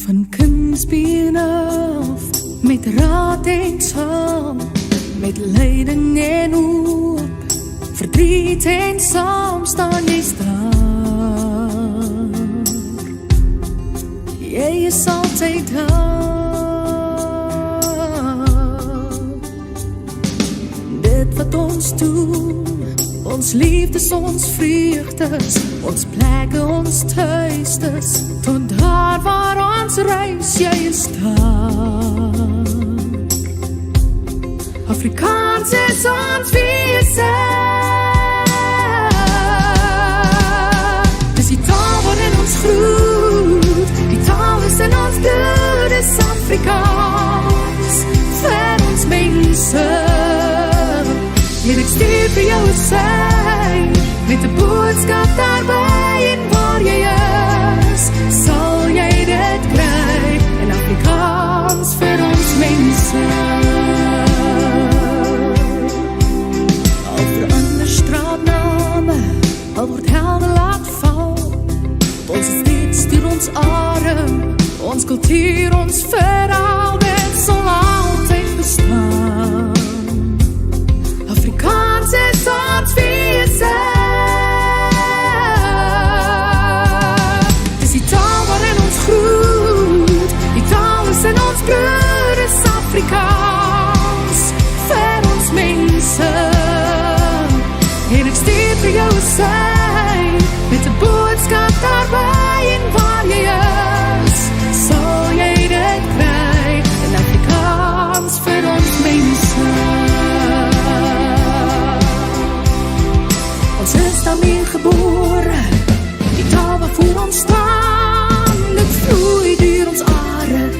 Van kindsbeen af, met raad en saam, met lyding en hoop, verdriet en saam staan jy staan. Jy is altyd daar. Dit wat ons doen, ons liefdes, ons vreugdes, ons plekke, ons thuisdes, tot daar waar ons reis, jy is daar. Afrikaans is ons wese. Dis die taal waarin ons groet, die taal is in ons bloed, is Afrikaans, vir ons mense. En ek stuur vir jou 'n sein, met 'n boodskap daarby, en waar jy is, sal jy dit kry, in Afrikaans vir ons mense. Al verander straatname, al word helde laat val, ons is steeds deur ons adem, ons kultuur, ons verhaal, dit sal altyd bestaan. Afrikaans is ons wese. Dis die taal waarin ons groet, die taal is in ons bloed, is Afrikaans, vir ons mense. En ek stuur vir jou 'n sein, met 'n boodskap daarby, en waar jy is, sal jy dit kry, in Afrikaans vir ons mense. Ons is daarmee gebore, die taal waarvoor ons staan, dit vloei deur ons are,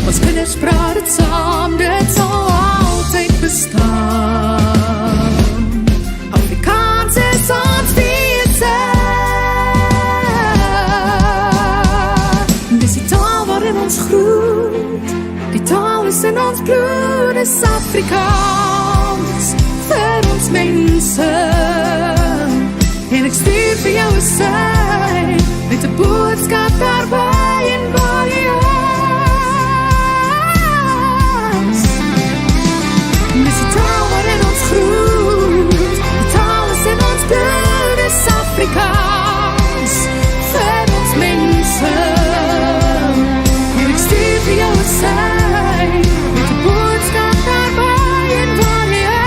ons kinders praat het saam, dit sal altyd bestaan. Afrikaans is ons wese. Dis die taal waarin ons groet, die taal is in ons bloed, is Afrikaans, vir ons mense. En ek stuur vir jou 'n sein, met 'n boodskap daarby, en waar jy is. Dis die taal waarin ons groet, die taal is in ons bloed, is Afrikaans, vir ons mense. En ek stuur vir jou 'n sein, met 'n boodskap daarby, en waar jy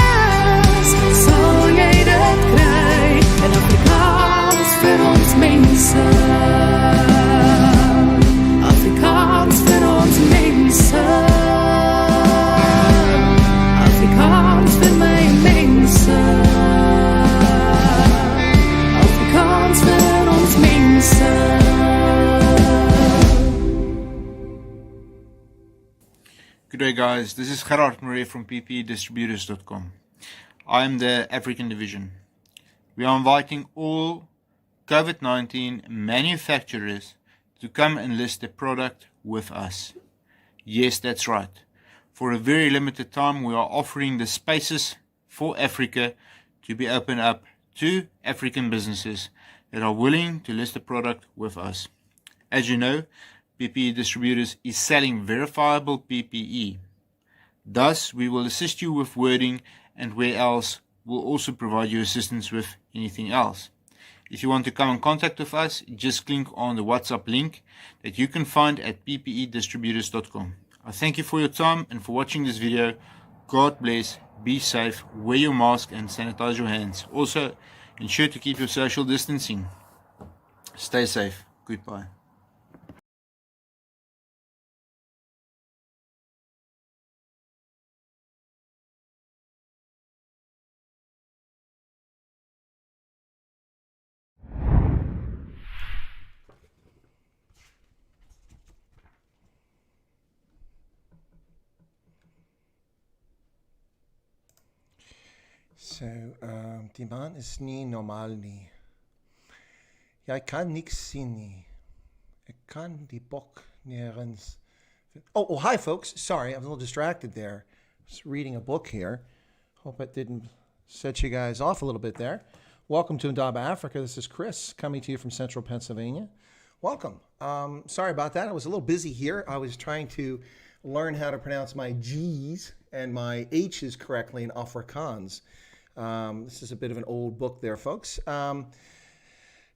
is, sal jy dit kry, en Afrikaans vir ons mense. Afrikaans vir ons mense. Afrikaans vir my mense. Afrikaans vir ons mense. Good day, guys. This is Gerard Marie from ppedistributors.com. I am the African division. We are inviting all COVID-19 manufacturers to come and list their product with us. Yes, that's right. For a very limited time, we are offering the spaces for Africa to be opened up to African businesses that are willing to list the product with us. As you know, PPE Distributors is selling verifiable PPE. Thus, we will assist you with wording, and where else, we'll also provide you assistance with anything else. If you want to come in contact with us, just click on the WhatsApp link that you can find at ppedistributors.com. I thank you for your time and for watching this video. God bless, be safe, wear your mask and sanitize your hands. Also, ensure to keep your social distancing. Stay safe. Goodbye. So, die man is nie normaal nie. Jy kan niks sien nie. Ek kan die bok nêrens. Oh, hi folks. Sorry, I was a little distracted there. Just reading a book here. Hope it didn't set you guys off a little bit there. Welcome to Indaba Africa. This is Chris coming to you from central Pennsylvania. Welcome. Sorry about that. I was a little busy here. I was trying to learn how to pronounce my G's and my H's correctly in Afrikaans. This is a bit of an old book there, folks.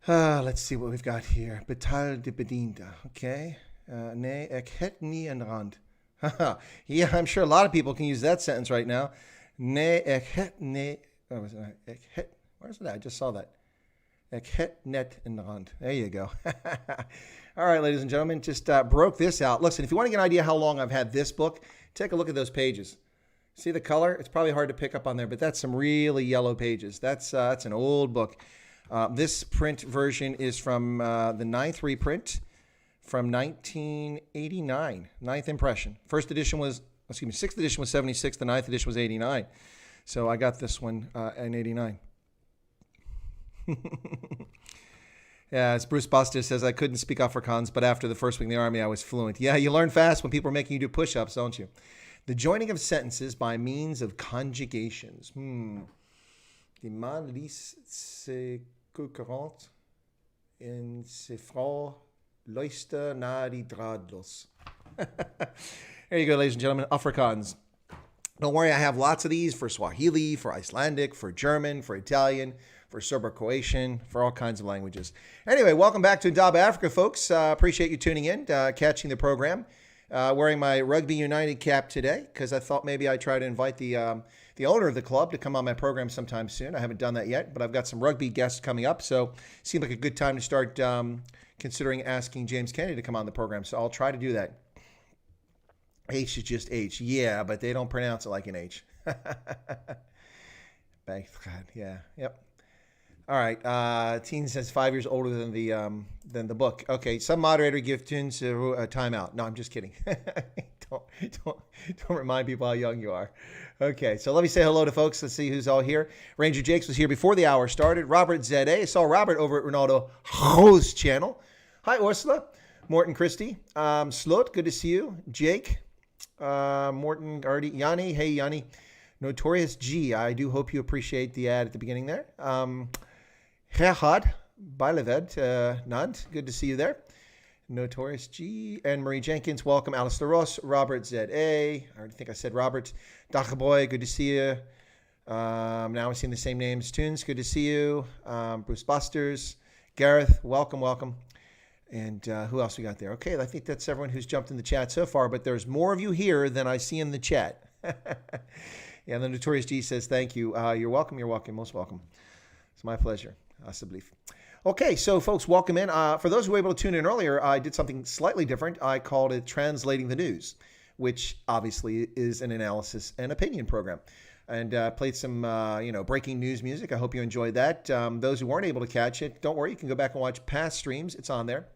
Let's see what we've got here. Betaalde bediende. Okay. Nee, ek het nie een rand. Yeah, I'm sure a lot of people can use that sentence right now. Nee, ek het nie. Where's it at? I just saw that. Ek het net een rand. There you go. All right, ladies and gentlemen, just broke this out. Listen, if you want to get an idea how long I've had this book, take a look at those pages. See the color? It's probably hard to pick up on there, but that's some really yellow pages. That's an old book. This print version is from the 9th reprint from 1989, 9th impression. 6th edition was 76, the 9th edition was 89. So I got this one in 89. Yeah, as Bruce Buster says, I couldn't speak Afrikaans, but after the first week in the army, I was fluent. Yeah, you learn fast when people are making you do push-ups, don't you? The joining of sentences by means of conjugations. Die man liest se concurrent en se vrouw luister naar die draadlos. There you go, ladies and gentlemen, Afrikaans. Don't worry, I have lots of these for Swahili, for Icelandic, for German, for Italian, for Serbo-Croatian, for all kinds of languages. Anyway, welcome back to Indaba Africa, folks. Appreciate you tuning in, catching the program. Wearing my Rugby United cap today because I thought maybe I'd try to invite the owner of the club to come on my program sometime soon. I haven't done that yet, but I've got some rugby guests coming up, so it seemed like a good time to start considering asking James Kennedy to come on the program, so I'll try to do that. H is just H. Yeah, but they don't pronounce it like an H. Yeah, yep. All right. Teen says 5 years older than the book. Okay. Some moderator give tunes a timeout. No, I'm just kidding. don't remind people how young you are. Okay. So let me say hello to folks. Let's see who's all here. Ranger Jakes was here before the hour started. Robert ZA. I saw Robert over at Ronaldo Ho's channel. Hi, Ursula. Morton Christie. Slot. Good to see you. Jake. Morton Artie. Yanni. Hey, Yanni. Notorious G. I do hope you appreciate the ad at the beginning there. Gerhard Baileved, Nant, good to see you there. Notorious G. And Marie Jenkins, welcome. Alistair Ross, Robert Z.A. I already think I said Robert. Dachaboy, good to see you. Now I'm seeing the same names. Tunes, good to see you. Bruce Busters, Gareth, welcome. And who else we got there? Okay, I think that's everyone who's jumped in the chat so far, but there's more of you here than I see in the chat. Yeah, the Notorious G says thank you. You're welcome, most welcome. It's my pleasure. Okay, so folks, welcome in. For those who were able to tune in earlier, I did something slightly different. I called it Translating the News, which obviously is an analysis and opinion program. And played some, breaking news music. I hope you enjoyed that. Those who weren't able to catch it, don't worry. You can go back and watch past streams. It's on there.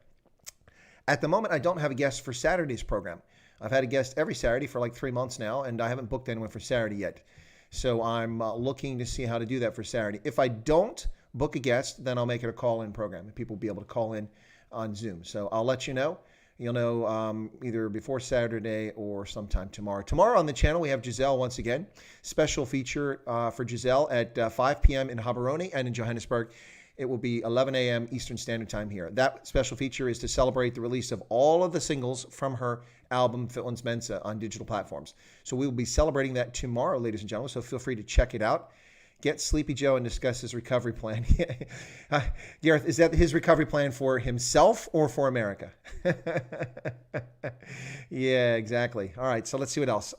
At the moment, I don't have a guest for Saturday's program. I've had a guest every Saturday for like 3 months now, and I haven't booked anyone for Saturday yet. So I'm looking to see how to do that for Saturday. If I don't book a guest, then I'll make it a call-in program. People will be able to call in on Zoom. So I'll let you know. You'll know either before Saturday or sometime tomorrow. Tomorrow on the channel, we have Giselle once again. Special feature for Giselle at 5 p.m. in Gaborone and in Johannesburg. It will be 11 a.m. Eastern Standard Time here. That special feature is to celebrate the release of all of the singles from her album, Fitlands Mensa, on digital platforms. So we will be celebrating that tomorrow, ladies and gentlemen, so feel free to check it out. Get Sleepy Joe and discuss his recovery plan. Gareth, is that his recovery plan for himself or for America? Yeah, exactly. All right, so let's see what else.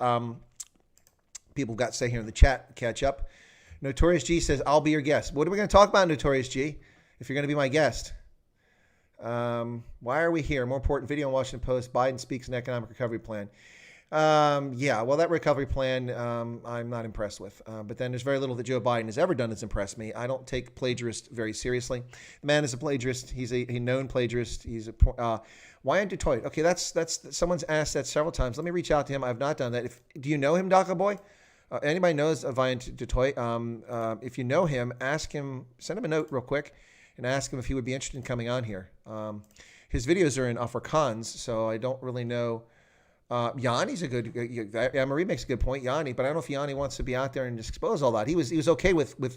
People got to say here in the chat, catch up. Notorious G says, I'll be your guest. What are we going to talk about, Notorious G, if you're going to be my guest? Why are we here? More important, video in Washington Post, Biden speaks an economic recovery plan. Yeah, well, that recovery plan, I'm not impressed with. But then there's very little that Joe Biden has ever done that's impressed me. I don't take plagiarists very seriously. The man is a plagiarist. He's a known plagiarist. He's a why in Detroit? Okay, that's someone's asked that several times. Let me reach out to him. I've not done that. Do you know him, Daka Boy? Anybody knows Viant Detroit? If you know him, ask him, send him a note real quick and ask him if he would be interested in coming on here. His videos are in Afrikaans, so I don't really know. Yanni's a good, Marie makes a good point, Yanni, but I don't know if Yanni wants to be out there and just expose all that. He was okay with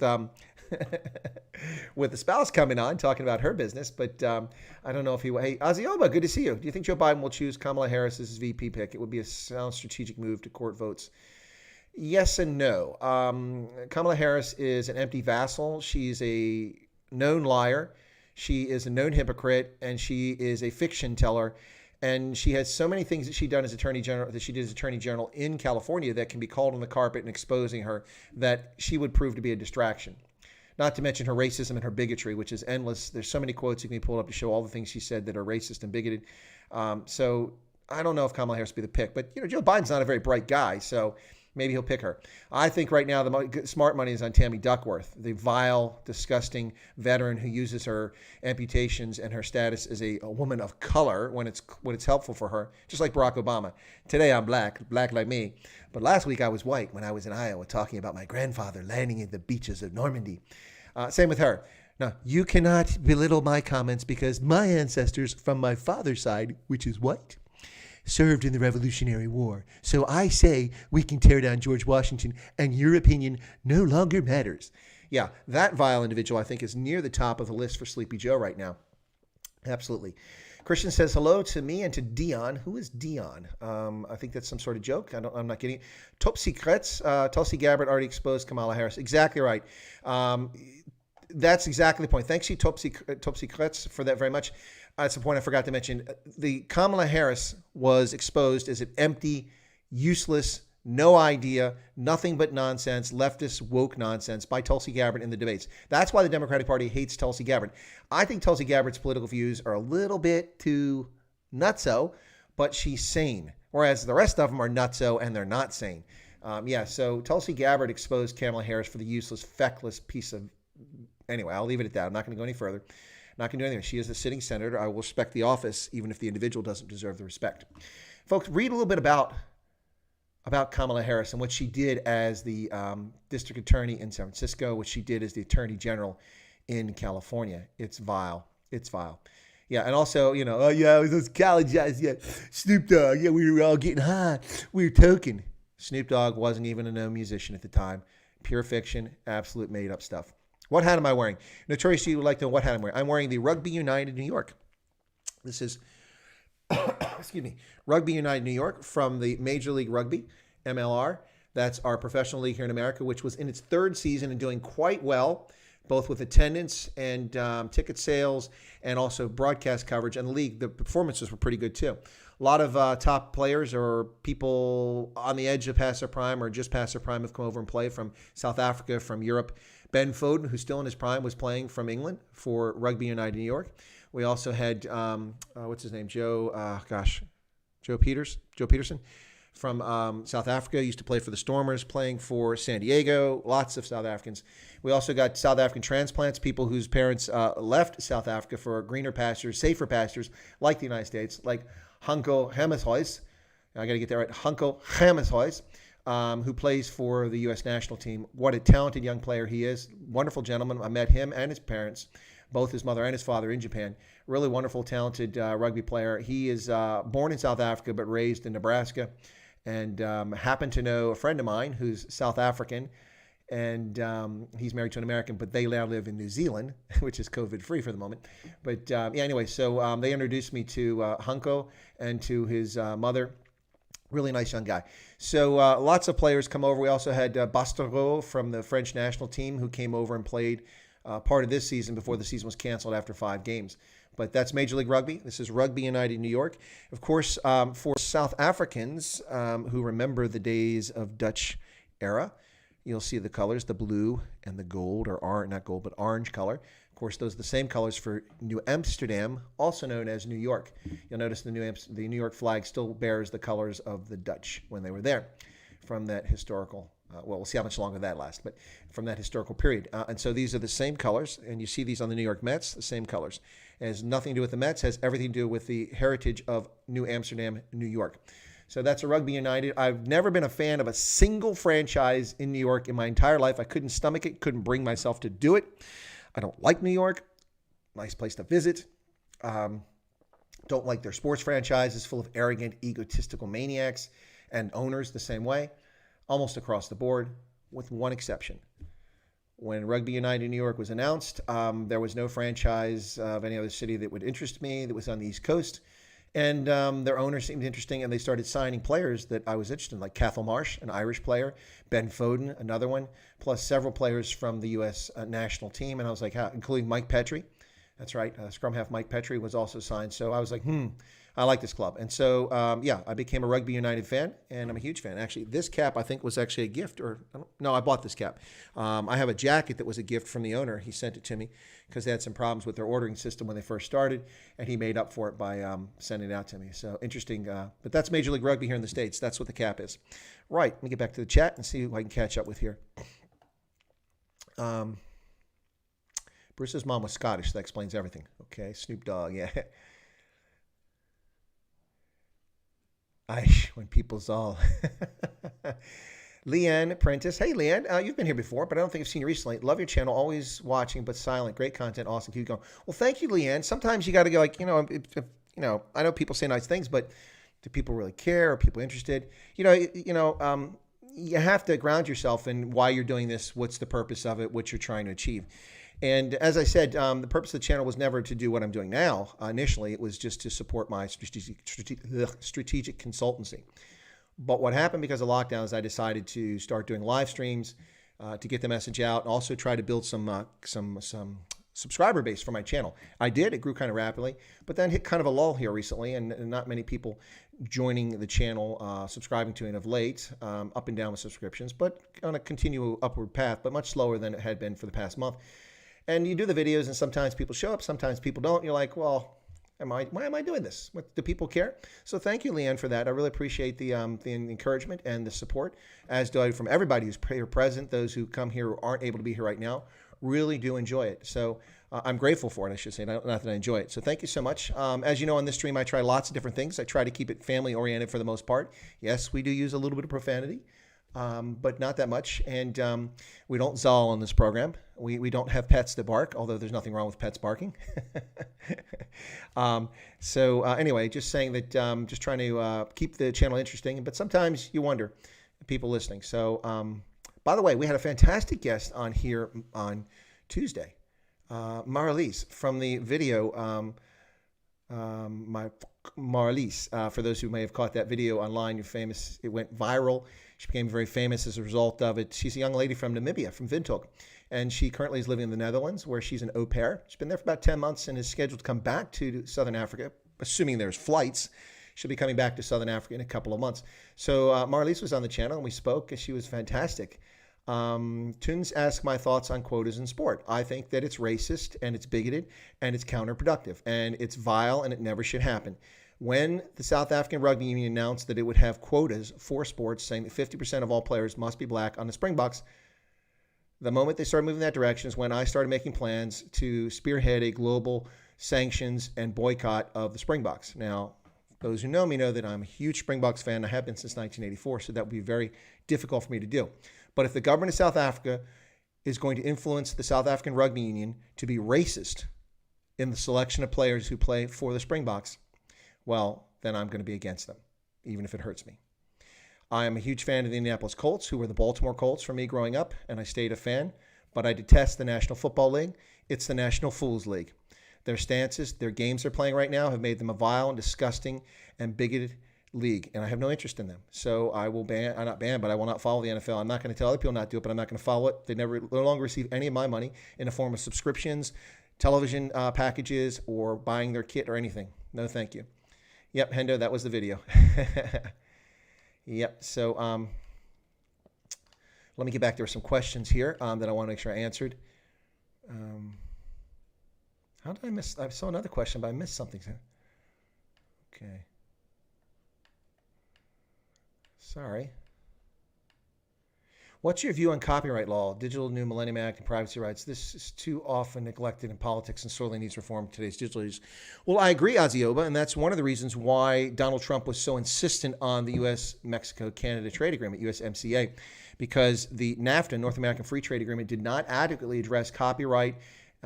with the spouse coming on, talking about her business. But I don't know if he will. Hey, Azioba, good to see you. Do you think Joe Biden will choose Kamala Harris as his VP pick? It would be a sound strategic move to court votes. Yes and no. Kamala Harris is an empty vassal. She's a known liar. She is a known hypocrite, and she is a fiction teller. And she has so many things that she did as Attorney General in California that can be called on the carpet and exposing her, that she would prove to be a distraction. Not to mention her racism and her bigotry, which is endless. There's so many quotes you can pull up to show all the things she said that are racist and bigoted. So I don't know if Kamala Harris will be the pick, but Joe Biden's not a very bright guy, so maybe he'll pick her. I think right now the smart money is on Tammy Duckworth, the vile, disgusting veteran who uses her amputations and her status as a woman of color when it's helpful for her, just like Barack Obama. Today I'm black like me, but last week I was white when I was in Iowa talking about my grandfather landing at the beaches of Normandy. Same with her. Now, you cannot belittle my comments because my ancestors from my father's side, which is white, served in the Revolutionary War. So I say we can tear down George Washington and your opinion no longer matters. Yeah, that vile individual I think is near the top of the list for Sleepy Joe right now. Absolutely. Christian says hello to me and to Dion. Who is Dion? I think that's some sort of joke. I'm not getting it. Top Secrets. Tulsi Gabbard already exposed Kamala Harris. Exactly right. That's exactly the point. Thanks you, Top Secrets, for that very much. That's the point I forgot to mention. The Kamala Harris was exposed as an empty, useless, no idea, nothing but nonsense, leftist woke nonsense by Tulsi Gabbard in the debates. That's why the Democratic Party hates Tulsi Gabbard. I think Tulsi Gabbard's political views are a little bit too nutso, but she's sane, whereas the rest of them are nutso and they're not sane. So Tulsi Gabbard exposed Kamala Harris for the useless, feckless piece of... Anyway, I'll leave it at that. I'm not going to go any further. Not going to do anything. She is a sitting senator. I will respect the office, even if the individual doesn't deserve the respect. Folks, read a little bit about Kamala Harris and what she did as the district attorney in San Francisco, what she did as the attorney general in California. It's vile. It's vile. Yeah, and also, those college guys, Snoop Dogg, we were all getting high. We were toking. Snoop Dogg wasn't even a known musician at the time. Pure fiction, absolute made-up stuff. What hat am I wearing? Notorious, you would like to know what hat I'm wearing. I'm wearing the Rugby United New York. This is, Rugby United New York from the Major League Rugby, MLR. That's our professional league here in America, which was in its third season and doing quite well, both with attendance and ticket sales and also broadcast coverage. And the league, the performances were pretty good too. A lot of top players or people on the edge of past their prime or just past their prime have come over and played from South Africa, from Europe. Ben Foden, who's still in his prime, was playing from England for Rugby United New York. We also had, what's his name? Joe Peterson from South Africa. Used to play for the Stormers, playing for San Diego. Lots of South Africans. We also got South African transplants, people whose parents left South Africa for greener pastures, safer pastures, like the United States, like Hanko Hammershøi. I got to get that right. Hanko Hammershøi. Who plays for the U.S. national team. What a talented young player he is. Wonderful gentleman. I met him and his parents, both his mother and his father, in Japan. Really wonderful, talented rugby player. He is born in South Africa but raised in Nebraska, and happened to know a friend of mine who's South African, and he's married to an American, but they now live in New Zealand, which is COVID-free for the moment. But anyway, so they introduced me to Hanko and to his mother. Really nice young guy. So lots of players come over. We also had Bastereau from the French national team who came over and played part of this season before the season was canceled after 5 games. But that's Major League Rugby. This is Rugby United New York. Of course, for South Africans who remember the days of Dutch era, you'll see the colors, the blue and the gold, or not gold, but orange color. Of course, those are the same colors for New Amsterdam, also known as New York. You'll notice the New York flag still bears the colors of the Dutch when they were there from that historical, we'll see how much longer that lasts, but from that historical period. And so these are the same colors, and you see these on the New York Mets, the same colors. It has nothing to do with the Mets, has everything to do with the heritage of New Amsterdam, New York. So that's a Rugby United. I've never been a fan of a single franchise in New York in my entire life. I couldn't stomach it, couldn't bring myself to do it. I don't like New York. Nice place to visit. Don't like their sports franchises full of arrogant, egotistical maniacs and owners the same way, almost across the board, with one exception. When Rugby United New York was announced, there was no franchise of any other city that would interest me that was on the East Coast. And their owner seemed interesting, and they started signing players that I was interested in, like Cathal Marsh, an Irish player, Ben Foden, another one, plus several players from the U.S. National team. And I was like, including Mike Petrie. That's right. Scrum half Mike Petrie was also signed. So I was like, I like this club. And so, I became a Rugby United fan, and I'm a huge fan. Actually, this cap, I think, was actually a gift. I bought this cap. I have a jacket that was a gift from the owner. He sent it to me because they had some problems with their ordering system when they first started, and he made up for it by sending it out to me. So interesting. But that's Major League Rugby here in the States. That's what the cap is. Right. Let me get back to the chat and see who I can catch up with here. Bruce's mom was Scottish. That explains everything. Okay. Snoop Dogg. Yeah. When people's all. Leanne Prentice. Hey, Leanne. You've been here before, but I don't think I've seen you recently. Love your channel. Always watching, but silent. Great content. Awesome. Keep going. Well, thank you, Leanne. Sometimes you got to go like, I know people say nice things, but do people really care? Are people interested? You have to ground yourself in why you're doing this. What's the purpose of it? What you're trying to achieve. And as I said, the purpose of the channel was never to do what I'm doing now. Initially, it was just to support my strategic consultancy. But what happened because of lockdown is I decided to start doing live streams to get the message out, and also try to build some subscriber base for my channel. I did. It grew kind of rapidly, but then hit kind of a lull here recently, and not many people joining the channel, subscribing to it of late, up and down with subscriptions, but on a continual upward path, but much slower than it had been for the past month. And you do the videos, and sometimes people show up, sometimes people don't. You're like, well, why am I doing this? Do people care? So thank you, Leanne, for that. I really appreciate the encouragement and the support, as do I from everybody who's here present, those who come here who aren't able to be here right now. Really do enjoy it. So I'm grateful for it, I should say, not that I enjoy it. So thank you so much. As you know, on this stream, I try lots of different things. I try to keep it family-oriented for the most part. Yes, we do use a little bit of profanity, but not that much. And we don't zoll on this program. We don't have pets that bark, although there's nothing wrong with pets barking. Anyway, just saying that just trying to keep the channel interesting. But sometimes you wonder, people listening. So, by the way, we had a fantastic guest on here on Tuesday, Marlies from the video. Marlies, for those who may have caught that video online, you're famous. It went viral. She became very famous as a result of it. She's a young lady from Namibia, from Windhoek, and she currently is living in the Netherlands, where she's an au pair. She's been there for about 10 months and is scheduled to come back to Southern Africa, assuming there's flights. She'll be coming back to Southern Africa in a couple of months. So Marlies was on the channel, and we spoke, and she was fantastic. Tunes asked my thoughts on quotas in sport. I think that it's racist, and it's bigoted, and it's counterproductive, and it's vile, and it never should happen. When the South African Rugby Union announced that it would have quotas for sports, saying that 50% of all players must be black on the Springboks, the moment they started moving that direction is when I started making plans to spearhead a global sanctions and boycott of the Springboks. Now, those who know me know that I'm a huge Springboks fan. I have been since 1984, so that would be very difficult for me to do. But if the government of South Africa is going to influence the South African Rugby Union to be racist in the selection of players who play for the Springboks, well, then I'm going to be against them, even if it hurts me. I am a huge fan of the Indianapolis Colts, who were the Baltimore Colts for me growing up, and I stayed a fan. But I detest the National Football League. It's the National Fools League. Their stances, their games they're playing right now have made them a vile and disgusting and bigoted league, and I have no interest in them. So I will not ban, but I will not follow the NFL. I'm not going to tell other people not to do it, but I'm not going to follow it. They no longer receive any of my money in the form of subscriptions, television packages, or buying their kit or anything. No, thank you. Yep, Hendo, that was the video. Yep, so let me get back. There were some questions here that I want to make sure I answered. How did I miss? I saw another question, but I missed something. Okay. Sorry. What's your view on copyright law, Digital New Millennium Act, and privacy rights? This is too often neglected in politics and sorely needs reform in today's digital age. Well, I agree, Azioba, and that's one of the reasons why Donald Trump was so insistent on the U.S.-Mexico-Canada Trade Agreement, USMCA, because the NAFTA, North American Free Trade Agreement, did not adequately address copyright,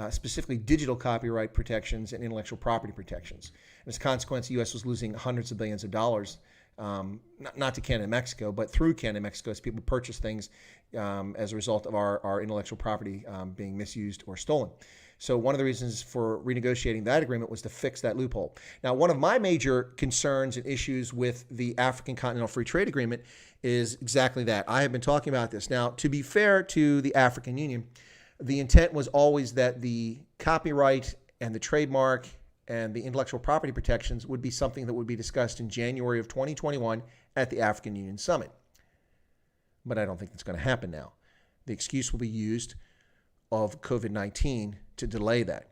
specifically digital copyright protections and intellectual property protections. And as a consequence, the U.S. was losing hundreds of billions of dollars not to Canada and Mexico, but through Canada and Mexico as people purchase things as a result of our intellectual property being misused or stolen. So one of the reasons for renegotiating that agreement was to fix that loophole. Now, one of my major concerns and issues with the African Continental Free Trade Agreement is exactly that. I have been talking about this. Now, to be fair to the African Union, the intent was always that the copyright and the trademark and the intellectual property protections would be something that would be discussed in January of 2021 at the African Union Summit. But I don't think that's going to happen now. The excuse will be used of COVID-19 to delay that.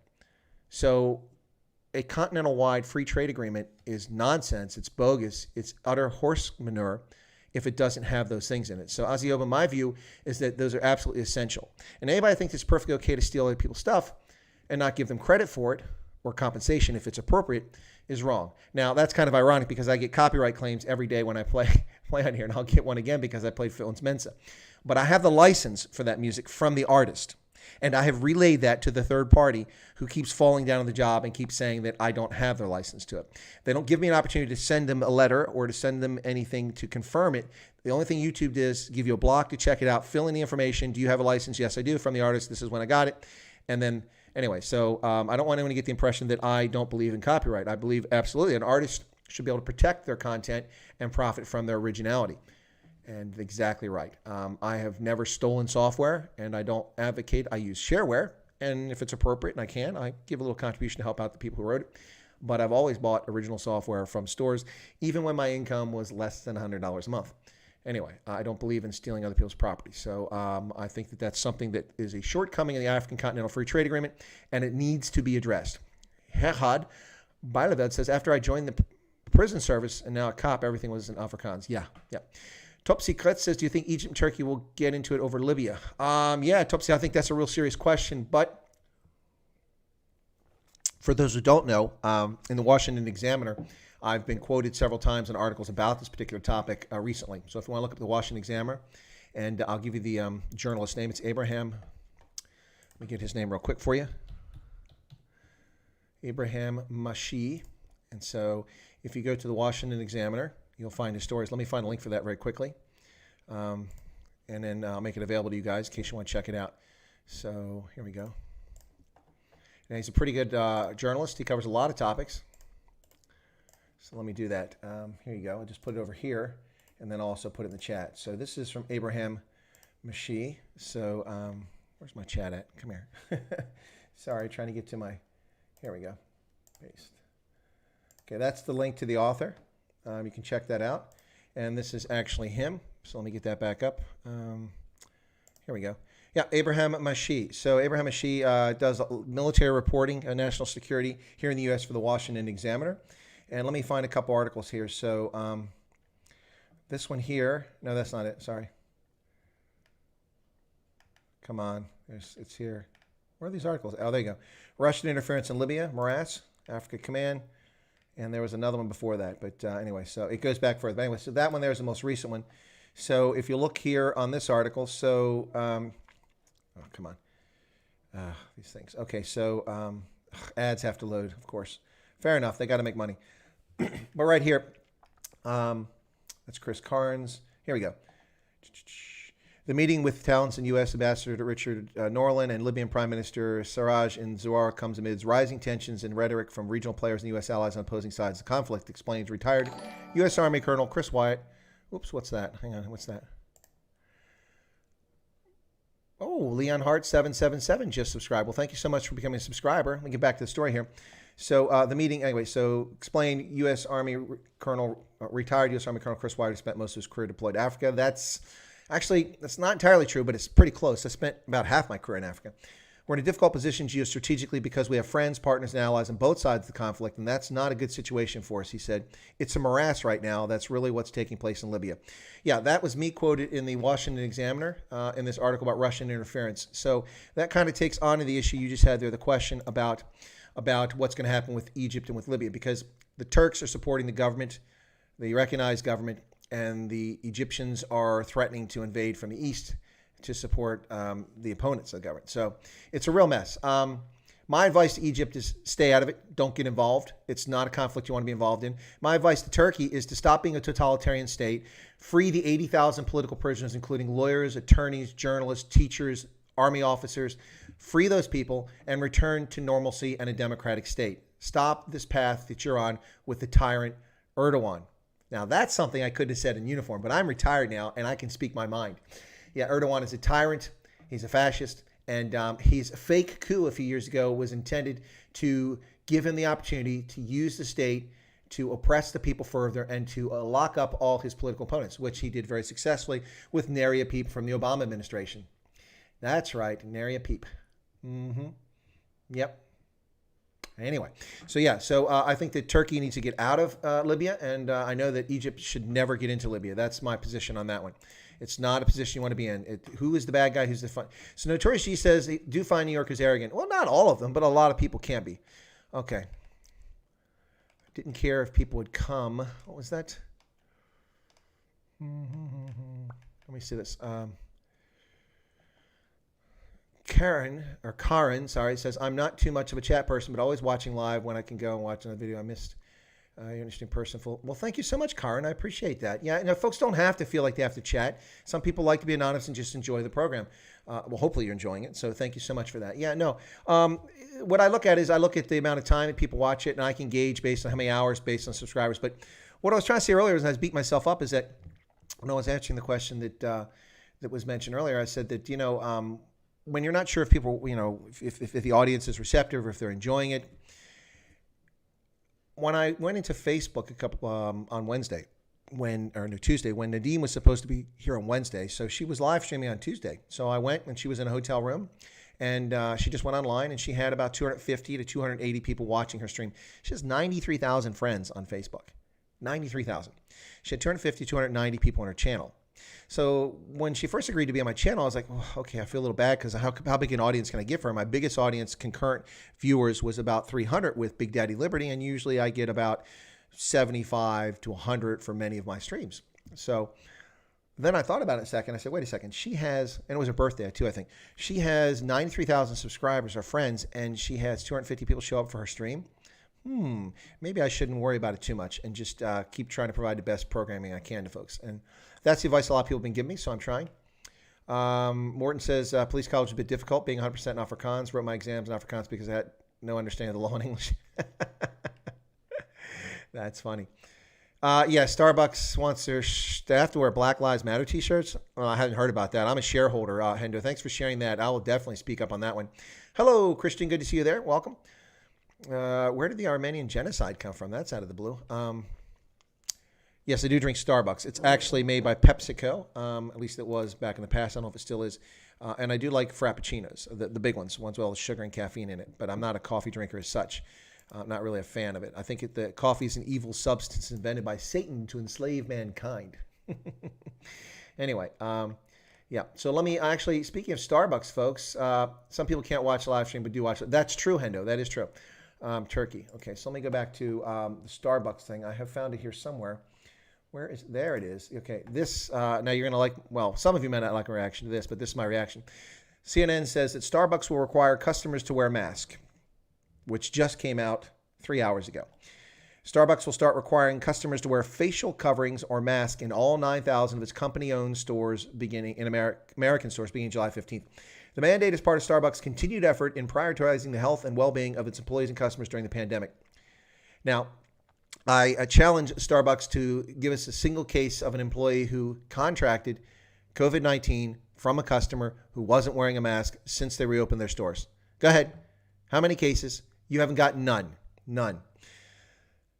So a continental-wide free trade agreement is nonsense. It's bogus. It's utter horse manure if it doesn't have those things in it. So, Azioba, my view is that those are absolutely essential. And anybody thinks it's perfectly okay to steal other people's stuff and not give them credit for it or compensation if it's appropriate is wrong. Now, that's kind of ironic because I get copyright claims every day when I play on here, and I'll get one again because I played Philins Mensa. But I have the license for that music from the artist. And I have relayed that to the third party who keeps falling down on the job and keeps saying that I don't have their license to it. They don't give me an opportunity to send them a letter or to send them anything to confirm it. The only thing YouTube does is give you a block to check it out, fill in the information. Do you have a license? Yes, I do. From the artist. This is when I got it. And then, anyway, so I don't want anyone to get the impression that I don't believe in copyright. I believe absolutely an artist should be able to protect their content and profit from their originality. And exactly right. I have never stolen software, and I don't advocate. I use shareware, and if it's appropriate and I can, I give a little contribution to help out the people who wrote it. But I've always bought original software from stores, even when my income was less than $100 a month. Anyway, I don't believe in stealing other people's property. So I think that that's something that is a shortcoming in the African Continental Free Trade Agreement, and it needs to be addressed. Herhad Baileved says, after I joined the prison service and now a cop, everything was in Afrikaans. Yeah. Top Secret says, do you think Egypt and Turkey will get into it over Libya? Yeah, Top Secret, I think that's a real serious question. But for those who don't know, in the Washington Examiner, I've been quoted several times in articles about this particular topic recently. So if you want to look up the Washington Examiner, and I'll give you the journalist's name. It's Abraham. Let me get his name real quick for you. Abraham Mashi. And so if you go to the Washington Examiner, you'll find his stories. Let me find a link for that very quickly. And then I'll make it available to you guys in case you want to check it out. So here we go. And he's a pretty good journalist. He covers a lot of topics. So let me do that. Here you go. I'll just put it over here, and then I'll also put it in the chat. So this is from Abraham Mashi. So where's my chat at? Come here. Sorry, trying to get to my... Here we go. Paste. Okay, that's the link to the author. You can check that out. And this is actually him. So let me get that back up. Here we go. Yeah, Abraham Mashi. So Abraham Mashi does military reporting on national security here in the U.S. for the Washington Examiner. And let me find a couple articles here. So this one here. No, that's not it. Sorry. Come on. It's here. Where are these articles? Oh, there you go. Russian interference in Libya, morass, Africa Command. And there was another one before that. But anyway, so it goes back further. But anyway, so that one there is the most recent one. So if you look here on this article, so, oh, come on. These things. Okay, so ads have to load, of course. Fair enough. They got to make money. But right here, that's Chris Carnes. Here we go. The meeting with Townsend U.S. Ambassador Richard Norland and Libyan Prime Minister Sarraj in Zawara comes amidst rising tensions and rhetoric from regional players and U.S. allies on opposing sides of the conflict, explains retired U.S. Army Colonel Chris Wyatt. Oops, what's that? Hang on, what's that? Oh, Leon Hart 777 just subscribed. Well, thank you so much for becoming a subscriber. Let me get back to the story here. So the meeting, anyway, so explain U.S. Army Colonel, retired U.S. Army Colonel Chris Wyatt, who spent most of his career deployed to Africa. That's not entirely true, but it's pretty close. I spent about half my career in Africa. We're in a difficult position geostrategically because we have friends, partners, and allies on both sides of the conflict, and that's not a good situation for us, he said. It's a morass right now. That's really what's taking place in Libya. Yeah, that was me quoted in the Washington Examiner in this article about Russian interference. So that kind of takes on to the issue you just had there, the question about what's going to happen with Egypt and with Libya, because the Turks are supporting the government, the recognized government, and the Egyptians are threatening to invade from the east to support the opponents of the government. So it's a real mess. My advice to Egypt is stay out of it. Don't get involved. It's not a conflict you want to be involved in. My advice to Turkey is to stop being a totalitarian state, free the 80,000 political prisoners, including lawyers, attorneys, journalists, teachers, army officers. Free those people and return to normalcy and a democratic state. Stop this path that you're on with the tyrant Erdogan. Now, that's something I could have said in uniform, but I'm retired now and I can speak my mind. Yeah, Erdogan is a tyrant. He's a fascist. And his fake coup a few years ago was intended to give him the opportunity to use the state to oppress the people further and to lock up all his political opponents, which he did very successfully with nary a peep from the Obama administration. That's right, nary a peep. Yep. Anyway, so I think that Turkey needs to get out of Libya, and I know that Egypt should never get into Libya. That's my position on that one. It's not a position you want to be in. Who is the bad guy? Who's the fun? So Notorious G says, do find New Yorkers arrogant. Well, not all of them, but a lot of people can be. Okay. Didn't care if people would come. What was that? Let me see this. Karen, says, I'm not too much of a chat person, but always watching live when I can go and watch another video I missed. You're an interesting person. Well, thank you so much, Karen. I appreciate that. Yeah, folks don't have to feel like they have to chat. Some people like to be anonymous and just enjoy the program. Well, hopefully you're enjoying it. So thank you so much for that. Yeah, no. What I look at is I look at the amount of time that people watch it, and I can gauge based on how many hours, based on subscribers. But what I was trying to say earlier, as I was beating myself up, is that when I was answering the question that was mentioned earlier, I said that, when you're not sure if people, if the audience is receptive or if they're enjoying it. When I went into Facebook on Wednesday, Tuesday, when Nadine was supposed to be here on Wednesday, so she was live streaming on Tuesday. So I went and she was in a hotel room, and she just went online, and she had about 250 to 280 people watching her stream. She has 93,000 friends on Facebook. 93,000. She had 250, 290 people on her channel. So when she first agreed to be on my channel, I was like, oh, okay, I feel a little bad because how big an audience can I give her? My biggest audience, concurrent viewers, was about 300 with Big Daddy Liberty, and usually I get about 75 to 100 for many of my streams. So then I thought about it a second. I said, wait a second. She has, and it was her birthday too, I think. She has 93,000 subscribers or friends, and she has 250 people show up for her stream. Maybe I shouldn't worry about it too much and just keep trying to provide the best programming I can to folks. And that's the advice a lot of people have been giving me, so I'm trying. Morton says, police college is a bit difficult, being 100% in Afrikaans. Wrote my exams in Afrikaans because I had no understanding of the law in English. That's funny. Starbucks wants their staff to wear Black Lives Matter t-shirts. Well, I hadn't heard about that. I'm a shareholder, Hendo. Thanks for sharing that. I will definitely speak up on that one. Hello, Christian. Good to see you there. Welcome. Where did the Armenian genocide come from? That's out of the blue. Yes, I do drink Starbucks. It's actually made by PepsiCo. At least it was back in the past. I don't know if it still is. And I do like Frappuccinos, the big ones with all the sugar and caffeine in it. But I'm not a coffee drinker as such. I'm not really a fan of it. I think the coffee is an evil substance invented by Satan to enslave mankind. Anyway, so let me actually, speaking of Starbucks, folks, some people can't watch the live stream but do watch it. That's true, Hendo. That is true. Turkey. Okay, so let me go back to the Starbucks thing. I have found it here somewhere. There it is. Okay, this, now you're going to like, well, some of you may not like a reaction to this, but this is my reaction. CNN says that Starbucks will require customers to wear masks, which just came out 3 hours ago. Starbucks will start requiring customers to wear facial coverings or masks in all 9,000 of its company-owned stores American stores beginning July 15th. The mandate is part of Starbucks' continued effort in prioritizing the health and well-being of its employees and customers during the pandemic. Now, I challenge Starbucks to give us a single case of an employee who contracted COVID-19 from a customer who wasn't wearing a mask since they reopened their stores. Go ahead. How many cases? You haven't got none. None.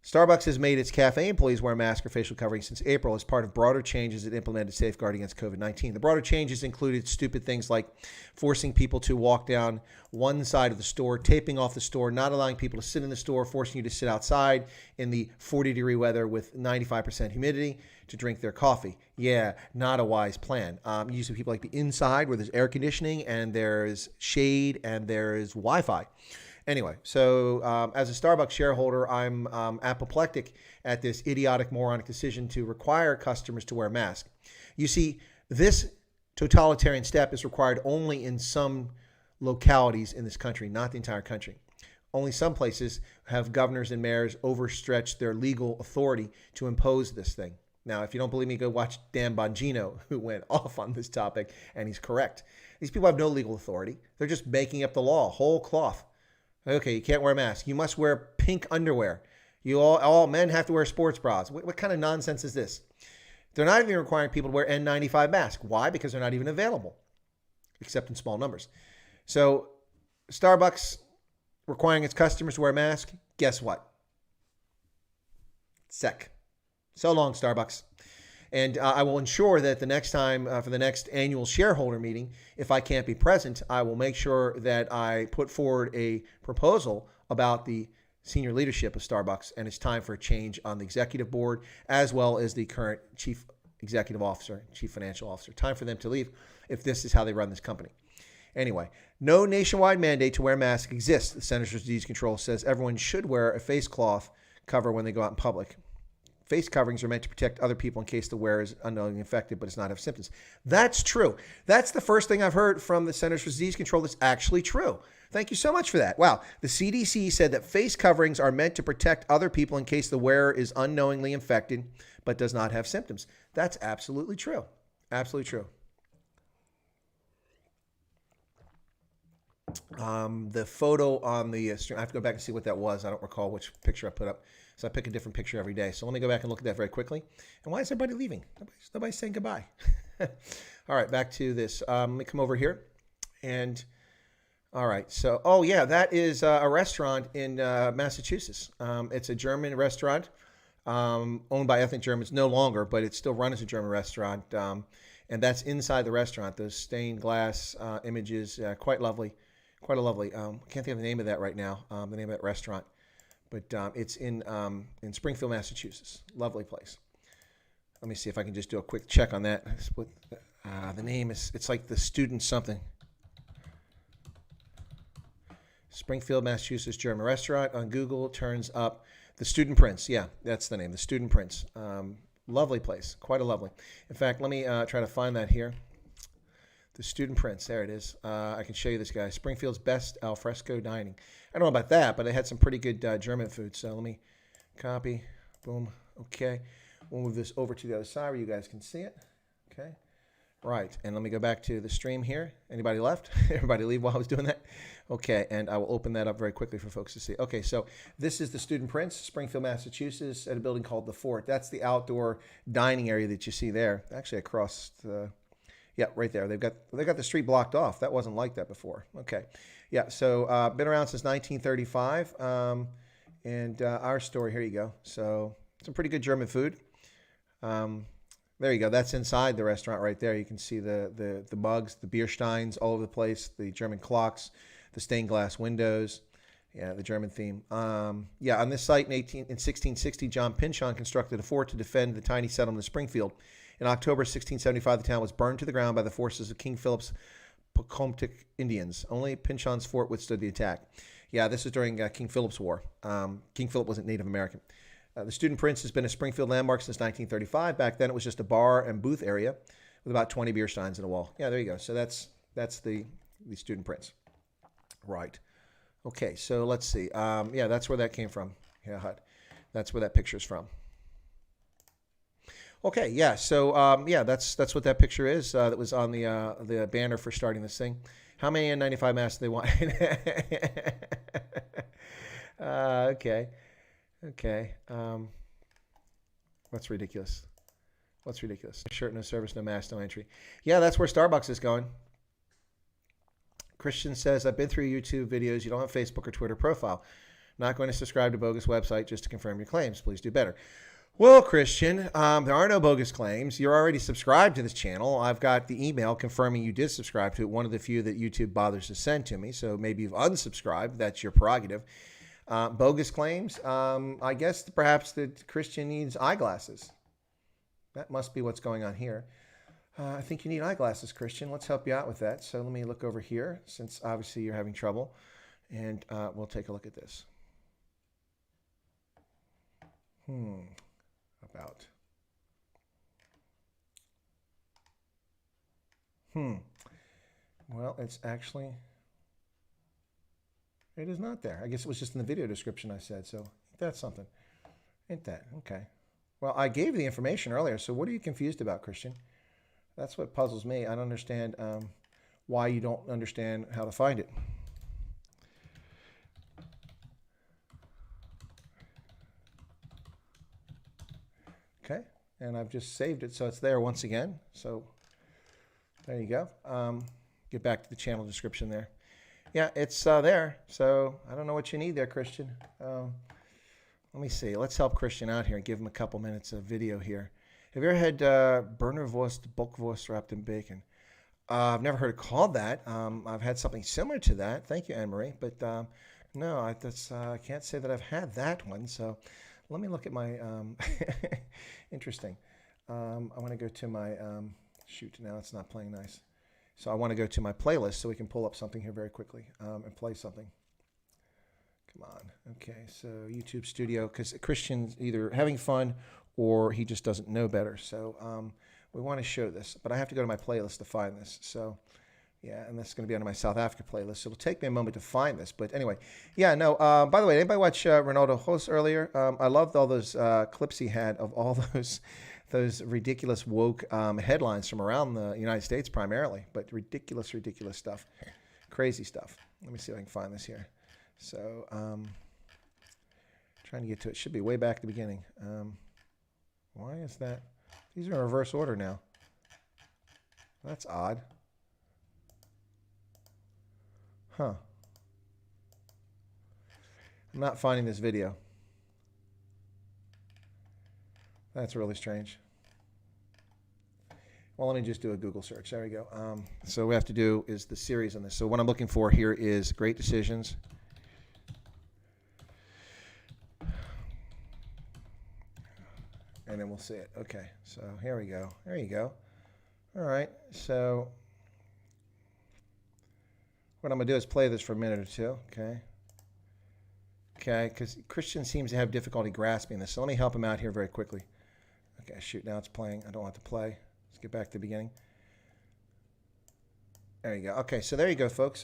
Starbucks has made its cafe employees wear masks or facial coverings since April as part of broader changes it implemented to safeguard against COVID-19. The broader changes included stupid things like forcing people to walk down one side of the store, taping off the store, not allowing people to sit in the store, forcing you to sit outside in the 40-degree weather with 95% humidity to drink their coffee. Yeah, not a wise plan. Usually people like the inside where there's air conditioning and there's shade and there's Wi-Fi. Anyway, so as a Starbucks shareholder, I'm apoplectic at this idiotic, moronic decision to require customers to wear masks. You see, this totalitarian step is required only in some localities in this country, not the entire country. Only some places have governors and mayors overstretched their legal authority to impose this thing. Now, if you don't believe me, go watch Dan Bongino, who went off on this topic, and he's correct. These people have no legal authority. They're just making up the law, whole cloth. Okay, you can't wear a mask. You must wear pink underwear. You all men have to wear sports bras. What kind of nonsense is this? They're not even requiring people to wear N95 masks. Why? Because they're not even available, except in small numbers. So Starbucks requiring its customers to wear a mask, guess what? Sec. So long, Starbucks. And I will ensure that the next time, for the next annual shareholder meeting, if I can't be present, I will make sure that I put forward a proposal about the senior leadership of Starbucks, and it's time for a change on the executive board, as well as the current chief executive officer, chief financial officer. Time for them to leave if this is how they run this company. Anyway, no nationwide mandate to wear masks exists. The Centers for Disease Control says everyone should wear a face cloth cover when they go out in public. Face coverings are meant to protect other people in case the wearer is unknowingly infected but does not have symptoms. That's true. That's the first thing I've heard from the Centers for Disease Control that's actually true. Thank you so much for that. Wow. The CDC said that face coverings are meant to protect other people in case the wearer is unknowingly infected but does not have symptoms. That's absolutely true. Absolutely true. The photo on the stream, I have to go back and see what that was. I don't recall which picture I put up. So I pick a different picture every day. So let me go back and look at that very quickly. And why is everybody leaving? Nobody's saying goodbye. All right, back to this. Let me come over here. And all right, so, oh yeah, that is a restaurant in Massachusetts. It's a German restaurant owned by ethnic Germans, no longer, but it's still run as a German restaurant. And that's inside the restaurant. Those stained glass images, quite lovely. Quite a lovely. I can't think of the name of that right now, the name of that restaurant. But it's in Springfield, Massachusetts. Lovely place. Let me see if I can just do a quick check on that. The name is, it's like the Student something. Springfield, Massachusetts German restaurant. On Google, turns up the Student Prince. Yeah, that's the name, the Student Prince. Lovely place, quite a lovely. In fact, let me try to find that here. The Student Prince, there it is. I can show you this guy. Springfield's best al fresco dining. I don't know about that, but they had some pretty good German food. So let me copy, boom, okay. We'll move this over to the other side where you guys can see it. Okay, right, and let me go back to the stream here. Anybody left? Everybody leave while I was doing that? Okay, and I will open that up very quickly for folks to see. Okay, so this is the Student Prince, Springfield, Massachusetts, at a building called the Fort. That's the outdoor dining area that you see there. Actually, across the, yeah, right there. They've got the street blocked off. That wasn't like that before. Okay, yeah. So been around since 1935, and our story. Here you go. So some pretty good German food. There you go. That's inside the restaurant right there. You can see the mugs, the beer steins all over the place, the German clocks, the stained glass windows. Yeah, the German theme. Yeah, on this site in 1660, John Pynchon constructed a fort to defend the tiny settlement of Springfield. In October 1675, the town was burned to the ground by the forces of King Philip's Pocumtuck Indians. Only Pynchon's fort withstood the attack. Yeah, this is during King Philip's War. King Philip wasn't Native American. The Student Prince has been a Springfield landmark since 1935. Back then, it was just a bar and booth area with about 20 beer steins in a wall. Yeah, there you go. So that's the Student Prince. Right. Okay, so let's see. Yeah, that's where that came from. Yeah, Hut. That's where that picture's from. Okay, yeah. So yeah, that's what that picture is. That was on the banner for starting this thing. How many N95 masks do they want? Okay. Okay. What's ridiculous? What's ridiculous? Shirt, no service, no mask, no entry. Yeah, that's where Starbucks is going. Christian says, I've been through YouTube videos. You don't have Facebook or Twitter profile. Not going to subscribe to bogus website just to confirm your claims. Please do better. Well, Christian, there are no bogus claims. You're already subscribed to this channel. I've got the email confirming you did subscribe to it, one of the few that YouTube bothers to send to me. So maybe you've unsubscribed. That's your prerogative. Bogus claims. I guess perhaps that Christian needs eyeglasses. That must be what's going on here. I think you need eyeglasses, Christian. Let's help you out with that. So let me look over here, since obviously you're having trouble, and we'll take a look at this. About. Well, it's actually It is not there. I guess it was just in the video description I said, so that's something. Ain't that? Okay. Well, I gave the information earlier, so what are you confused about, Christian? That's what puzzles me. I don't understand why you don't understand how to find it. Okay, and I've just saved it, so it's there once again. So there you go. Get back to the channel description there. Yeah, it's there. So I don't know what you need there, Christian. Let me see. Let's help Christian out here and give him a couple minutes of video here. Have you ever had Burnerwurst, Bockwurst wrapped in bacon? I've never heard it called that. I've had something similar to that. Thank you, Anne-Marie. But no, I can't say that I've had that one. So let me look at my, interesting. I want to go to my, shoot, now it's not playing nice. So I want to go to my playlist so we can pull up something here very quickly and play something. Come on. Okay, so YouTube Studio, because Christian's either having fun or he just doesn't know better. So we want to show this, but I have to go to my playlist to find this. So yeah, and that's going to be under my South Africa playlist. So it'll take me a moment to find this. But anyway, yeah, no, by the way, anybody watch Ronaldo Host earlier? I loved all those clips he had of all those ridiculous woke headlines from around the United States primarily, but ridiculous stuff, crazy stuff. Let me see if I can find this here. So trying to get to it. Should be way back at the beginning. Why is that? These are in reverse order now. That's odd. Huh. I'm not finding this video. That's really strange. Well, let me just do a Google search. There we go. So what we have to do is the series on this. So what I'm looking for here is Great Decisions. And then we'll see it. Okay, so here we go. There you go. All right, so what I'm going to do is play this for a minute or two, okay? Okay, because Christian seems to have difficulty grasping this, so let me help him out here very quickly. Okay, shoot, now it's playing. I don't want it to play. Let's get back to the beginning. There you go. Okay, so there you go, folks.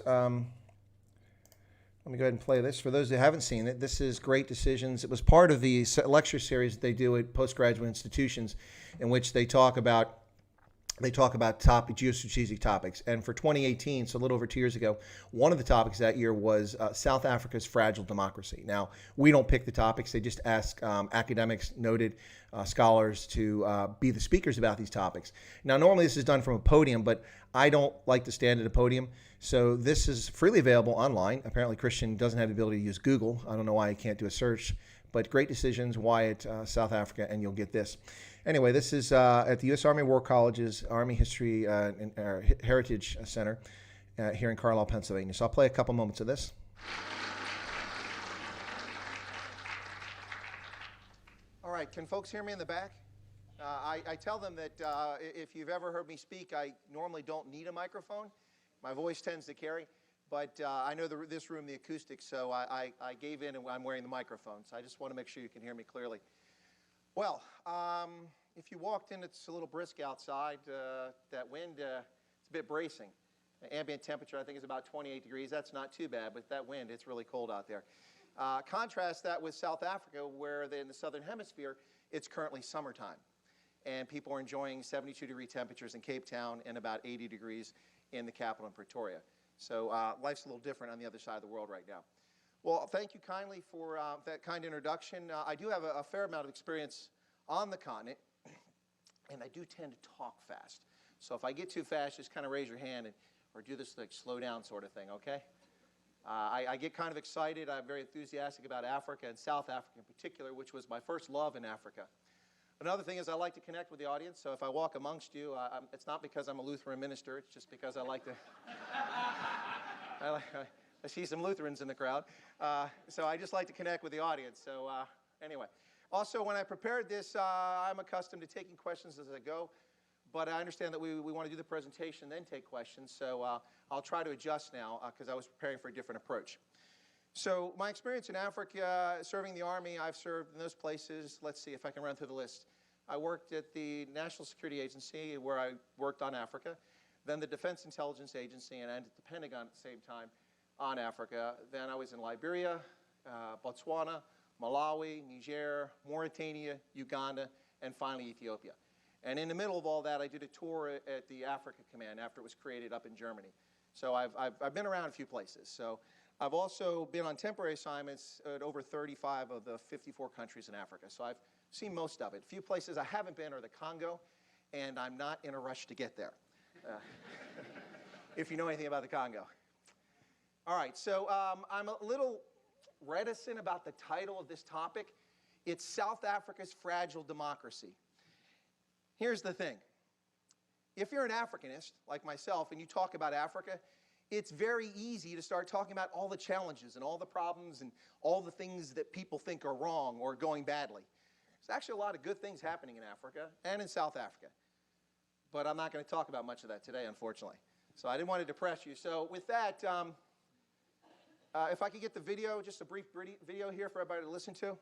Let me go ahead and play this. For those who haven't seen it, this is Great Decisions. It was part of the lecture series they do at postgraduate institutions in which they talk about geostrategic topics. And for 2018, so a little over 2 years ago, one of the topics that year was South Africa's fragile democracy. Now, we don't pick the topics. They just ask academics, noted scholars to be the speakers about these topics. Now, normally this is done from a podium, but I don't like to stand at a podium. So this is freely available online. Apparently, Christian doesn't have the ability to use Google. I don't know why he can't do a search. But Great Decisions, Wyatt, South Africa, and you'll get this. Anyway, this is at the U.S. Army War College's Army History and Heritage Center here in Carlisle, Pennsylvania. So I'll play a couple moments of this. All right, can folks hear me in the back? I tell them that if you've ever heard me speak, I normally don't need a microphone. My voice tends to carry. But I know this room, the acoustics, so I gave in and I'm wearing the microphone. So I just want to make sure you can hear me clearly. Well, if you walked in, it's a little brisk outside. That wind, it's a bit bracing. The ambient temperature, I think, is about 28 degrees. That's not too bad, but that wind, it's really cold out there. Contrast that with South Africa, where in the southern hemisphere, it's currently summertime. And people are enjoying 72-degree temperatures in Cape Town and about 80 degrees in the capital in Pretoria. So life's a little different on the other side of the world right now. Well, thank you kindly for that kind introduction. I do have a fair amount of experience on the continent, and I do tend to talk fast. So if I get too fast, just kind of raise your hand or do this like slow down sort of thing, okay? I get kind of excited. I'm very enthusiastic about Africa and South Africa in particular, which was my first love in Africa. Another thing is I like to connect with the audience, so if I walk amongst you, it's not because I'm a Lutheran minister, it's just because I like to... I see some Lutherans in the crowd, so I just like to connect with the audience. So anyway, also when I prepared this, I'm accustomed to taking questions as I go, but I understand that we want to do the presentation, then take questions, so I'll try to adjust now because I was preparing for a different approach. So my experience in Africa, serving the Army, I've served in those places. Let's see if I can run through the list. I worked at the National Security Agency, where I worked on Africa, then the Defense Intelligence Agency, and at the Pentagon at the same time. on Africa. Then I was in Liberia, Botswana, Malawi, Niger, Mauritania, Uganda, and finally Ethiopia. And in the middle of all that, I did a tour at the Africa Command after it was created up in Germany. So I've been around a few places. So I've also been on temporary assignments at over 35 of the 54 countries in Africa. So I've seen most of it. A few places I haven't been are the Congo, and I'm not in a rush to get there, if you know anything about the Congo. All right, so I'm a little reticent about the title of this topic. It's South Africa's Fragile Democracy. Here's the thing. If you're an Africanist, like myself, and you talk about Africa, it's very easy to start talking about all the challenges and all the problems and all the things that people think are wrong or going badly. There's actually a lot of good things happening in Africa and in South Africa. But I'm not going to talk about much of that today, unfortunately. So I didn't want to depress you. So with that, if I could get the video, just a brief video here for everybody to listen to.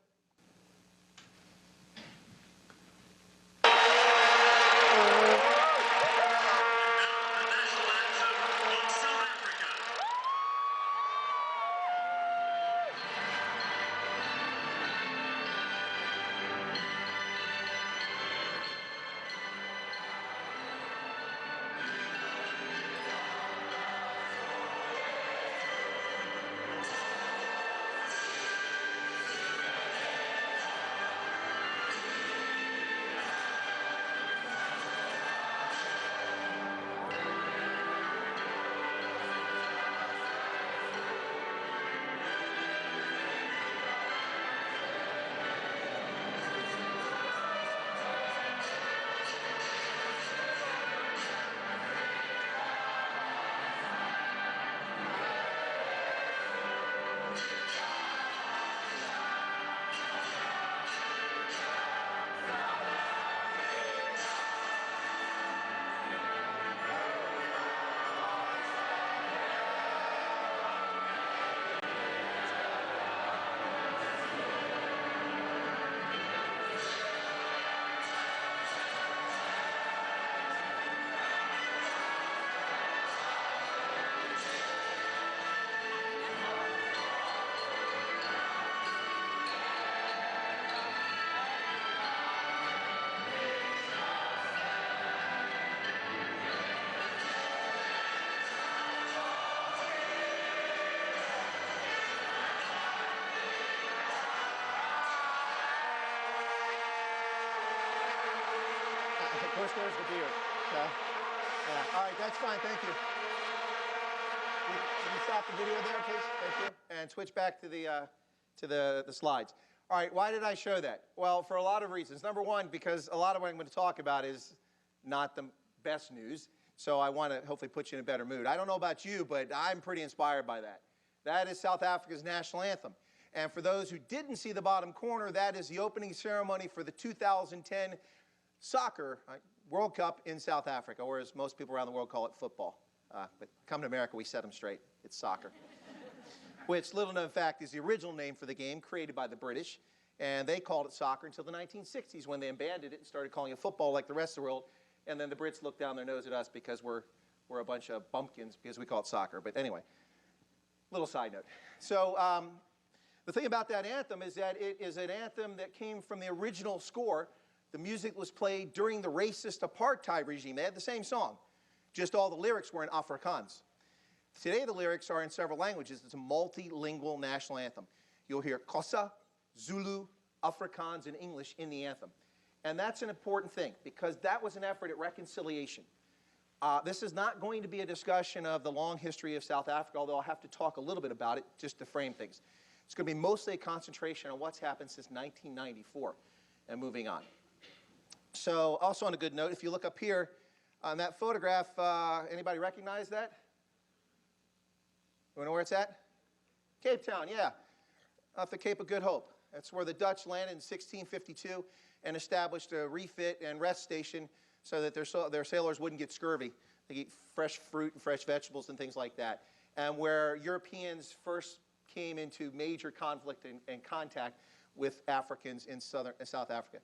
There's the beer. All right, that's fine. Thank you. Can you stop the video there, please? Thank you. And switch back to the slides. All right, why did I show that? Well, for a lot of reasons. Number one, because a lot of what I'm going to talk about is not the best news. So I want to hopefully put you in a better mood. I don't know about you, but I'm pretty inspired by that. That is South Africa's national anthem. And for those who didn't see the bottom corner, that is the opening ceremony for the 2010 soccer World Cup in South Africa, or as most people around the world call it, football. But come to America, we set them straight. It's soccer. Which, little known fact, is the original name for the game created by the British. And they called it soccer until the 1960s when they abandoned it and started calling it football like the rest of the world. And then the Brits looked down their nose at us because we're a bunch of bumpkins because we call it soccer. But anyway, little side note. So the thing about that anthem is that it is an anthem that came from the original score. The music was played during the racist apartheid regime. They had the same song, just all the lyrics were in Afrikaans. Today the lyrics are in several languages. It's a multilingual national anthem. You'll hear Xhosa, Zulu, Afrikaans, and English in the anthem. And that's an important thing because that was an effort at reconciliation. This is not going to be a discussion of the long history of South Africa, although I'll have to talk a little bit about it just to frame things. It's going to be mostly a concentration on what's happened since 1994 and moving on. So also on a good note, if you look up here on that photograph, anybody recognize that? You know where it's at? Cape Town, yeah, off the Cape of Good Hope. That's where the Dutch landed in 1652 and established a refit and rest station so that their sailors wouldn't get scurvy. They eat fresh fruit and fresh vegetables and things like that. And where Europeans first came into major conflict and contact with Africans in South Africa.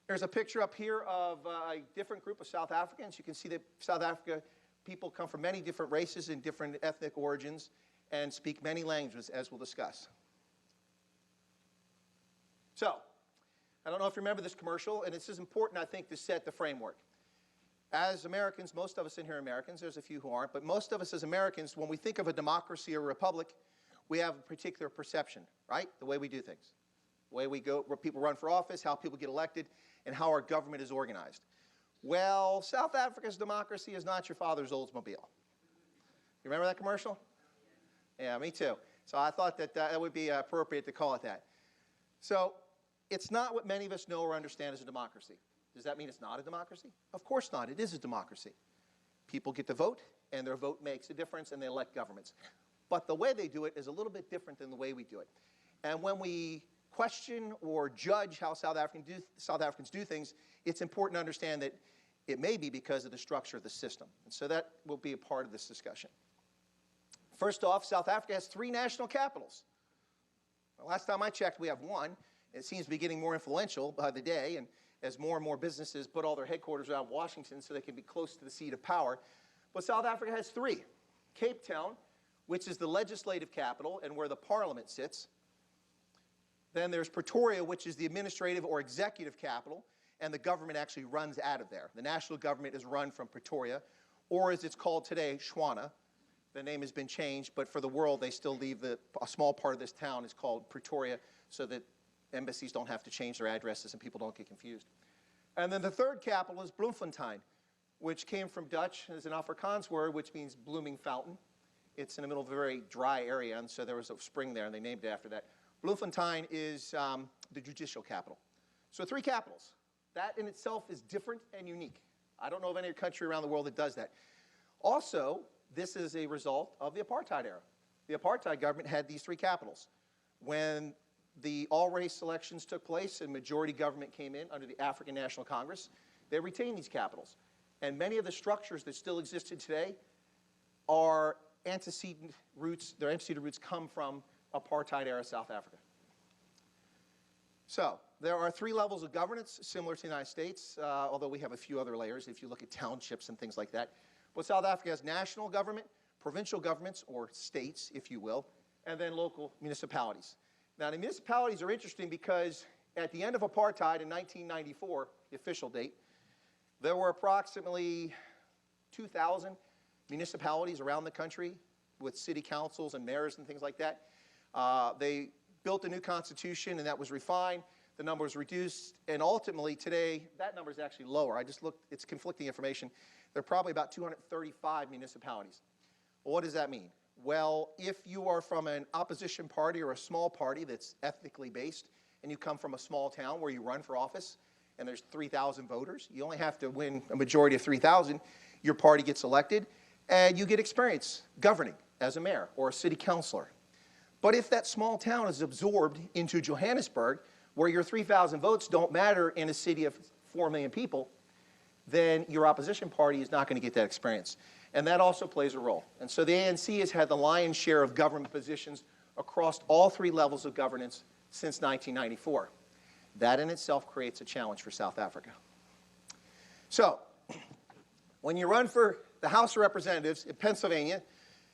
There's a picture up here of a different group of South Africans. You can see that South Africa people come from many different races and different ethnic origins. and speak many languages, as we'll discuss. So, I don't know if you remember this commercial, and this is important, I think, to set the framework. As Americans, most of us in here are Americans, there's a few who aren't, but most of us as Americans, when we think of a democracy or a republic, we have a particular perception, right? The way we do things. The way we go, where people run for office, how people get elected, and how our government is organized. Well, South Africa's democracy is not your father's Oldsmobile. You remember that commercial? Yeah, me too. So I thought that that would be appropriate to call it that. So it's not what many of us know or understand as a democracy. Does that mean it's not a democracy? Of course not. It is a democracy. People get to vote, and their vote makes a difference, and they elect governments. But the way they do it is a little bit different than the way we do it. And when we question or judge how South Africans do things, it's important to understand that it may be because of the structure of the system. And so that will be a part of this discussion. First off, South Africa has 3 national capitals. Well, last time I checked, we have 1. It seems to be getting more influential by the day, and as more and more businesses put all their headquarters around Washington so they can be close to the seat of power. But South Africa has 3. Cape Town, which is the legislative capital and where the parliament sits. Then there's Pretoria, which is the administrative or executive capital, and the government actually runs out of there. The national government is run from Pretoria, or as it's called today, Shwana. The name has been changed, but for the world, they still leave a small part of this town is called Pretoria so that embassies don't have to change their addresses and people don't get confused. And then the third capital is Bloemfontein, which came from Dutch as an Afrikaans word, which means blooming fountain. It's in the middle of a very dry area, and so there was a spring there, and they named it after that. Bloemfontein is the judicial capital. So 3 capitals. That in itself is different and unique. I don't know of any country around the world that does that. Also, this is a result of the apartheid era. The apartheid government had these 3 capitals. When the all-race elections took place and majority government came in under the African National Congress, they retained these capitals. And many of the structures that still existed today are antecedent roots. Their antecedent roots come from apartheid-era South Africa. So there are 3 levels of governance similar to the United States, although we have a few other layers if you look at townships and things like that. But South Africa has national government, provincial governments, or states, if you will, and then local municipalities. Now, the municipalities are interesting because at the end of apartheid in 1994, the official date, there were approximately 2,000 municipalities around the country with city councils and mayors and things like that. They built a new constitution, and that was refined. The number was reduced, and ultimately today, that number is actually lower. I just looked, it's conflicting information. There are probably about 235 municipalities. Well, what does that mean? Well, if you are from an opposition party or a small party that's ethnically based, and you come from a small town where you run for office, and there's 3,000 voters, you only have to win a majority of 3,000, your party gets elected, and you get experience governing as a mayor or a city councilor. But if that small town is absorbed into Johannesburg, where your 3,000 votes don't matter in a city of 4 million people, then your opposition party is not going to get that experience. And that also plays a role. And so the ANC has had the lion's share of government positions across all 3 levels of governance since 1994. That in itself creates a challenge for South Africa. So, when you run for the House of Representatives in Pennsylvania,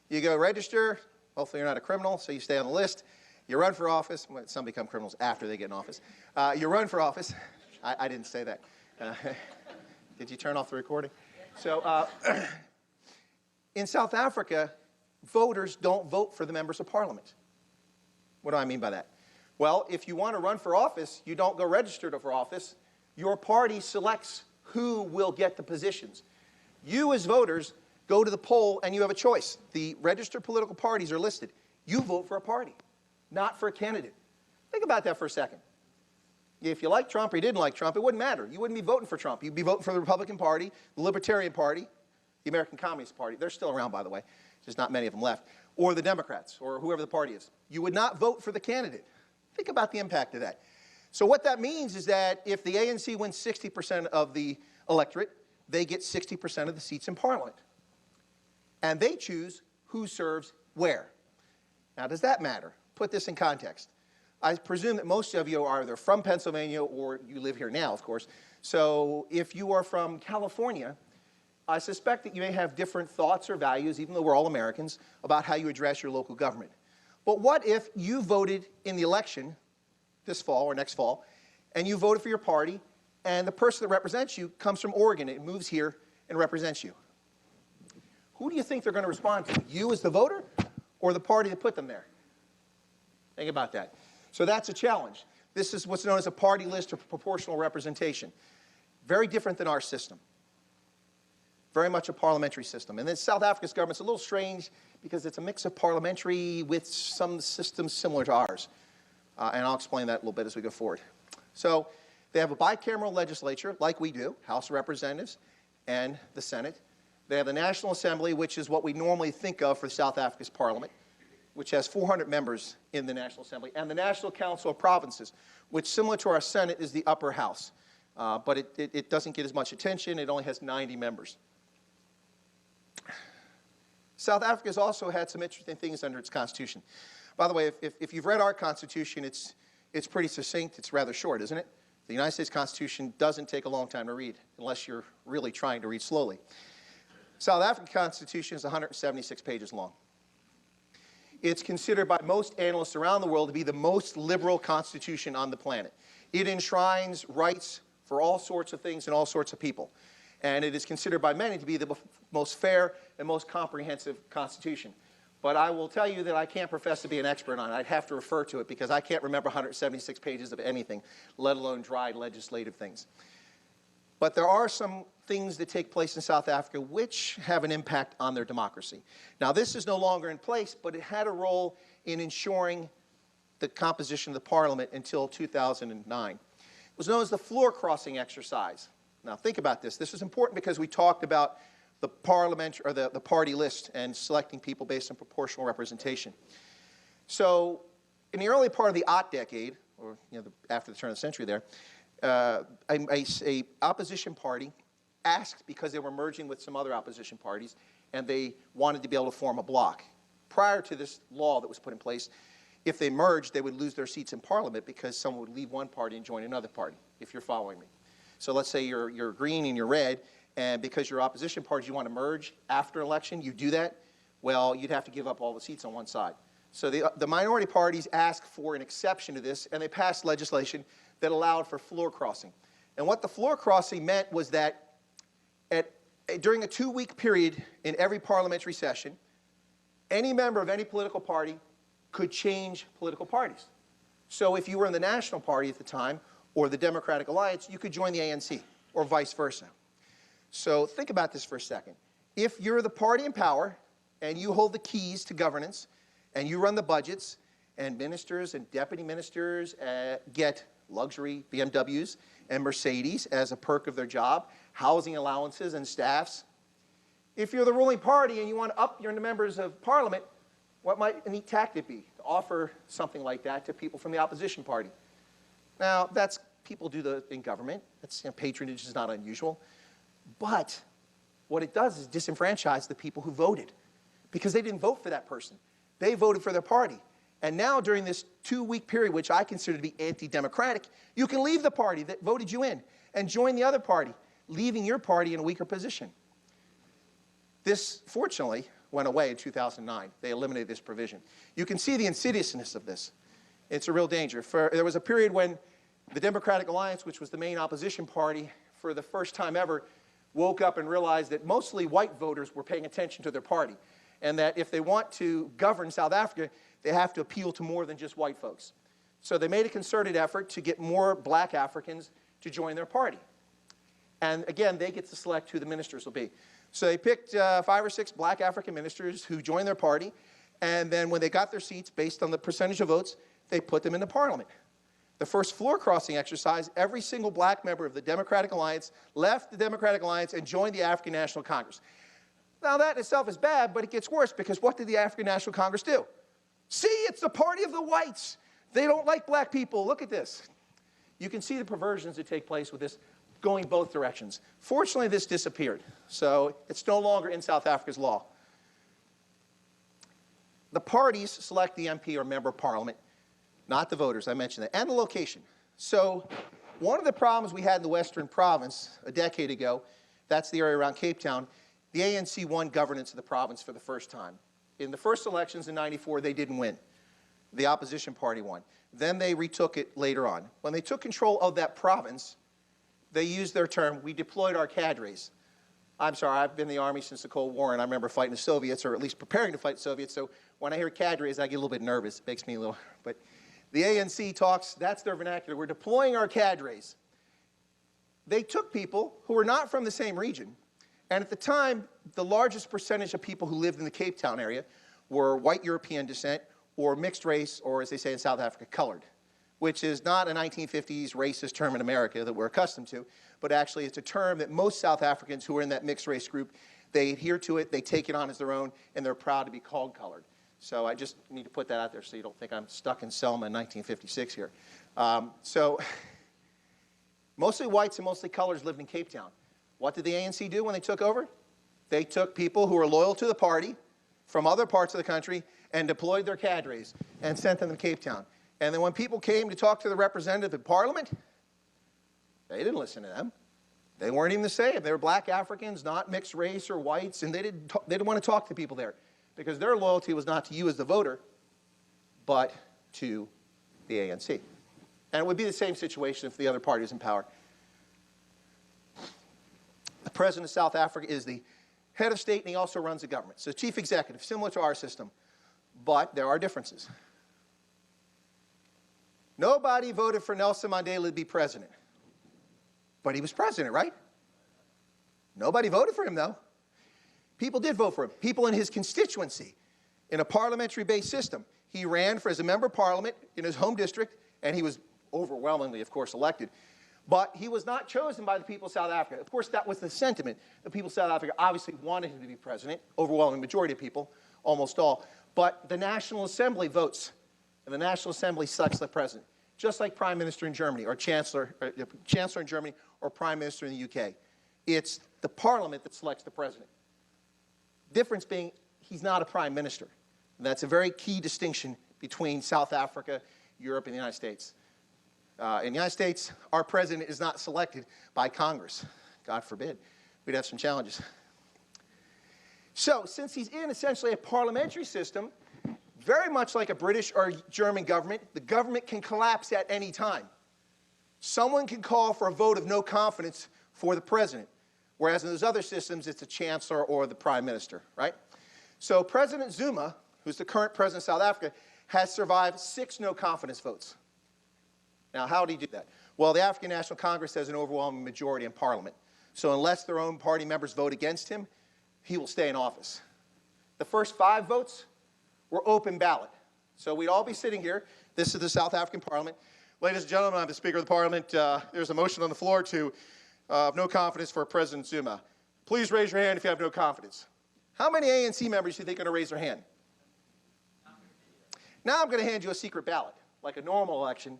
you go register. Hopefully you're not a criminal, so you stay on the list. You run for office. Well, some become criminals after they get in office. You run for office. I didn't say that. Did you turn off the recording? So, in South Africa, voters don't vote for the members of parliament. What do I mean by that? Well, if you want to run for office, you don't go register for office. Your party selects who will get the positions. You as voters go to the poll and you have a choice. The registered political parties are listed. You vote for a party, not for a candidate. Think about that for a second. If you like Trump or you didn't like Trump, it wouldn't matter. You wouldn't be voting for Trump. You'd be voting for the Republican Party, the Libertarian Party, the American Communist Party. They're still around, by the way. There's not many of them left. Or the Democrats, or whoever the party is. You would not vote for the candidate. Think about the impact of that. So what that means is that if the ANC wins 60% of the electorate, they get 60% of the seats in Parliament. And they choose who serves where. Now, does that matter? Put this in context. I presume that most of you are either from Pennsylvania or you live here now, of course. So if you are from California, I suspect that you may have different thoughts or values, even though we're all Americans, about how you address your local government. But what if you voted in the election this fall or next fall, and you voted for your party, and the person that represents you comes from Oregon and moves here and represents you? Who do you think they're going to respond to? You as the voter or the party that put them there? Think about that. So that's a challenge. This is what's known as a party list or proportional representation. Very different than our system. Very much a parliamentary system. And then South Africa's government's a little strange because it's a mix of parliamentary with some systems similar to ours. And I'll explain that a little bit as we go forward. So they have a bicameral legislature, like we do, House of Representatives and the Senate. They have the National Assembly, which is what we normally think of for South Africa's parliament, which has 400 members in the National Assembly, and the National Council of Provinces, which, similar to our Senate, is the upper house. But it doesn't get as much attention. It only has 90 members. South Africa has also had some interesting things under its constitution. By the way, if you've read our constitution, it's pretty succinct. It's rather short, isn't it? The United States Constitution doesn't take a long time to read, unless you're really trying to read slowly. South African Constitution is 176 pages long. It's considered by most analysts around the world to be the most liberal constitution on the planet. It enshrines rights for all sorts of things and all sorts of people. And it is considered by many to be the most fair and most comprehensive constitution. But I will tell you that I can't profess to be an expert on it. I'd have to refer to it because I can't remember 176 pages of anything, let alone dry legislative things. But there are some things that take place in South Africa which have an impact on their democracy. Now, this is no longer in place, but it had a role in ensuring the composition of the parliament until 2009. It was known as the floor crossing exercise. Now, think about this. This is important because we talked about the parliament or the party list and selecting people based on proportional representation. So, in the early part of the Ot decade, or after the turn of the century there, a opposition party asked, because they were merging with some other opposition parties, and they wanted to be able to form a bloc. Prior to this law that was put in place, if they merged, they would lose their seats in parliament because someone would leave one party and join another party, if you're following me. So let's say you're green and you're red, and because you're opposition parties, you want to merge after an election, you do that, well, you'd have to give up all the seats on one side. So the minority parties asked for an exception to this, and they passed legislation that allowed for floor crossing. And what the floor crossing meant was that during a 2-week period in every parliamentary session, any member of any political party could change political parties. So if you were in the National Party at the time, or the Democratic Alliance, you could join the ANC, or vice versa. So think about this for a second. If you're the party in power, and you hold the keys to governance, and you run the budgets, and ministers and deputy ministers get luxury BMWs and Mercedes as a perk of their job, housing allowances and staffs. If you're the ruling party and you want to up your members of parliament, what might a neat tactic be? To offer something like that to people from the opposition party. Now, people do that in government. Patronage is not unusual. But what it does is disenfranchise the people who voted because they didn't vote for that person. They voted for their party. And now during this 2-week period, which I consider to be anti-democratic, you can leave the party that voted you in and join the other party, leaving your party in a weaker position. This, fortunately, went away in 2009. They eliminated this provision. You can see the insidiousness of this. It's a real danger. There was a period when the Democratic Alliance, which was the main opposition party, for the first time ever, woke up and realized that mostly white voters were paying attention to their party, and that if they want to govern South Africa, they have to appeal to more than just white folks. So they made a concerted effort to get more black Africans to join their party. And again, they get to select who the ministers will be. So they picked 5 or 6 black African ministers who joined their party, and then when they got their seats based on the percentage of votes, they put them into parliament. The first floor crossing exercise, every single black member of the Democratic Alliance left the Democratic Alliance and joined the African National Congress. Now that in itself is bad, but it gets worse because what did the African National Congress do? See, it's the party of the whites. They don't like black people. Look at this. You can see the perversions that take place with this going both directions. Fortunately, this disappeared, so it's no longer in South Africa's law. The parties select the MP or member of parliament, not the voters, I mentioned that, and the location. So one of the problems we had in the Western Province a decade ago That's the area around Cape Town. The ANC won governance of the province for the first time. In the first elections in '94, they didn't win. The opposition party won. Then they retook it later on. When they took control of that province, they used their term, we deployed our cadres. I'm sorry, I've been in the Army since the Cold War, and I remember fighting the Soviets, or at least preparing to fight the Soviets, so when I hear cadres, I get a little bit nervous. It makes me a little, but the ANC talks, that's their vernacular. We're deploying our cadres. They took people who were not from the same region, and at the time, the largest percentage of people who lived in the Cape Town area were white European descent, or mixed race, or as they say in South Africa, colored, which is not a 1950s racist term in America that we're accustomed to, but actually it's a term that most South Africans who are in that mixed race group, they adhere to it, they take it on as their own, and they're proud to be called colored. So I just need to put that out there so you don't think I'm stuck in Selma in 1956 here. So mostly whites and mostly colors lived in Cape Town. What did the ANC do when they took over? They took people who were loyal to the party from other parts of the country and deployed their cadres and sent them to Cape Town. And then when people came to talk to the representative in Parliament, they didn't listen to them. They weren't even the same. They were black Africans, not mixed race or whites, and they didn't want to talk to people there because their loyalty was not to you as the voter, but to the ANC. And it would be the same situation if the other party was in power. The president of South Africa is the head of state, and he also runs the government. So chief executive, similar to our system, but there are differences. Nobody voted for Nelson Mandela to be president, but he was president, right? Nobody voted for him, though. People did vote for him. People in his constituency, in a parliamentary-based system. He ran for as a member of parliament in his home district, and he was overwhelmingly, of course, elected. But he was not chosen by the people of South Africa. Of course, that was the sentiment. The people of South Africa obviously wanted him to be president, overwhelming majority of people, almost all. But the National Assembly votes, and the National Assembly selects the president, just like Prime Minister in Germany, or Chancellor in Germany, or Prime Minister in the UK. It's the Parliament that selects the president. Difference being, he's not a Prime Minister. And that's a very key distinction between South Africa, Europe, and the United States. In the United States, our president is not selected by Congress. God forbid. We'd have some challenges. So, since he's in essentially a parliamentary system, very much like a British or German government, the government can collapse at any time. Someone can call for a vote of no confidence for the president, whereas in those other systems, it's a chancellor or the prime minister, right? So President Zuma, who's the current president of South Africa, has survived 6 no confidence votes. Now, how did he do that? Well, the African National Congress has an overwhelming majority in Parliament. So unless their own party members vote against him, he will stay in office. The first 5 votes were open ballot. So we'd all be sitting here. This is the South African Parliament. Ladies and gentlemen, I'm the Speaker of the Parliament. There's a motion on the floor to no confidence for President Zuma. Please raise your hand if you have no confidence. How many ANC members do you think are going to raise their hand? Now I'm going to hand you a secret ballot, like a normal election.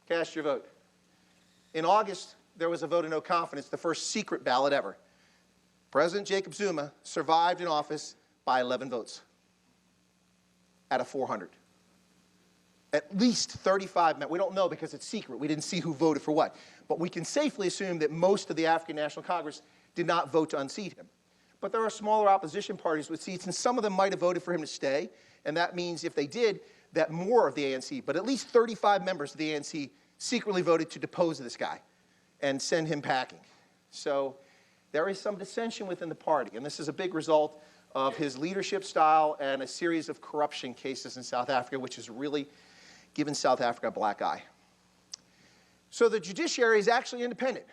Cast your vote. In August, there was a vote of no confidence, the first secret ballot ever. President Jacob Zuma survived in office by 11 votes out of 400. At least 35 men. We don't know because it's secret. We didn't see who voted for what. But we can safely assume that most of the African National Congress did not vote to unseat him. But there are smaller opposition parties with seats, and some of them might have voted for him to stay. And that means if they did, that more of the ANC, but at least 35 members of the ANC secretly voted to depose this guy and send him packing. So there is some dissension within the party, and this is a big result of his leadership style and a series of corruption cases in South Africa, which has really given South Africa a black eye. So the judiciary is actually independent.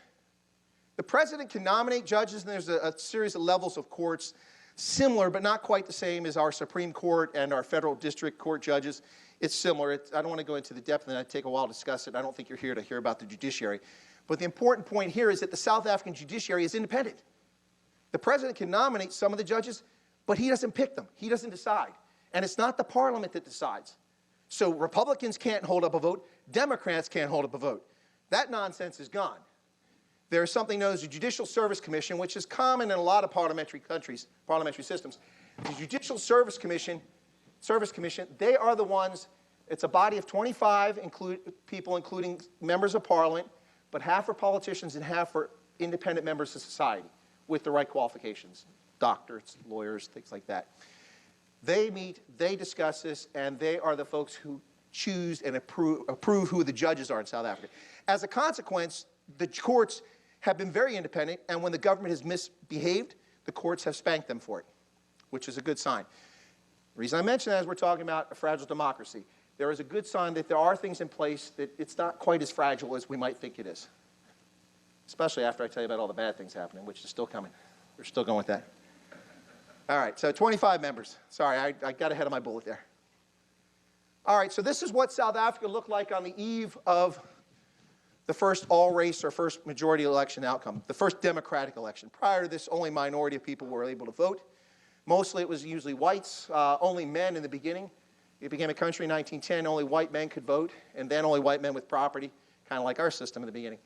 The president can nominate judges, and there's a series of levels of courts, similar but not quite the same as our Supreme Court and our federal district court judges. It's similar. I don't want to go into the depth, and it'd take a while to discuss it. I don't think you're here to hear about the judiciary. But the important point here is that the South African judiciary is independent. The president can nominate some of the judges, but he doesn't pick them. He doesn't decide. And it's not the parliament that decides. So Republicans can't hold up a vote. Democrats can't hold up a vote. That nonsense is gone. There is something known as the Judicial Service Commission, which is common in a lot of parliamentary countries, parliamentary systems. The Judicial Service Commission, they are the ones, it's a body of 25 people, including members of parliament, but half are politicians and half are independent members of society with the right qualifications, doctors, lawyers, things like that. They meet, they discuss this, and they are the folks who choose and approve who the judges are in South Africa. As a consequence, the courts have been very independent, and when the government has misbehaved, the courts have spanked them for it, which is a good sign. The reason I mention that is we're talking about a fragile democracy. There is a good sign that there are things in place that it's not quite as fragile as we might think it is, especially after I tell you about all the bad things happening, which is still coming. We're still going with that. All right, so 25 members. Sorry, I got ahead of my bullet there. All right, so this is what South Africa looked like on the eve of the first all-race or first majority election outcome, the first democratic election. Prior to this, only minority of people were able to vote. Mostly it was usually whites, only men in the beginning. It became a country in 1910, only white men could vote, and then only white men with property, kind of like our system in the beginning.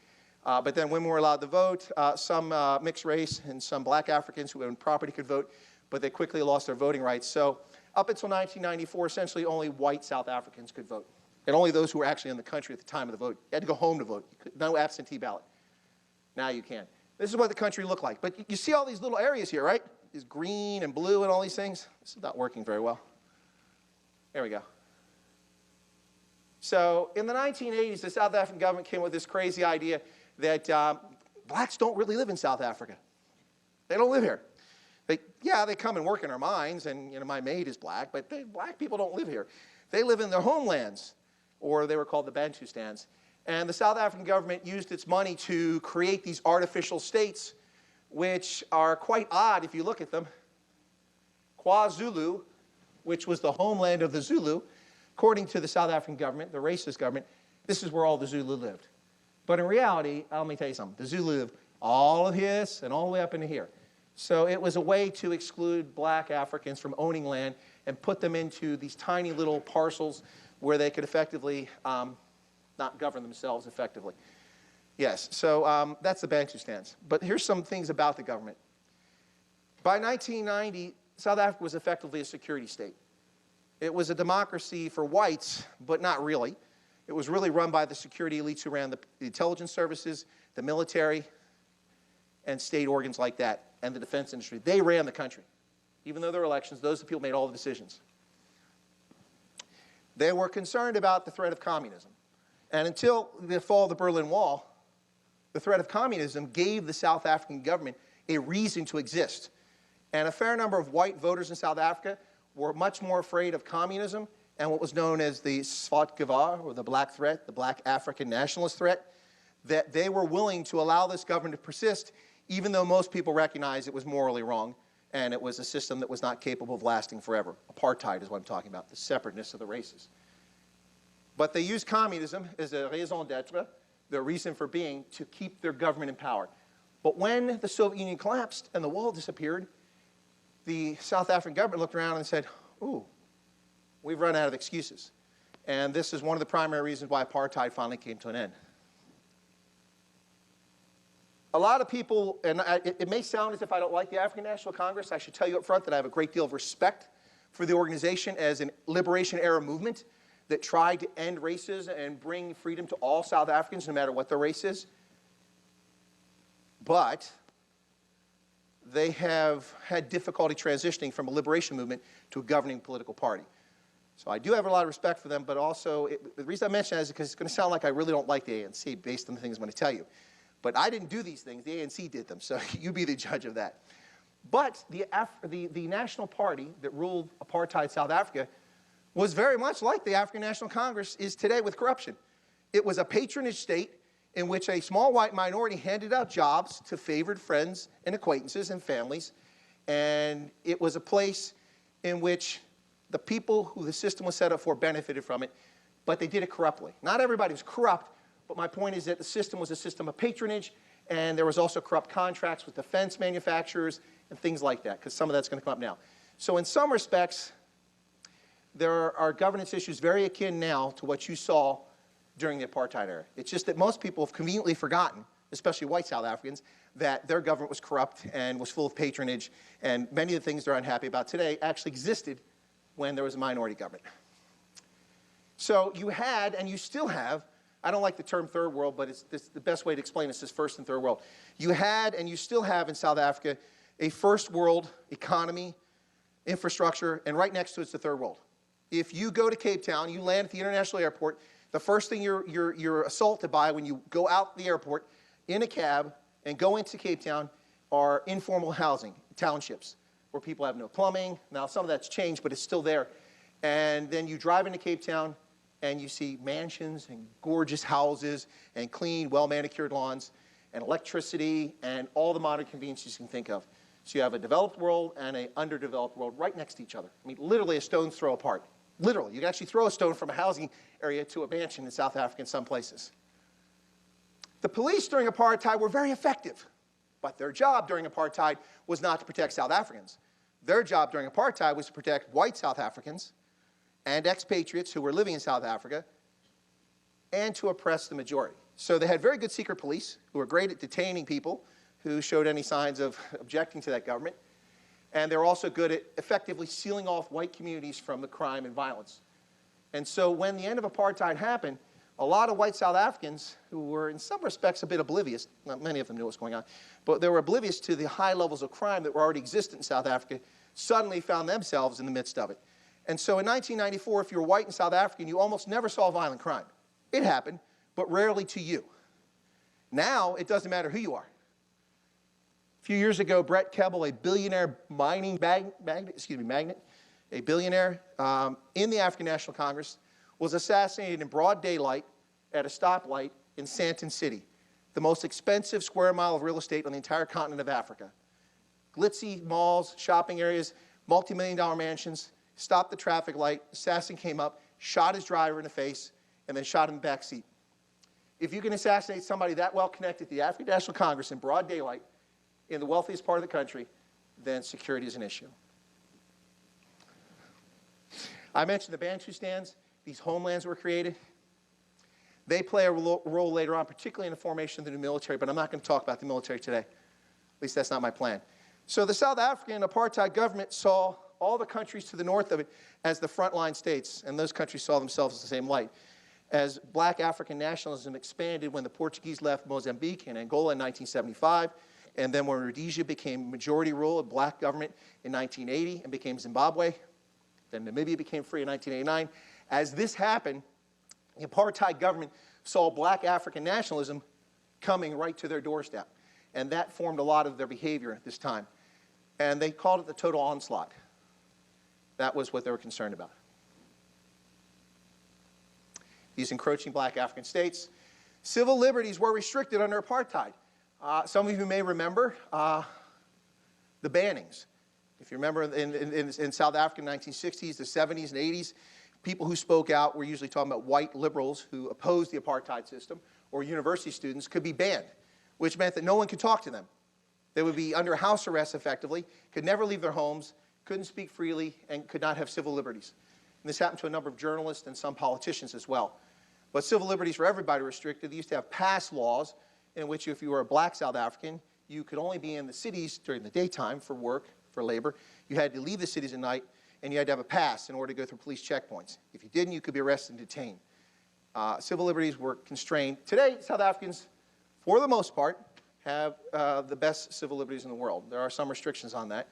But then women were allowed to vote. Some mixed race and some black Africans who owned property could vote, but they quickly lost their voting rights. So up until 1994, essentially only white South Africans could vote, and only those who were actually in the country at the time of the vote. You had to go home to vote. No absentee ballot. Now you can. This is what the country looked like. But you see all these little areas here, right? These green and blue and all these things. This is not working very well. There we go. So in the 1980s, the South African government came with this crazy idea that blacks don't really live in South Africa. They don't live here. They come and work in our mines, and my maid is black, but black people don't live here. They live in their homelands, or they were called the Bantustans. And the South African government used its money to create these artificial states, which are quite odd if you look at them. KwaZulu, which was the homeland of the Zulu, according to the South African government, the racist government, this is where all the Zulu lived. But in reality, let me tell you something, the Zulu lived all of this and all the way up into here. So it was a way to exclude black Africans from owning land and put them into these tiny little parcels where they could effectively not govern themselves effectively. Yes, so that's the Bantustans. But here's some things about the government. By 1990, South Africa was effectively a security state. It was a democracy for whites, but not really. It was really run by the security elites who ran the intelligence services, the military, and state organs like that, and the defense industry. They ran the country. Even though there were elections, those people made all the decisions. They were concerned about the threat of communism. And until the fall of the Berlin Wall, the threat of communism gave the South African government a reason to exist. And a fair number of white voters in South Africa were much more afraid of communism and what was known as the Swart Gevaar, or the black threat, the black African nationalist threat, that they were willing to allow this government to persist, even though most people recognized it was morally wrong and it was a system that was not capable of lasting forever. Apartheid is what I'm talking about, the separateness of the races. But they used communism as a raison d'etre, their reason for being, to keep their government in power. But when the Soviet Union collapsed and the wall disappeared, the South African government looked around and said, ooh, we've run out of excuses. And this is one of the primary reasons why apartheid finally came to an end. A lot of people, and it may sound as if I don't like the African National Congress. I should tell you up front that I have a great deal of respect for the organization as a liberation-era movement that tried to end races and bring freedom to all South Africans, no matter what their race is. But they have had difficulty transitioning from a liberation movement to a governing political party. So I do have a lot of respect for them, but also, the reason I mention that is because it's going to sound like I really don't like the ANC based on the things I'm going to tell you. But I didn't do these things. The ANC did them, so you be the judge of that. But the national party that ruled apartheid South Africa was very much like the African National Congress is today with corruption. It was a patronage state in which a small white minority handed out jobs to favored friends and acquaintances and families. And it was a place in which the people who the system was set up for benefited from it, but they did it corruptly. Not everybody was corrupt, but my point is that the system was a system of patronage, and there was also corrupt contracts with defense manufacturers and things like that, because some of that's going to come up now. So in some respects, there are governance issues very akin now to what you saw during the apartheid era. It's just that most people have conveniently forgotten, especially white South Africans, that their government was corrupt and was full of patronage, and many of the things they're unhappy about today actually existed when there was a minority government. So you had, and you still have, I don't like the term third world, but it's the best way to explain this is first and third world. You had, and you still have in South Africa, a first world economy, infrastructure, and right next to it's the third world. If you go to Cape Town, you land at the international airport, the first thing you're assaulted by when you go out the airport in a cab and go into Cape Town are informal housing, townships, where people have no plumbing. Now, some of that's changed, but it's still there. And then you drive into Cape Town, and you see mansions and gorgeous houses and clean, well-manicured lawns and electricity and all the modern conveniences you can think of. So you have a developed world and an underdeveloped world right next to each other. I mean, literally a stone's throw apart. Literally. You can actually throw a stone from a housing area to a mansion in South Africa in some places. The police during apartheid were very effective, but their job during apartheid was not to protect South Africans. Their job during apartheid was to protect white South Africans and expatriates who were living in South Africa, and to oppress the majority. So they had very good secret police who were great at detaining people who showed any signs of objecting to that government. And they were also good at effectively sealing off white communities from the crime and violence. And so when the end of apartheid happened, a lot of white South Africans who were in some respects a bit oblivious, not many of them knew what was going on, but they were oblivious to the high levels of crime that were already existent in South Africa, suddenly found themselves in the midst of it. And so in 1994, if you were white in South Africa, you almost never saw violent crime. It happened, but rarely to you. Now, it doesn't matter who you are. A few years ago, Brett Keble, a billionaire mining magnate, a billionaire in the African National Congress, was assassinated in broad daylight at a stoplight in Sandton City, the most expensive square mile of real estate on the entire continent of Africa. Glitzy malls, shopping areas, multi-million-dollar mansions, stopped the traffic light, assassin came up, shot his driver in the face, and then shot him in the back seat. If you can assassinate somebody that well connected to the African National Congress in broad daylight in the wealthiest part of the country, then security is an issue. I mentioned the Bantustans. These homelands were created. They play a role later on, particularly in the formation of the new military, but I'm not going to talk about the military today. At least that's not my plan. So the South African apartheid government saw all the countries to the north of it as the frontline states, and those countries saw themselves in the same light. As black African nationalism expanded when the Portuguese left Mozambique and Angola in 1975, and then when Rhodesia became majority rule of black government in 1980 and became Zimbabwe, then Namibia became free in 1989. As this happened, the apartheid government saw black African nationalism coming right to their doorstep, and that formed a lot of their behavior at this time. And they called it the total onslaught. That was what they were concerned about. These encroaching black African states. Civil liberties were restricted under apartheid. Some of you may remember the bannings. If you remember in South Africa in the 1960s, the 70s, and 80s, people who spoke out were usually talking about white liberals who opposed the apartheid system, or university students could be banned, which meant that no one could talk to them. They would be under house arrest effectively, could never leave their homes, couldn't speak freely, and could not have civil liberties. And this happened to a number of journalists and some politicians as well. But civil liberties for everybody were restricted. They used to have pass laws in which if you were a black South African, you could only be in the cities during the daytime for work, for labor. You had to leave the cities at night, and you had to have a pass in order to go through police checkpoints. If you didn't, you could be arrested and detained. Civil liberties were constrained. Today, South Africans, for the most part, have the best civil liberties in the world. There are some restrictions on that,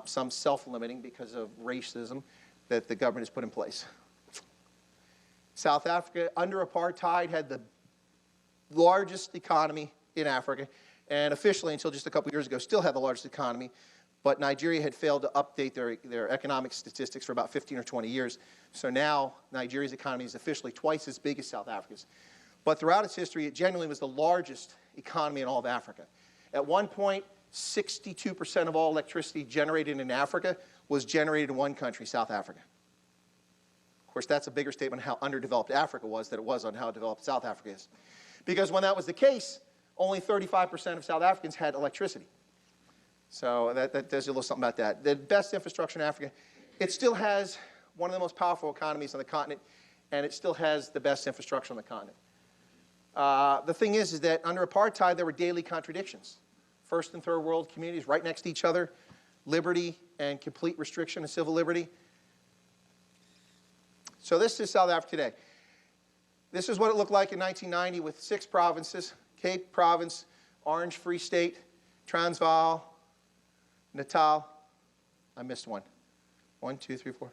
some self-limiting because of racism that the government has put in place. South Africa, under apartheid, had the largest economy in Africa, and officially, until just a couple years ago, still had the largest economy. But Nigeria had failed to update their economic statistics for about 15 or 20 years. So now Nigeria's economy is officially twice as big as South Africa's. But throughout its history, it genuinely was the largest economy in all of Africa. At one point, 62% of all electricity generated in Africa was generated in one country, South Africa. Of course, that's a bigger statement on how underdeveloped Africa was than it was on how developed South Africa is. Because when that was the case, only 35% of South Africans had electricity. So that tells you a little something about that. The best infrastructure in Africa, it still has one of the most powerful economies on the continent, and it still has the best infrastructure on the continent. The thing is that under apartheid, there were daily contradictions. First and third world communities right next to each other, liberty and complete restriction of civil liberty. So this is South Africa today. This is what it looked like in 1990 with 6 provinces: Cape Province, Orange Free State, Transvaal, Natal. I missed one. 1, 2, 3, 4.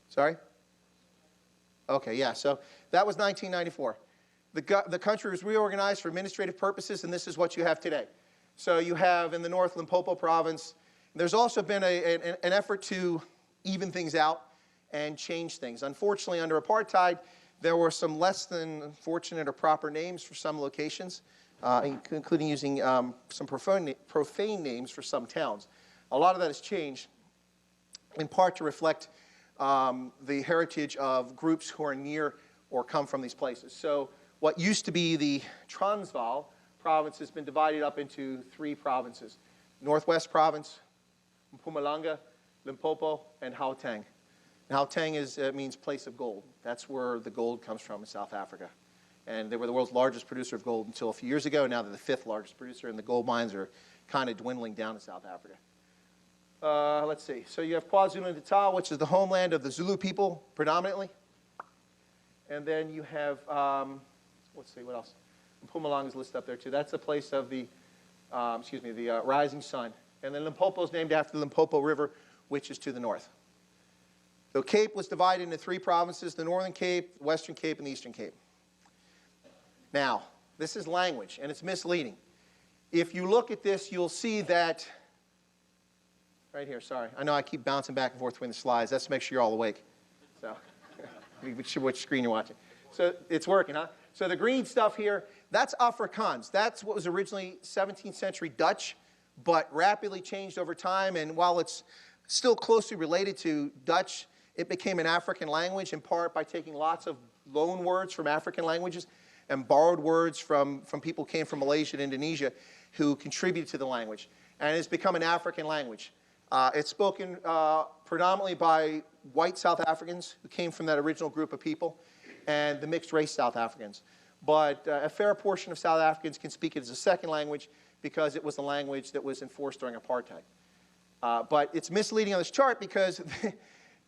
Sorry? Okay, yeah, so that was 1994. The country was reorganized for administrative purposes, and this is what you have today. So you have in the north Limpopo province. There's also been an effort to even things out and change things. Unfortunately, under apartheid, there were some less than fortunate or proper names for some locations, including using some profane names for some towns. A lot of that has changed, in part to reflect the heritage of groups who are near or come from these places. So what used to be the Transvaal province has been divided up into 3 provinces: Northwest Province, Mpumalanga, Limpopo, and Gauteng. Gauteng means place of gold. That's where the gold comes from in South Africa. And they were the world's largest producer of gold until a few years ago. Now they're the 5th largest producer, and the gold mines are kind of dwindling down in South Africa. Let's see. So you have KwaZulu-Natal, which is the homeland of the Zulu people, predominantly. And then you have, let's see, what else? Mpumalanga is listed up there, too. That's the place of the, rising sun. And then Limpopo is named after the Limpopo River, which is to the north. So Cape was divided into 3 provinces: the Northern Cape, the Western Cape, and the Eastern Cape. Now, this is language, and it's misleading. If you look at this, you'll see that, right here, sorry. I know I keep bouncing back and forth between the slides. That's to make sure you're all awake. So, which screen you're watching. So it's working, huh? So the green stuff here, that's Afrikaans. That's what was originally 17th century Dutch, but rapidly changed over time. And while it's still closely related to Dutch, it became an African language, in part by taking lots of loan words from African languages and borrowed words from people who came from Malaysia and Indonesia who contributed to the language. And it's become an African language. It's spoken predominantly by white South Africans who came from that original group of people, and the mixed race South Africans. But a fair portion of South Africans can speak it as a second language because it was the language that was enforced during apartheid. But it's misleading on this chart because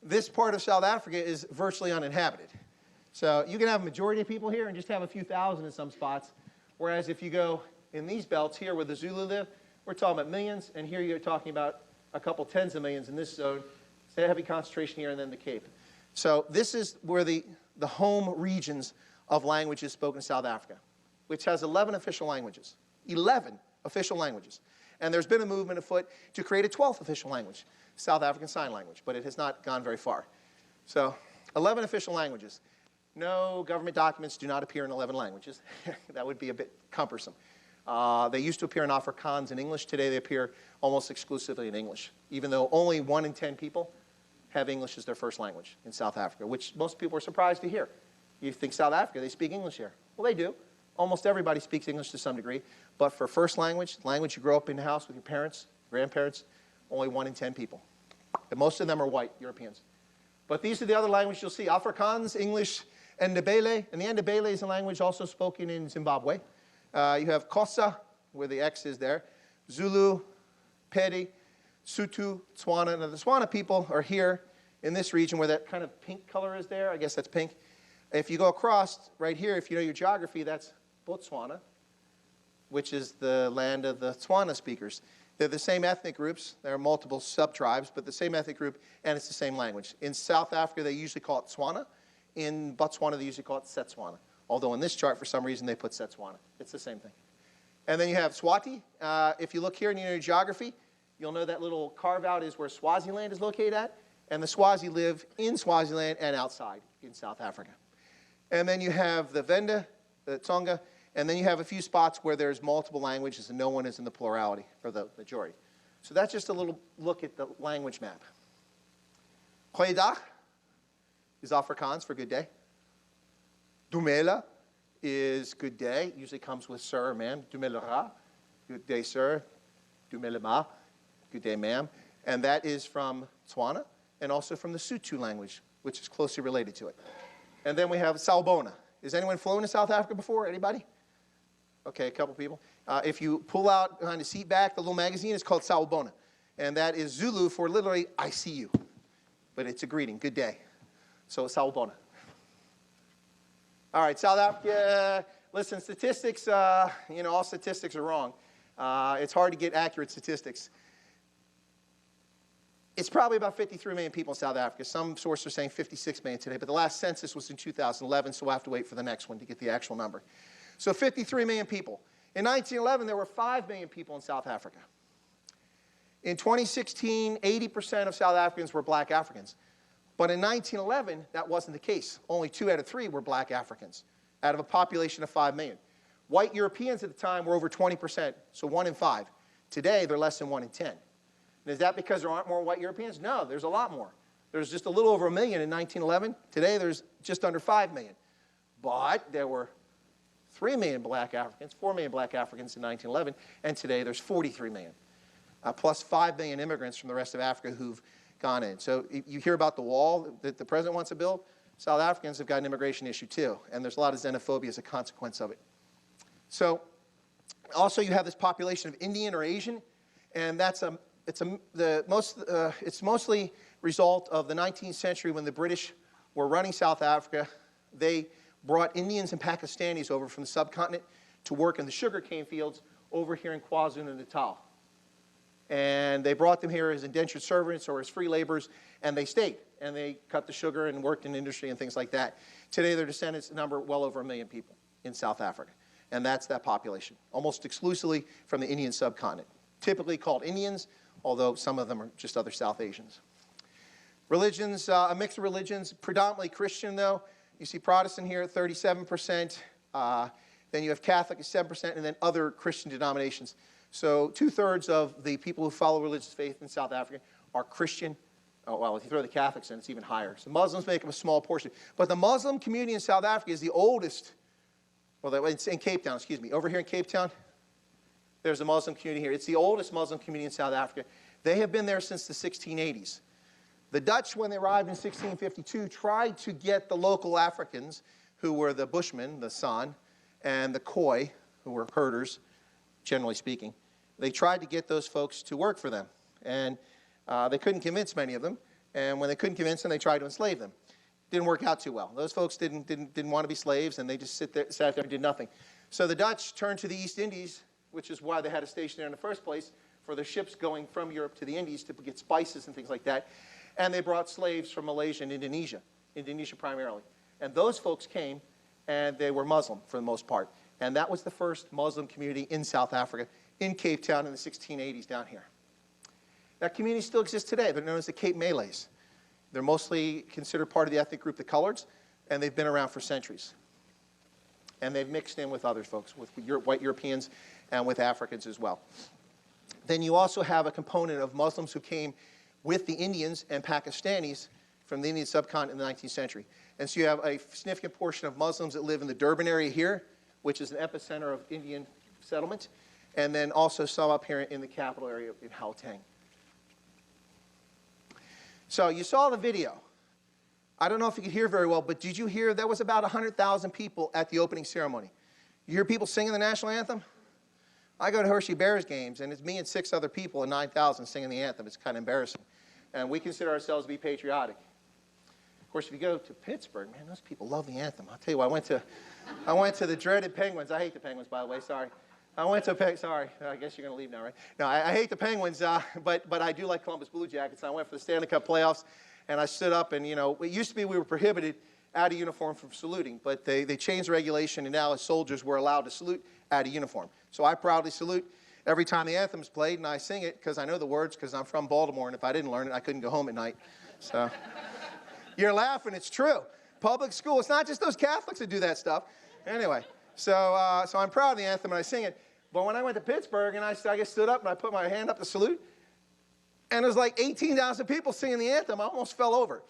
this part of South Africa is virtually uninhabited. So you can have a majority of people here and just have a few thousand in some spots, whereas if you go in these belts here where the Zulu live, we're talking about millions, and here you're talking about a couple tens of millions in this zone. So heavy concentration here, and then the Cape. So this is where the home regions of languages spoken in South Africa, which has 11 official languages. 11 official languages. And there's been a movement afoot to create a 12th official language, South African Sign Language, but it has not gone very far. So 11 official languages. No government documents do not appear in 11 languages. That would be a bit cumbersome. They used to appear in Afrikaans in English. Today they appear almost exclusively in English, even though only 1 in 10 people have English as their first language in South Africa, which most people are surprised to hear. You think South Africa, they speak English here. Well, they do. Almost everybody speaks English to some degree. But for first language you grow up in the house with your parents, grandparents, only 1 in 10 people. And most of them are white Europeans. But these are the other languages you'll see: Afrikaans, English, and Ndebele. And the Ndebele is a language also spoken in Zimbabwe. You have Xhosa, where the X is there, Zulu, Pedi, Sotho, Tswana. Now the Tswana people are here in this region where that kind of pink color is there. I guess that's pink. If you go across right here, if you know your geography, that's Botswana, which is the land of the Tswana speakers. They're the same ethnic groups. There are multiple sub-tribes, but the same ethnic group, and it's the same language. In South Africa, they usually call it Tswana. In Botswana, they usually call it Setswana. Although in this chart, for some reason, they put Setswana. It's the same thing. And then you have Swati. If you look here and you know your geography, you'll know that little carve-out is where Swaziland is located at. And the Swazi live in Swaziland and outside in South Africa. And then you have the Venda, the Tsonga, and then you have a few spots where there's multiple languages and no one is in the plurality, or the majority. So that's just a little look at the language map. Goeiedag is Afrikaans for good day. Dumela is good day. It usually comes with sir or ma'am. Dumelera, good day, sir. Dumelema, good day, ma'am. And that is from Tswana and also from the Sotho language, which is closely related to it. And then we have Sawubona. Has anyone flown to South Africa before? Anybody? Okay, a couple people. If you pull out behind the seat back, the little magazine is called Sawubona. And that is Zulu for literally, I see you. But it's a greeting, good day. So Sawubona. All right, South Africa, listen, statistics, all statistics are wrong. It's hard to get accurate statistics. It's probably about 53 million people in South Africa. Some sources are saying 56 million today, but the last census was in 2011, so we'll have to wait for the next one to get the actual number. So 53 million people. In 1911, there were 5 million people in South Africa. In 2016, 80% of South Africans were black Africans. But in 1911, that wasn't the case. Only 2 out of 3 were black Africans out of a population of 5 million. White Europeans at the time were over 20%, so 1 in 5. Today, they're less than 1 in 10. And is that because there aren't more white Europeans? No, there's a lot more. There's just a little over 1 million in 1911. Today, there's just under 5 million. But there were 3 million black Africans, 4 million black Africans in 1911, and today there's 43 million, plus 5 million immigrants from the rest of Africa who've gone in. So you hear about the wall that the president wants to build. South Africans have got an immigration issue too, and there's a lot of xenophobia as a consequence of it. So also you have this population of Indian or Asian, and it's mostly result of the 19th century when the British were running South Africa. They brought Indians and Pakistanis over from the subcontinent to work in the sugarcane fields over here in KwaZulu-Natal. And they brought them here as indentured servants or as free laborers, and they stayed. And they cut the sugar and worked in industry and things like that. Today, their descendants number well over 1 million people in South Africa. And that's that population, almost exclusively from the Indian subcontinent. Typically called Indians, although some of them are just other South Asians. Religions, a mix of religions, predominantly Christian, though. You see Protestant here at 37%. Then you have Catholic at 7%, and then other Christian denominations. So 2/3 of the people who follow religious faith in South Africa are Christian. Oh, well, if you throw the Catholics in, it's even higher. So Muslims make up a small portion. But the Muslim community in South Africa is the oldest. Well, it's in Cape Town, excuse me. Over here in Cape Town, there's a Muslim community here. It's the oldest Muslim community in South Africa. They have been there since the 1680s. The Dutch, when they arrived in 1652, tried to get the local Africans, who were the Bushmen, the San, and the Khoi, who were herders, generally speaking. They tried to get those folks to work for them. And they couldn't convince many of them. And when they couldn't convince them, they tried to enslave them. Didn't work out too well. Those folks didn't want to be slaves, and they just sat there and did nothing. So the Dutch turned to the East Indies, which is why they had a station there in the first place, for the ships going from Europe to the Indies to get spices and things like that. And they brought slaves from Malaysia and Indonesia primarily. And those folks came, and they were Muslim for the most part. And that was the first Muslim community in South Africa, in Cape Town in the 1680s down here. That community still exists today. They're known as the Cape Malays. They're mostly considered part of the ethnic group, the Coloreds, and they've been around for centuries. And they've mixed in with other folks, with white Europeans and with Africans as well. Then you also have a component of Muslims who came with the Indians and Pakistanis from the Indian subcontinent in the 19th century. And so you have a significant portion of Muslims that live in the Durban area here, which is an epicenter of Indian settlement, and then also some up here in the capital area in Gauteng. So you saw the video. I don't know if you could hear very well, but did you hear there was about 100,000 people at the opening ceremony? You hear people singing the national anthem? I go to Hershey Bears games, and it's me and 6 other people and 9,000 singing the anthem. It's kind of embarrassing. And we consider ourselves to be patriotic. Of course, if you go to Pittsburgh, man, those people love the anthem. I'll tell you what, I went to the dreaded Penguins. I hate the Penguins, by the way, sorry. Sorry, I guess you're going to leave now, right? No, I hate the Penguins, but I do like Columbus Blue Jackets. I went for the Stanley Cup playoffs, and I stood up, and, it used to be we were prohibited out of uniform from saluting, but they changed the regulation, and now as soldiers, we're allowed to salute out of uniform. So I proudly salute every time the anthem's played, and I sing it because I know the words, because I'm from Baltimore, and if I didn't learn it, I couldn't go home at night. So you're laughing, it's true. Public school, it's not just those Catholics that do that stuff. Anyway, so I'm proud of the anthem, and I sing it. But when I went to Pittsburgh, and I just stood up, and I put my hand up to salute, and there's like 18,000 people singing the anthem. I almost fell over.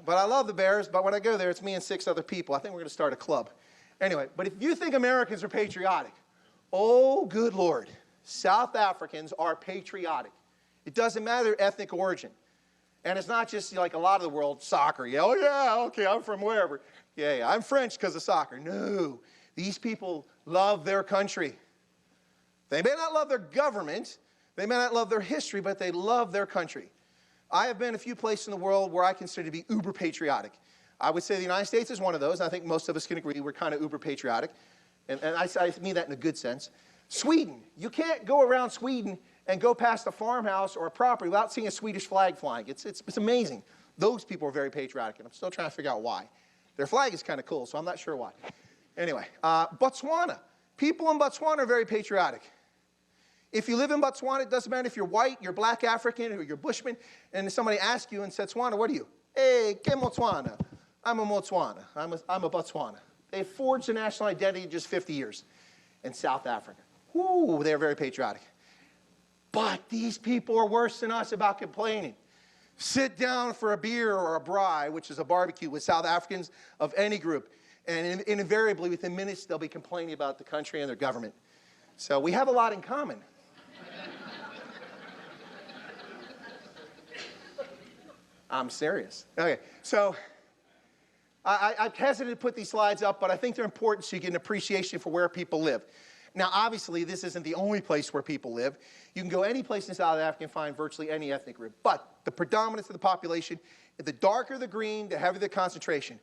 But I love the Bears, but when I go there, it's me and 6 other people. I think we're going to start a club. Anyway, but if you think Americans are patriotic, oh, good Lord, South Africans are patriotic. It doesn't matter their ethnic origin. And it's not just like a lot of the world, soccer. Yeah, oh, yeah, okay, I'm from wherever. Yeah, I'm French because of soccer. No, these people love their country. They may not love their government, they may not love their history, but they love their country. I have been a few places in the world where I consider to be uber patriotic. I would say the United States is one of those. I think most of us can agree we're kind of uber patriotic. And I mean that in a good sense. Sweden. You can't go around Sweden and go past a farmhouse or a property without seeing a Swedish flag flying. It's amazing. Those people are very patriotic, and I'm still trying to figure out why. Their flag is kind of cool, so I'm not sure why. Anyway, Botswana. People in Botswana are very patriotic. If you live in Botswana, it doesn't matter if you're white, you're black African, or you're Bushman, and somebody asks you in Botswana, what are you? Hey, que Botswana? I'm a Botswana. I'm a Botswana. They forged a national identity in just 50 years. In South Africa. Woo, they're very patriotic. But these people are worse than us about complaining. Sit down for a beer or a braai, which is a barbecue, with South Africans of any group. And invariably, within minutes, they'll be complaining about the country and their government. So we have a lot in common. I'm serious. Okay, so I'm hesitant to put these slides up, but I think they're important so you get an appreciation for where people live. Now, obviously, this isn't the only place where people live. You can go any place in South Africa and find virtually any ethnic group. But the predominance of the population, the darker the green, the heavier the concentration.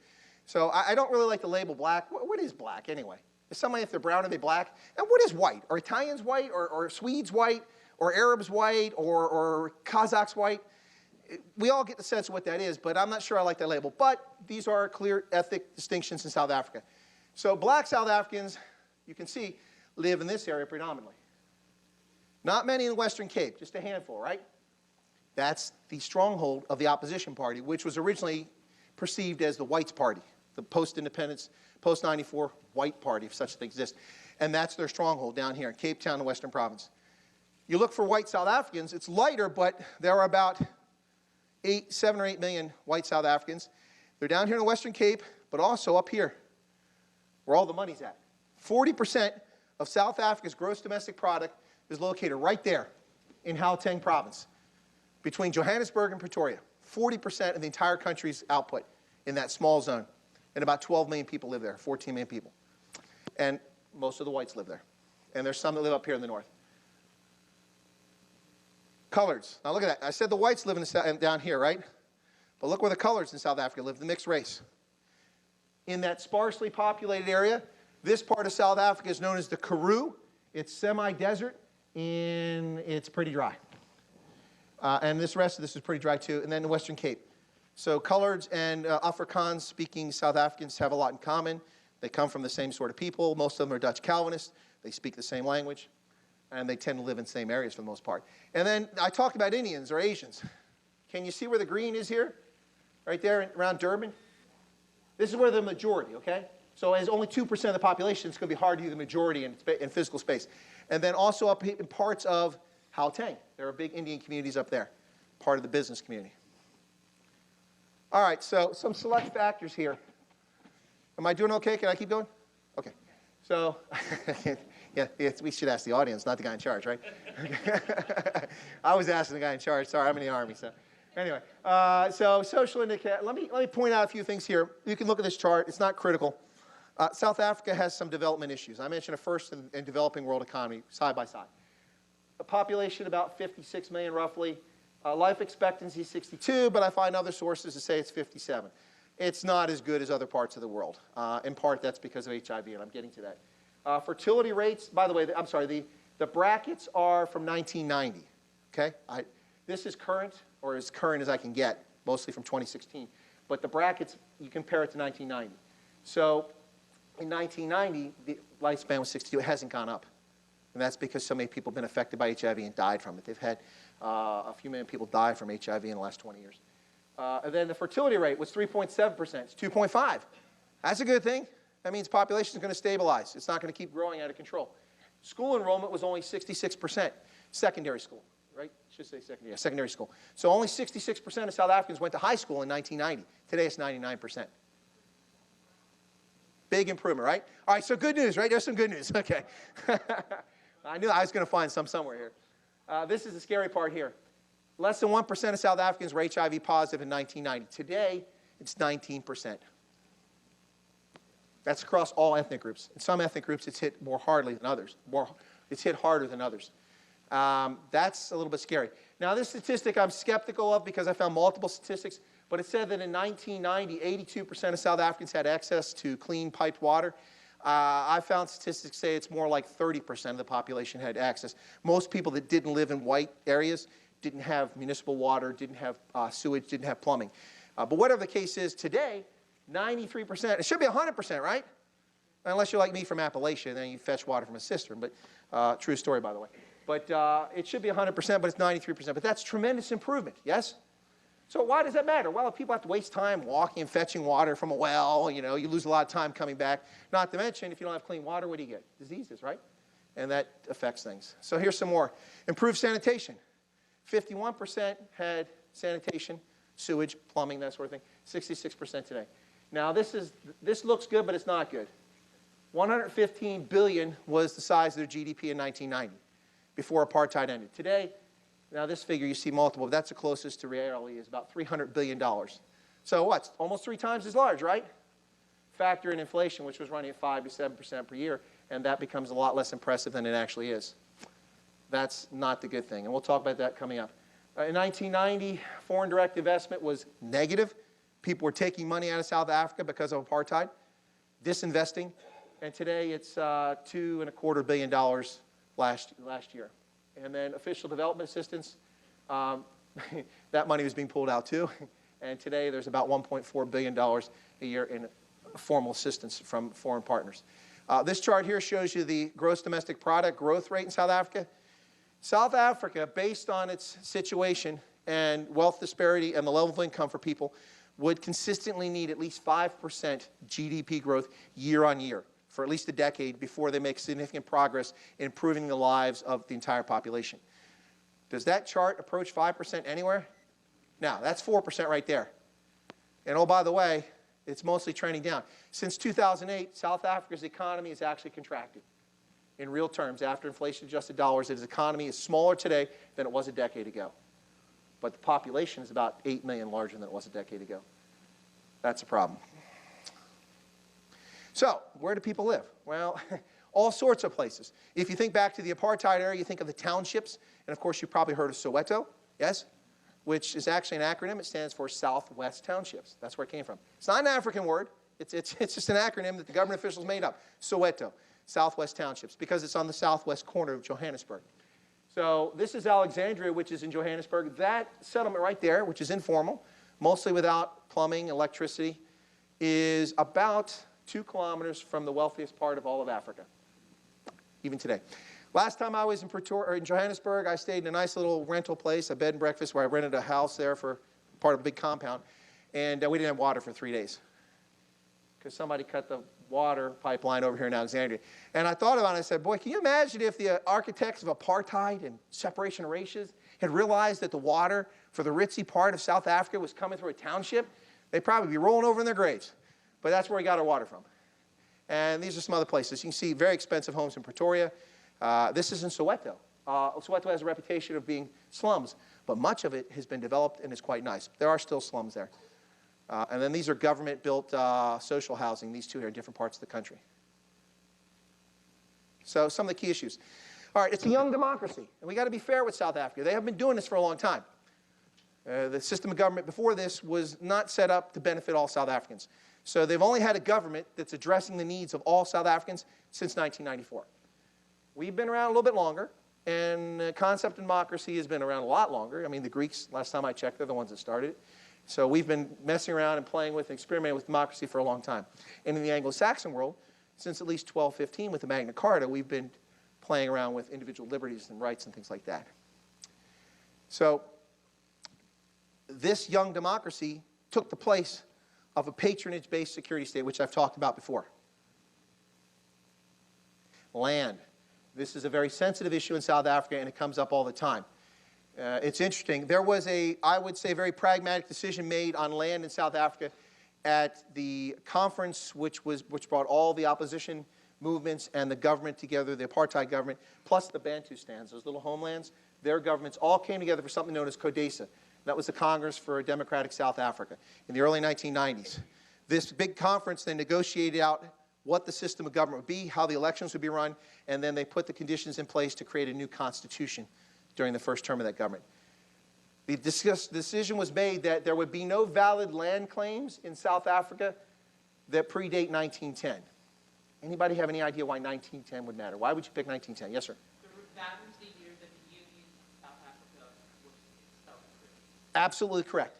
So I don't really like the label black. What is black anyway? Is somebody, if they're brown, are they black? And what is white? Are Italians white, or Swedes white, or Arabs white, or Kazakhs white? We all get the sense of what that is, but I'm not sure I like that label. But these are clear ethnic distinctions in South Africa. So black South Africans, you can see, live in this area predominantly. Not many in the Western Cape, just a handful, right? That's the stronghold of the opposition party, which was originally perceived as the whites party, the post-independence, post-94 white party, if such a thing exists. And that's their stronghold down here in Cape Town, the Western Province. You look for white South Africans, it's lighter, but there are about 7 or 8 million white South Africans. They're down here in the Western Cape, but also up here, where all the money's at. 40% of South Africa's gross domestic product is located right there in Gauteng province, between Johannesburg and Pretoria. 40% of the entire country's output in that small zone. And about 12 million people live there, 14 million people. And most of the whites live there. And there's some that live up here in the north. Coloreds. Now look at that. I said the whites live down here, right? But look where the coloreds in South Africa live, the mixed race. In that sparsely populated area, this part of South Africa is known as the Karoo. It's semi-desert, and it's pretty dry. And this rest of this is pretty dry too. And then the Western Cape. So coloreds and Afrikaans-speaking South Africans have a lot in common. They come from the same sort of people. Most of them are Dutch Calvinists. They speak the same language. And they tend to live in the same areas for the most part. And then I talked about Indians or Asians. Can you see where the green is here? Right there around Durban? This is where the majority, okay? So as only 2% of the population, it's going to be hard to do the majority in physical space. And then also up in parts of Gauteng. There are big Indian communities up there, part of the business community. All right, so some select factors here. Am I doing okay? Can I keep going? Okay. So, yeah, we should ask the audience, not the guy in charge, right? I was asking the guy in charge. Sorry, I'm in the Army. So, anyway, so social indicator. Let me point out a few things here. You can look at this chart. It's not critical. South Africa has some development issues. I mentioned a first and developing world economy side by side. A population about 56 million roughly. Life expectancy 62, but I find other sources to say it's 57. It's not as good as other parts of the world. In part, that's because of HIV, and I'm getting to that. Fertility rates, by the way, I'm sorry, the brackets are from 1990, okay? This is current, or as current as I can get, mostly from 2016. But the brackets, you compare it to 1990. So in 1990, the lifespan was 62. It hasn't gone up. And that's because so many people have been affected by HIV and died from it. They've had a few million people die from HIV in the last 20 years. And then the fertility rate was 3.7%. It's 2.5. That's a good thing. That means population is going to stabilize. It's not going to keep growing out of control. School enrollment was only 66%. Secondary school, right? I should say secondary. Yeah, secondary school. So only 66% of South Africans went to high school in 1990. Today it's 99%. Big improvement, right? All right, so good news, right? There's some good news. Okay. I knew I was going to find some somewhere here. This is the scary part here. Less than 1% of South Africans were HIV positive in 1990. Today, it's 19%. That's across all ethnic groups. In some ethnic groups, it's hit more hardly than others. It's hit harder than others. That's a little bit scary. Now, this statistic I'm skeptical of because I found multiple statistics. But it said that in 1990, 82% of South Africans had access to clean piped water. I found statistics say it's more like 30% of the population had access. Most people that didn't live in white areas didn't have municipal water, didn't have sewage, didn't have plumbing. But whatever the case is today, 93%, it should be 100%, right? Unless you're like me from Appalachia, then you fetch water from a cistern. But true story, by the way. But it should be 100%, but it's 93%. But that's tremendous improvement, yes? So why does that matter? Well, if people have to waste time walking and fetching water from a well, you know, you lose a lot of time coming back. Not to mention, if you don't have clean water, what do you get? Diseases, right? And that affects things. So here's some more. Improved sanitation. 51% had sanitation, sewage, plumbing, that sort of thing. 66% today. Now, this looks good, but it's not good. 115 billion was the size of their GDP in 1990, before apartheid ended. Today, now this figure you see multiple, but that's the closest to reality, is about $300 billion. So what? Almost 3 times as large, right? Factor in inflation, which was running at 5 to 7% per year, and that becomes a lot less impressive than it actually is. That's not the good thing, and we'll talk about that coming up. In 1990, foreign direct investment was negative. People were taking money out of South Africa because of apartheid, disinvesting, and today it's $2.25 billion last year. And then official development assistance, that money was being pulled out too. And today there's about $1.4 billion a year in formal assistance from foreign partners. This chart here shows you the gross domestic product growth rate in South Africa. South Africa, based on its situation and wealth disparity and the level of income for people, would consistently need at least 5% GDP growth year on year for at least a decade before they make significant progress in improving the lives of the entire population. Does that chart approach 5% anywhere? Now, that's 4% right there. And oh, by the way, it's mostly trending down. Since 2008, South Africa's economy has actually contracted. In real terms, after inflation-adjusted dollars, its economy is smaller today than it was a decade ago. But the population is about 8 million larger than it was a decade ago. That's a problem. So, where do people live? Well, all sorts of places. If you think back to the apartheid era, you think of the townships. And of course, you've probably heard of Soweto, yes? Which is actually an acronym. It stands for Southwest Townships. That's where it came from. It's not an African word. It's just an acronym that the government officials made up. Soweto, Southwest Townships, because it's on the southwest corner of Johannesburg. So this is Alexandria, which is in Johannesburg. That settlement right there, which is informal, mostly without plumbing, electricity, is about 2 kilometers from the wealthiest part of all of Africa, even today. Last time I was in Pretoria, or in Johannesburg, I stayed in a nice little rental place, a bed and breakfast, where I rented a house there for part of a big compound, and we didn't have water for 3 days because somebody cut the water pipeline over here in Alexandria. And I thought about it, I said, boy, can you imagine if the architects of apartheid and separation of races had realized that the water for the ritzy part of South Africa was coming through a township? They'd probably be rolling over in their graves. But that's where we got our water from. And these are some other places. You can see very expensive homes in Pretoria. This is in Soweto. Soweto has a reputation of being slums, but much of it has been developed and is quite nice. There are still slums there. And then these are government-built social housing. These two here in different parts of the country. So some of the key issues. All right, it's a young democracy, and we got to be fair with South Africa. They have been doing this for a long time. The system of government before this was not set up to benefit all South Africans. So they've only had a government that's addressing the needs of all South Africans since 1994. We've been around a little bit longer, and the concept of democracy has been around a lot longer. I mean, the Greeks, last time I checked, they're the ones that started it. So we've been messing around and playing with and experimenting with democracy for a long time. And in the Anglo-Saxon world, since at least 1215 with the Magna Carta, we've been playing around with individual liberties and rights and things like that. So this young democracy took the place of a patronage-based security state, which I've talked about before. Land. This is a very sensitive issue in South Africa, and it comes up all the time. It's interesting. There was I would say, very pragmatic decision made on land in South Africa at the conference which brought all the opposition movements and the government together, the apartheid government, plus the Bantustans, those little homelands. Their governments all came together for something known as CODESA. That was the Congress for a Democratic South Africa in the early 1990s. This big conference then negotiated out what the system of government would be, how the elections would be run, and then they put the conditions in place to create a new constitution during the first term of that government. The decision was made that there would be no valid land claims in South Africa that predate 1910. Anybody have any idea why 1910 would matter? Why would you pick 1910? Yes, sir? That was the year that the Union of South Africa was itself created. Absolutely correct.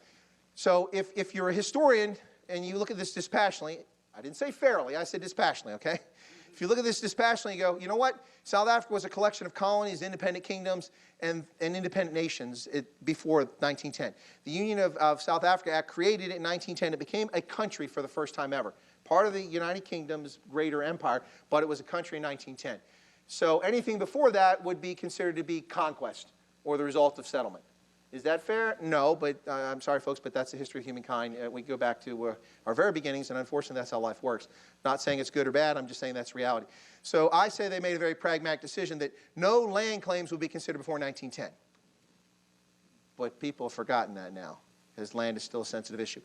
So if you're a historian and you look at this dispassionately, I didn't say fairly, I said dispassionately, okay? If you look at this dispassionately, you go, you know what? South Africa was a collection of colonies, independent kingdoms, and independent nations before 1910. The Union of South Africa Act created it in 1910. It became a country for the first time ever. Part of the United Kingdom's greater empire, but it was a country in 1910. So anything before that would be considered to be conquest or the result of settlement. Is that fair? No, but I'm sorry, folks, but that's the history of humankind. We go back to our very beginnings, and unfortunately, that's how life works. Not saying it's good or bad. I'm just saying that's reality. So I say they made a very pragmatic decision that no land claims would be considered before 1910. But people have forgotten that now, because land is still a sensitive issue.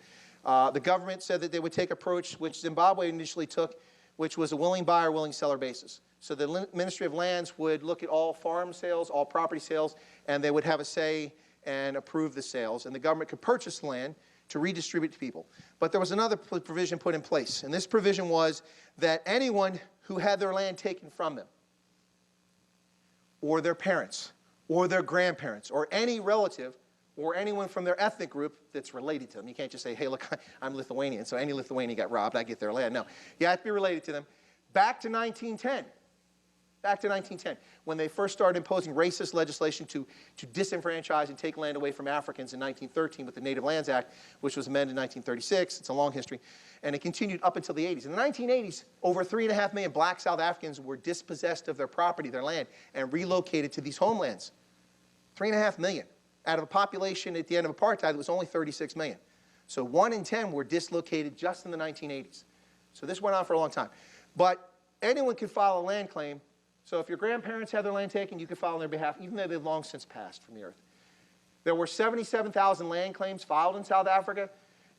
The government said that they would take approach which Zimbabwe initially took, which was a willing buyer, willing seller basis. So the Ministry of Lands would look at all farm sales, all property sales, and they would have a say and approve the sales, and the government could purchase land to redistribute to people. But there was another provision put in place, and this provision was that anyone who had their land taken from them, or their parents, or their grandparents, or any relative, or anyone from their ethnic group that's related to them. You can't just say, hey, look, I'm Lithuanian, so any Lithuanian got robbed, I get their land. No, you have to be related to them. Back to 1910. Back to 1910, when they first started imposing racist legislation to disenfranchise and take land away from Africans in 1913 with the Native Lands Act, which was amended in 1936. It's a long history. And it continued up until the 80s. In the 1980s, over 3.5 million black South Africans were dispossessed of their property, their land, and relocated to these homelands. 3.5 million. Out of a population at the end of apartheid that was only 36 million. So 1 in 10 were dislocated just in the 1980s. So this went on for a long time. But anyone could file a land claim. So if your grandparents had their land taken, you could file on their behalf, even though they've long since passed from the earth. There were 77,000 land claims filed in South Africa,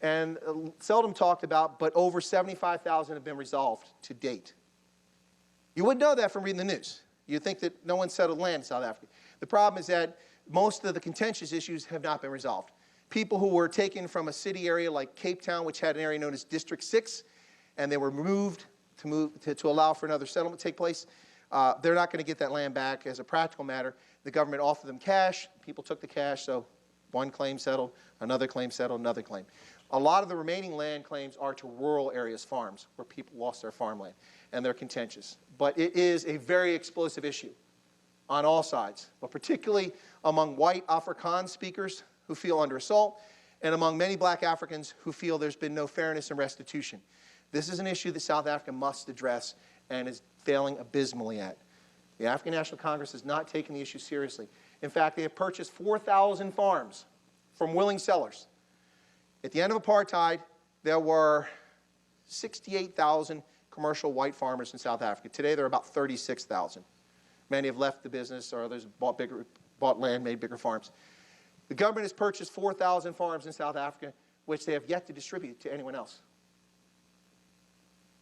and seldom talked about, but over 75,000 have been resolved to date. You wouldn't know that from reading the news. You'd think that no one settled land in South Africa. The problem is that most of the contentious issues have not been resolved. People who were taken from a city area like Cape Town, which had an area known as District 6, and they were moved to allow for another settlement to take place, they're not going to get that land back as a practical matter. The government offered them cash. People took the cash, so one claim settled, another claim settled, another claim. A lot of the remaining land claims are to rural areas, farms, where people lost their farmland, and they're contentious. But it is a very explosive issue on all sides, but particularly among white Afrikaans speakers who feel under assault, and among many black Africans who feel there's been no fairness and restitution. This is an issue that South Africa must address and is failing abysmally at. The African National Congress has not taken the issue seriously. In fact, they have purchased 4,000 farms from willing sellers. At the end of apartheid, there were 68,000 commercial white farmers in South Africa. Today, there are about 36,000. Many have left the business, or others have bought land, made bigger farms. The government has purchased 4,000 farms in South Africa, which they have yet to distribute to anyone else.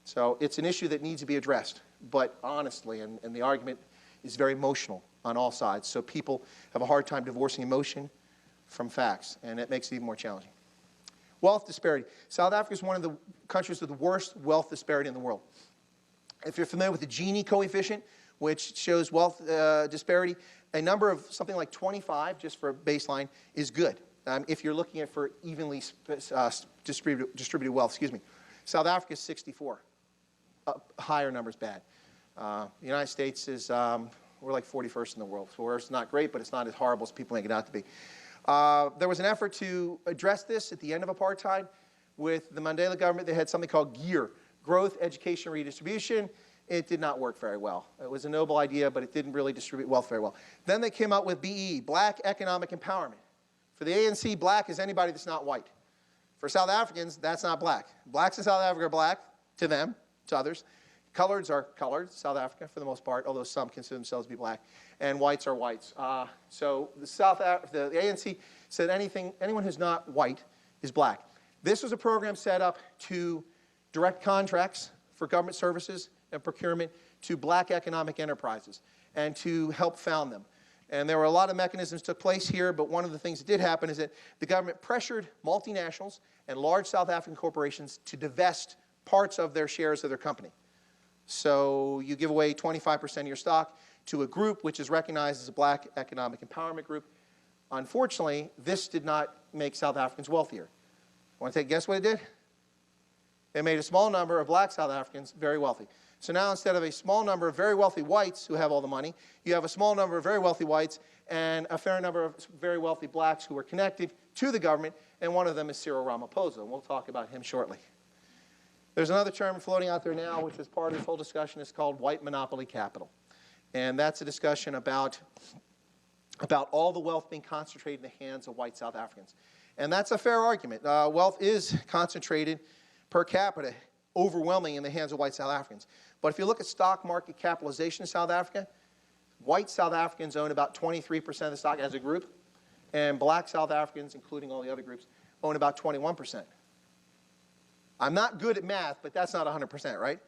So it's an issue that needs to be addressed, but honestly, and the argument is very emotional on all sides, so people have a hard time divorcing emotion from facts, and it makes it even more challenging. Wealth disparity. South Africa is one of the countries with the worst wealth disparity in the world. If you're familiar with the Gini coefficient, which shows wealth disparity, a number of something like 25, just for a baseline, is good. If you're looking at for evenly distributed wealth, South Africa is 64. Higher number is bad. The United States is, we're like 41st in the world. So it's not great, but it's not as horrible as people make it out to be. There was an effort to address this at the end of apartheid. With the Mandela government, they had something called GEAR, Growth, Education, Redistribution. It did not work very well. It was a noble idea, but it didn't really distribute wealth very well. Then they came out with BE, Black Economic Empowerment. For the ANC, black is anybody that's not white. For South Africans, that's not black. Blacks in South Africa are black, to them, to others. Coloreds are colored, South Africa for the most part, although some consider themselves to be black. And whites are whites. So the ANC said anyone who's not white is black. This was a program set up to direct contracts for government services and procurement to black economic enterprises and to help found them. And there were a lot of mechanisms took place here, but one of the things that did happen is that the government pressured multinationals and large South African corporations to divest parts of their shares of their company. So you give away 25% of your stock to a group which is recognized as a black economic empowerment group. Unfortunately, this did not make South Africans wealthier. Want to take a guess what it did? It made a small number of black South Africans very wealthy. So now instead of a small number of very wealthy whites who have all the money, you have a small number of very wealthy whites and a fair number of very wealthy blacks who are connected to the government, and one of them is Cyril Ramaphosa, and we'll talk about him shortly. There's another term floating out there now, which is part of this whole discussion. It's called white monopoly capital. And that's a discussion about all the wealth being concentrated in the hands of white South Africans. And that's a fair argument. Wealth is concentrated per capita, overwhelming in the hands of white South Africans. But if you look at stock market capitalization in South Africa, white South Africans own about 23% of the stock as a group, and black South Africans, including all the other groups, own about 21%. I'm not good at math, but that's not 100%, right?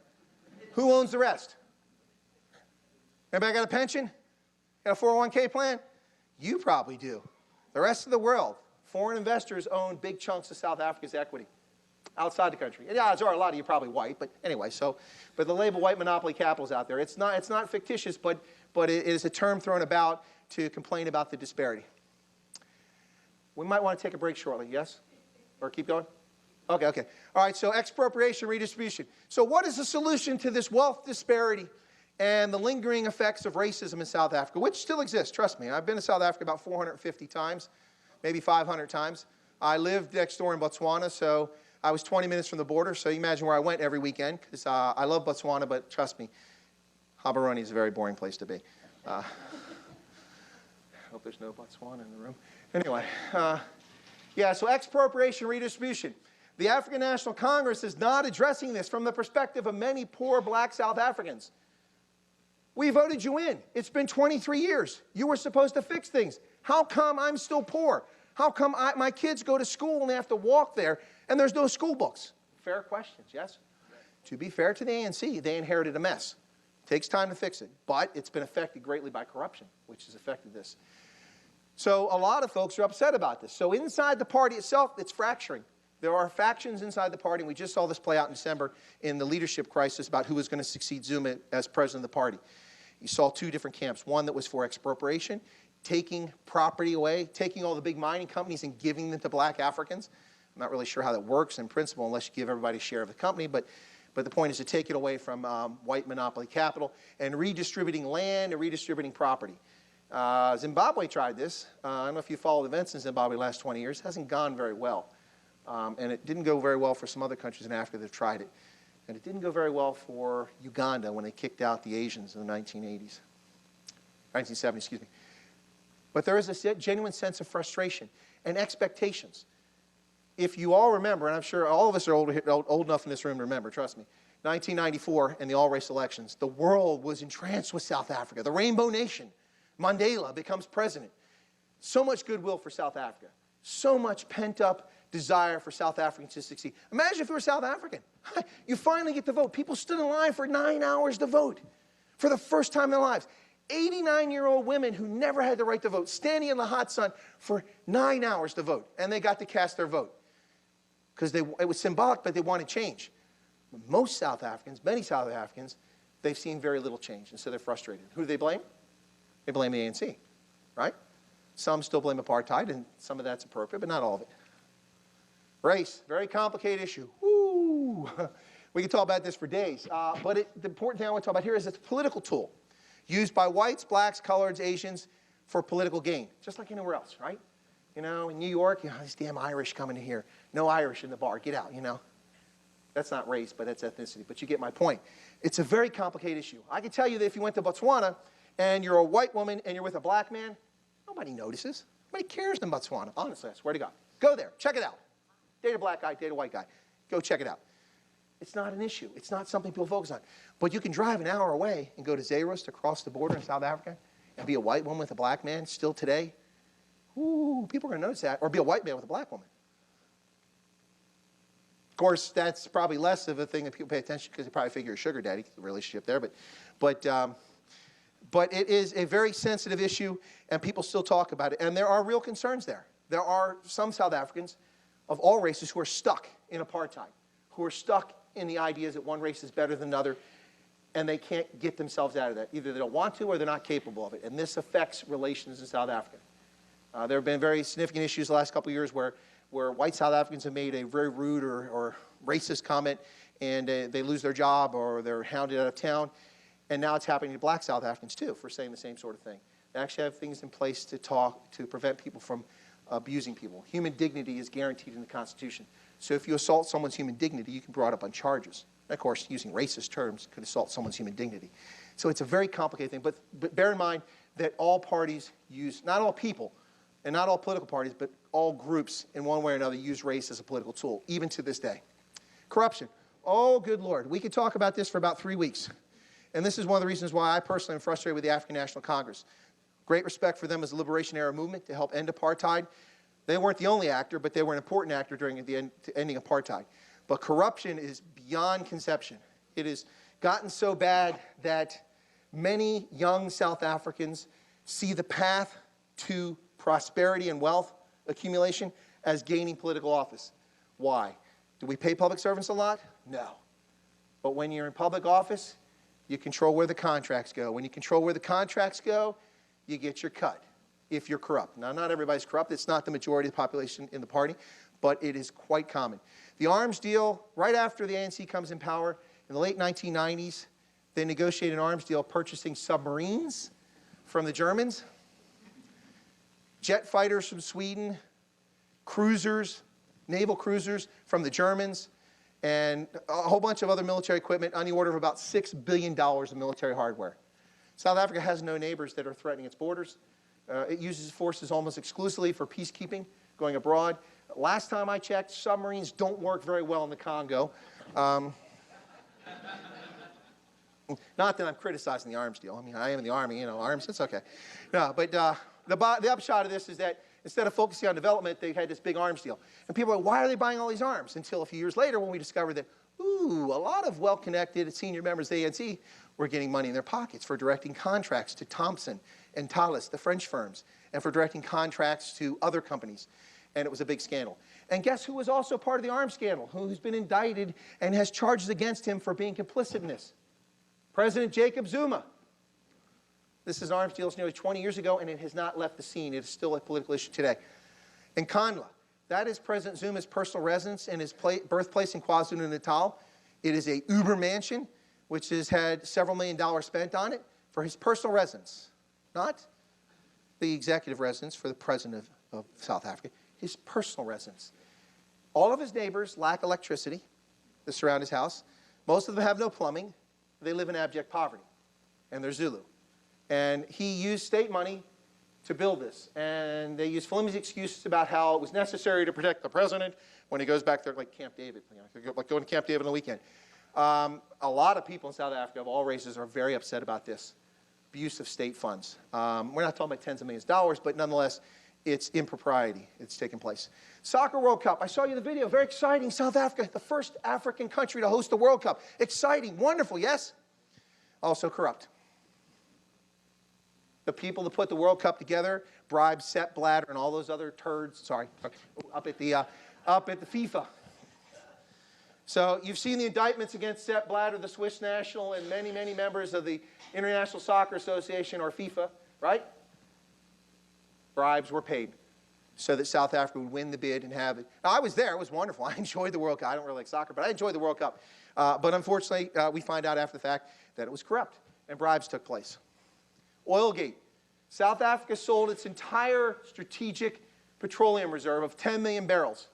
Who owns the rest? Everybody got a pension? Got a 401k plan? You probably do. The rest of the world, foreign investors own big chunks of South Africa's equity outside the country. And odds are a lot of you are probably white, but anyway, but the label white monopoly capital is out there. It's not fictitious, but it is a term thrown about to complain about the disparity. We might want to take a break shortly, yes? Or keep going? Okay. All right, so expropriation, redistribution. So what is the solution to this wealth disparity and the lingering effects of racism in South Africa, which still exists, trust me. I've been to South Africa about 450 times, maybe 500 times. I lived next door in Botswana, so I was 20 minutes from the border, so you imagine where I went every weekend, because I love Botswana, but trust me, Gaborone is a very boring place to be. I hope there's no Botswana in the room. Anyway, yeah, so expropriation, redistribution. The African National Congress is not addressing this from the perspective of many poor black South Africans. We voted you in. It's been 23 years. You were supposed to fix things. How come I'm still poor? How come my kids go to school and they have to walk there and there's no school books? Fair questions, yes? To be fair to the ANC, they inherited a mess. It takes time to fix it, but it's been affected greatly by corruption, which has affected this. So a lot of folks are upset about this. So inside the party itself, it's fracturing. There are factions inside the party, and we just saw this play out in December in the leadership crisis about who was going to succeed Zuma as president of the party. You saw two different camps, one that was for expropriation, taking property away, taking all the big mining companies and giving them to black Africans. I'm not really sure how that works in principle unless you give everybody a share of the company, but the point is to take it away from white monopoly capital and redistributing land and redistributing property. Zimbabwe tried this. I don't know if you followed events in Zimbabwe the last 20 years. It hasn't gone very well. And it didn't go very well for some other countries in Africa that have tried it. And it didn't go very well for Uganda when they kicked out the Asians in the 1970s, excuse me. But there is a genuine sense of frustration and expectations. If you all remember, and I'm sure all of us are old enough in this room to remember, trust me, 1994 and the all-race elections, the world was entranced with South Africa. The Rainbow Nation, Mandela becomes president. So much goodwill for South Africa. So much pent-up desire for South Africans to succeed. Imagine if you were South African. You finally get to vote. People stood in line for 9 hours to vote for the first time in their lives. 89-year-old women who never had the right to vote, standing in the hot sun for 9 hours to vote, and they got to cast their vote. Because it was symbolic, but they wanted change. Most South Africans, many South Africans, they've seen very little change, and so they're frustrated. Who do they blame? They blame the ANC, right? Some still blame apartheid, and some of that's appropriate, but not all of it. Race, very complicated issue. Woo! We can talk about this for days. But the important thing I want to talk about here is it's a political tool used by whites, blacks, coloreds, Asians for political gain, just like anywhere else, right? You know, in New York, these damn Irish coming in here. No Irish in the bar. Get out, you know. That's not race, but that's ethnicity. But you get my point. It's a very complicated issue. I can tell you that if you went to Botswana and you're a white woman and you're with a black man, nobody notices. Nobody cares in Botswana. Honestly, I swear to God. Go there. Check it out. Date a black guy, date a white guy. Go check it out. It's not an issue. It's not something people focus on. But you can drive an hour away and go to Zeerust across the border in South Africa and be a white woman with a black man still today. Ooh, people are going to notice that. Or be a white man with a black woman. Of course, that's probably less of a thing that people pay attention because they probably figure a sugar daddy relationship there. But it is a very sensitive issue. and people still talk about it. And there are real concerns there. There are some South Africans of all races who are stuck in apartheid, who are stuck in the ideas that one race is better than another, and they can't get themselves out of that. Either they don't want to or they're not capable of it. And this affects relations in South Africa. There have been very significant issues the last couple of years where white South Africans have made a very rude or racist comment, and they lose their job or they're hounded out of town. And now it's happening to black South Africans, too, for saying the same sort of thing. They actually have things in place to prevent people from abusing people. Human dignity is guaranteed in the Constitution. So if you assault someone's human dignity, you can be brought up on charges. And of course, using racist terms could assault someone's human dignity. So it's a very complicated thing. But bear in mind that all parties use, not all people, and not all political parties, but all groups in one way or another use race as a political tool, even to this day. Corruption. Oh, good Lord. We could talk about this for about 3 weeks. And this is one of the reasons why I personally am frustrated with the African National Congress. Great respect for them as a liberation era movement to help end apartheid. They weren't the only actor, but they were an important actor during the ending apartheid. But corruption is beyond conception. It has gotten so bad that many young South Africans see the path to prosperity and wealth accumulation as gaining political office. Why? Do we pay public servants a lot? No. But when you're in public office, you control where the contracts go. When you control where the contracts go, you get your cut if you're corrupt. Now, not everybody's corrupt. It's not the majority of the population in the party, but it is quite common. The arms deal, right after the ANC comes in power, in the late 1990s, they negotiated an arms deal purchasing submarines from the Germans, jet fighters from Sweden, cruisers, naval cruisers from the Germans, and a whole bunch of other military equipment on the order of about $6 billion of military hardware. South Africa has no neighbors that are threatening its borders. It uses forces almost exclusively for peacekeeping, going abroad. Last time I checked, submarines don't work very well in the Congo. Not that I'm criticizing the arms deal. I mean, I am in the Army, arms, it's okay. No, but the upshot of this is that instead of focusing on development, they had this big arms deal. And people are like, why are they buying all these arms? Until a few years later when we discovered that, a lot of well-connected senior members of the ANC were getting money in their pockets for directing contracts to Thompson and Thales, the French firms, and for directing contracts to other companies. And it was a big scandal. And guess who was also part of the arms scandal, who's been indicted and has charges against him for being complicit in this? President Jacob Zuma. This is an arms deal nearly 20 years ago, and it has not left the scene. It is still a political issue today. And Kandla, that is President Zuma's personal residence and his birthplace in KwaZulu-Natal. It is a Uber mansion, which has had several $1 million spent on it for his personal residence, not the executive residence for the president of South Africa, his personal residence. All of his neighbors lack electricity that surround his house. Most of them have no plumbing. They live in abject poverty, and they're Zulu. And he used state money to build this. And they used flimsy excuses about how it was necessary to protect the president when he goes back there like Camp David, like going to Camp David on the weekend. A lot of people in South Africa of all races are very upset about this abuse of state funds. We're not talking about tens of millions of dollars, but nonetheless, it's impropriety. It's taken place. Soccer World Cup. I saw you in the video. Very exciting. South Africa, the first African country to host the World Cup. Exciting. Wonderful, yes? Also corrupt. The people that put the World Cup together bribed Sepp Blatter and all those other turds, up at the FIFA. So you've seen the indictments against Sepp Blatter, the Swiss national, and many, many members of the International Soccer Association, or FIFA, right? Bribes were paid so that South Africa would win the bid and have it. Now, I was there. It was wonderful. I enjoyed the World Cup. I don't really like soccer, but I enjoyed the World Cup. But unfortunately, we find out after the fact that it was corrupt and bribes took place. Oilgate. South Africa sold its entire strategic petroleum reserve of 10 million barrels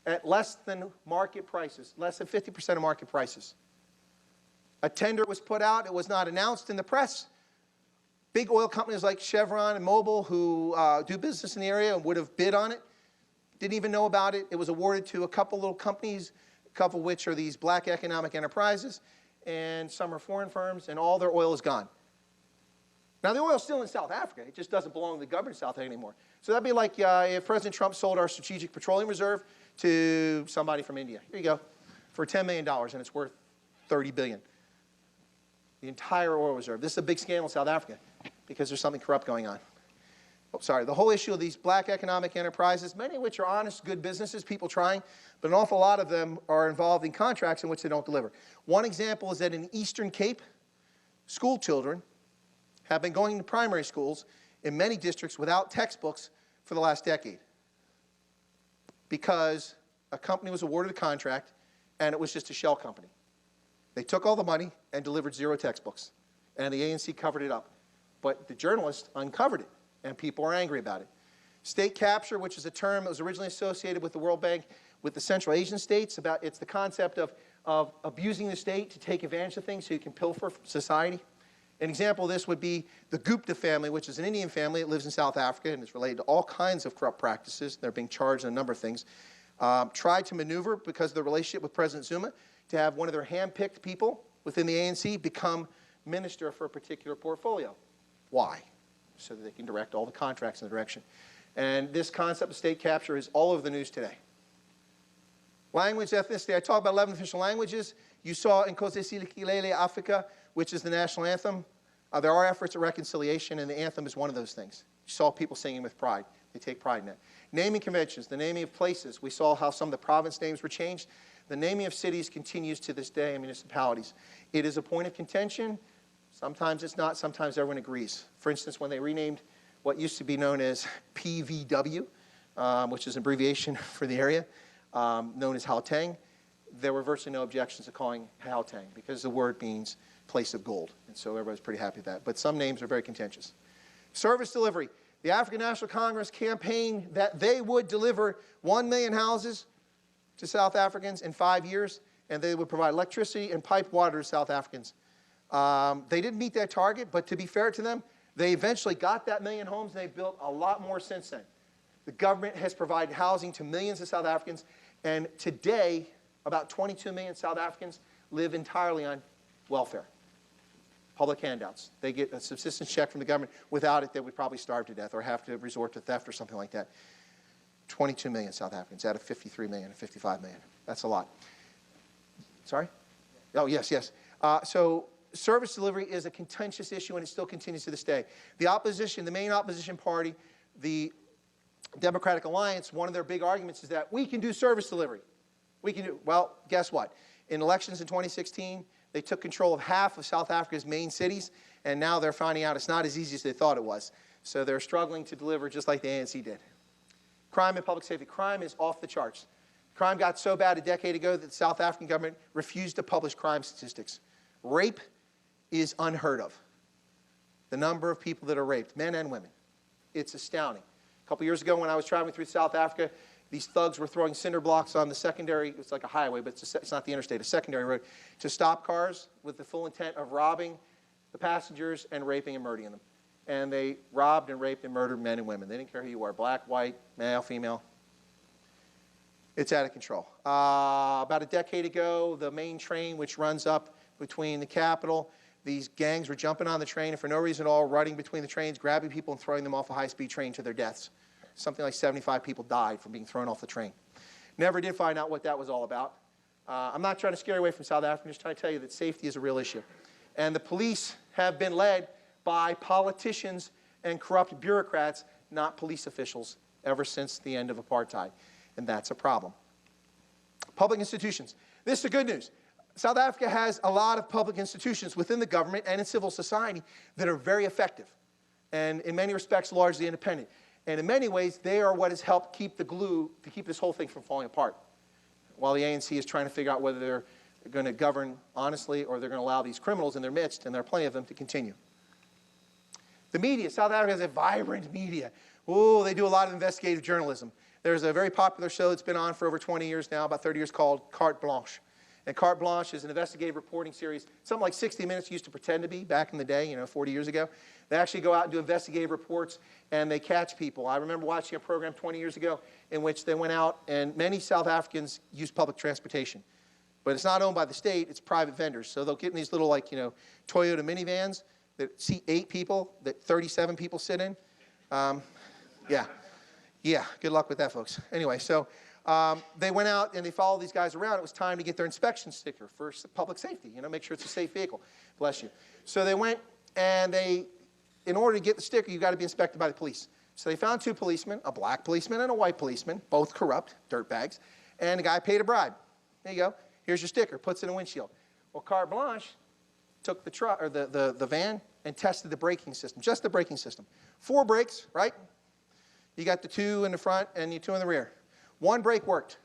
at less than market prices, less than 50% of market prices. A tender was put out. It was not announced in the press. Big oil companies like Chevron and Mobil, who do business in the area and would have bid on it, didn't even know about it. It was awarded to a couple little companies, a couple of which are these black economic enterprises, and some are foreign firms, and all their oil is gone. Now, the oil's still in South Africa. It just doesn't belong to the government of South Africa anymore. So that'd be like if President Trump sold our strategic petroleum reserve to somebody from India. Here you go, for $10 million, and it's worth $30 billion. The entire oil reserve. This is a big scandal in South Africa because there's something corrupt going on. the whole issue of these black economic enterprises, many of which are honest, good businesses, people trying, but an awful lot of them are involved in contracts in which they don't deliver. One example is that in Eastern Cape, school children have been going to primary schools in many districts without textbooks for the last decade because a company was awarded a contract and it was just a shell company. They took all the money and delivered 0 textbooks, and the ANC covered it up. But the journalists uncovered it, and people are angry about it. State capture, which is a term that was originally associated with the World Bank with the Central Asian states, it's the concept of abusing the state to take advantage of things so you can pilfer society. An example of this would be the Gupta family, which is an Indian family that lives in South Africa and is related to all kinds of corrupt practices. They're being charged in a number of things. Tried to maneuver, because of the relationship with President Zuma, to have one of their hand-picked people within the ANC become minister for a particular portfolio. Why? So that they can direct all the contracts in the direction. And this concept of state capture is all over the news today. Language, ethnicity. I talked about 11 official languages. You saw in Nkosazana Africa, which is the national anthem. There are efforts at reconciliation, and the anthem is one of those things. You saw people singing with pride. They take pride in it. Naming conventions, the naming of places. We saw how some of the province names were changed. The naming of cities continues to this day in municipalities. It is a point of contention. Sometimes it's not. Sometimes everyone agrees. For instance, when they renamed what used to be known as PVW, which is an abbreviation for the area, known as Gauteng, there were virtually no objections to calling Gauteng because the word means place of gold. And so everybody's pretty happy with that. But some names are very contentious. Service delivery. The African National Congress campaigned that they would deliver 1 million houses to South Africans in 5 years, and they would provide electricity and piped water to South Africans. They didn't meet that target, but to be fair to them, they eventually got that 1 million homes, and they've built a lot more since then. The government has provided housing to millions of South Africans, and today, about 22 million South Africans live entirely on welfare, public handouts. They get a subsistence check from the government. Without it, they would probably starve to death or have to resort to theft or something like that. 22 million South Africans out of 53 million and 55 million. That's a lot. Sorry? Oh, yes. So service delivery is a contentious issue, and it still continues to this day. The opposition, the main opposition party, the Democratic Alliance, one of their big arguments is that we can do service delivery. We can do, well, guess what? In elections in 2016, they took control of half of South Africa's main cities, and now they're finding out it's not as easy as they thought it was. So they're struggling to deliver just like the ANC did. Crime and public safety. Crime is off the charts. Crime got so bad a decade ago that the South African government refused to publish crime statistics. Rape is unheard of. The number of people that are raped, men and women. It's astounding. A couple years ago when I was traveling through South Africa, these thugs were throwing cinder blocks on the secondary, it's like a highway, but it's not the interstate, a secondary road, to stop cars with the full intent of robbing the passengers and raping and murdering them. And they robbed and raped and murdered men and women. They didn't care who you were, black, white, male, female. It's out of control. About a decade ago, the main train, which runs up between the Capitol, these gangs were jumping on the train and for no reason at all, running between the trains, grabbing people and throwing them off a high-speed train to their deaths. Something like 75 people died from being thrown off the train. Never did find out what that was all about. I'm not trying to scare you away from South Africa. I'm just trying to tell you that safety is a real issue. And the police have been led by politicians and corrupt bureaucrats, not police officials, ever since the end of apartheid. And that's a problem. Public institutions. This is the good news. South Africa has a lot of public institutions within the government and in civil society that are very effective and in many respects largely independent. And in many ways, they are what has helped keep the glue to keep this whole thing from falling apart. While the ANC is trying to figure out whether they're going to govern honestly or they're going to allow these criminals in their midst, and there are plenty of them, to continue. The media. South Africa has a vibrant media. Oh, they do a lot of investigative journalism. There's a very popular show that's been on for over 20 years now, about 30 years, called Carte Blanche. And Carte Blanche is an investigative reporting series, something like 60 Minutes used to pretend to be back in the day, 40 years ago. They actually go out and do investigative reports, and they catch people. I remember watching a program 20 years ago in which they went out, and many South Africans use public transportation. But it's not owned by the state, it's private vendors. So they'll get in these little, Toyota minivans that seat 8 people, that 37 people sit in. Yeah, good luck with that, folks. Anyway, so they went out and they followed these guys around. It was time to get their inspection sticker for public safety, make sure it's a safe vehicle. Bless you. So they went and in order to get the sticker, you've got to be inspected by the police. So they found two policemen, a black policeman and a white policeman, both corrupt, dirtbags, and the guy paid a bribe. There you go. Here's your sticker. Puts it in a windshield. Well, Carte Blanche took the truck or the van and tested the braking system, just the braking system. 4 brakes, right? You got the 2 in the front and the 2 in the rear. 1 brake worked,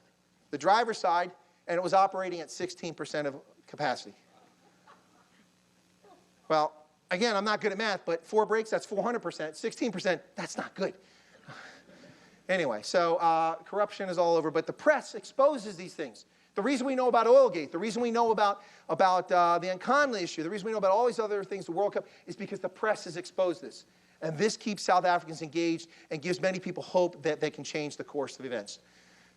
the driver's side, and it was operating at 16% of capacity. Well, again, I'm not good at math, but 4 brakes, that's 400%. 16%, that's not good. Anyway, so corruption is all over, but the press exposes these things. The reason we know about Oilgate, the reason we know about the Unconley issue, the reason we know about all these other things, the World Cup, is because the press has exposed this. And this keeps South Africans engaged and gives many people hope that they can change the course of events.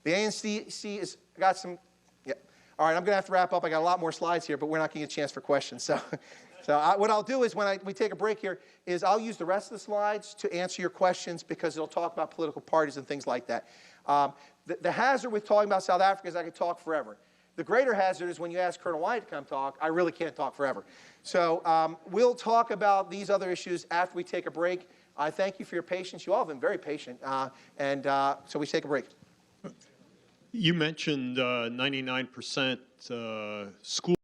The ANC has got some, yeah. All right, I'm going to have to wrap up. I got a lot more slides here, but we're not going to get a chance for questions. So what I'll do is when we take a break here is I'll use the rest of the slides to answer your questions because it'll talk about political parties and things like that. The hazard with talking about South Africa is I could talk forever. The greater hazard is when you ask Colonel Wyatt to come talk, I really can't talk forever. So we'll talk about these other issues after we take a break. I thank you for your patience. You all have been very patient. So we take a break. You mentioned 99% school.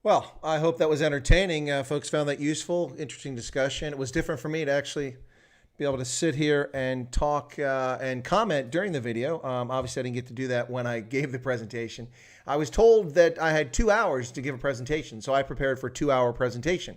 Well, I hope that was entertaining. Folks found that useful, interesting discussion. It was different for me to actually be able to sit here and talk and comment during the video. Obviously, I didn't get to do that when I gave the presentation. I was told that I had 2 hours to give a presentation, so I prepared for a 2-hour presentation.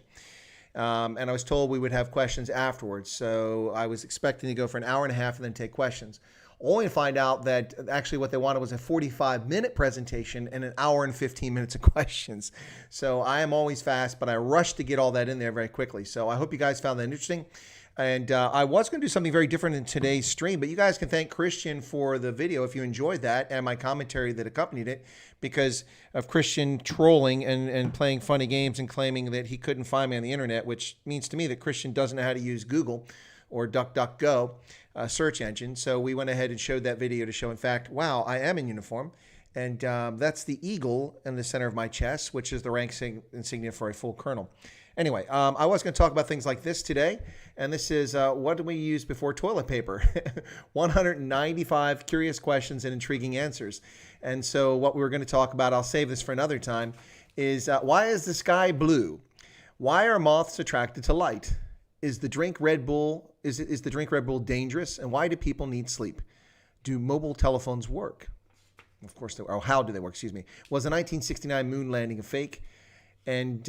And I was told we would have questions afterwards, so I was expecting to go for an hour and a half and then take questions. Only to find out that actually what they wanted was a 45-minute presentation and an hour and 15 minutes of questions. So I am always fast, but I rushed to get all that in there very quickly. So I hope you guys found that interesting. And I was going to do something very different in today's stream, but you guys can thank Christian for the video if you enjoyed that and my commentary that accompanied it, because of Christian trolling and playing funny games and claiming that he couldn't find me on the internet, which means to me that Christian doesn't know how to use Google or DuckDuckGo search engine. So we went ahead and showed that video to show, in fact, wow, I am in uniform. And that's the eagle in the center of my chest, which is the rank insignia for a full colonel. Anyway, I was going to talk about things like this today. And this is what do we use before toilet paper? 195 curious questions and intriguing answers. And so what we were going to talk about, I'll save this for another time, is why is the sky blue? Why are moths attracted to light? Is the drink Red Bull dangerous? And why do people need sleep? Do mobile telephones work? Of course, how do they work? Excuse me. Was the 1969 moon landing a fake? And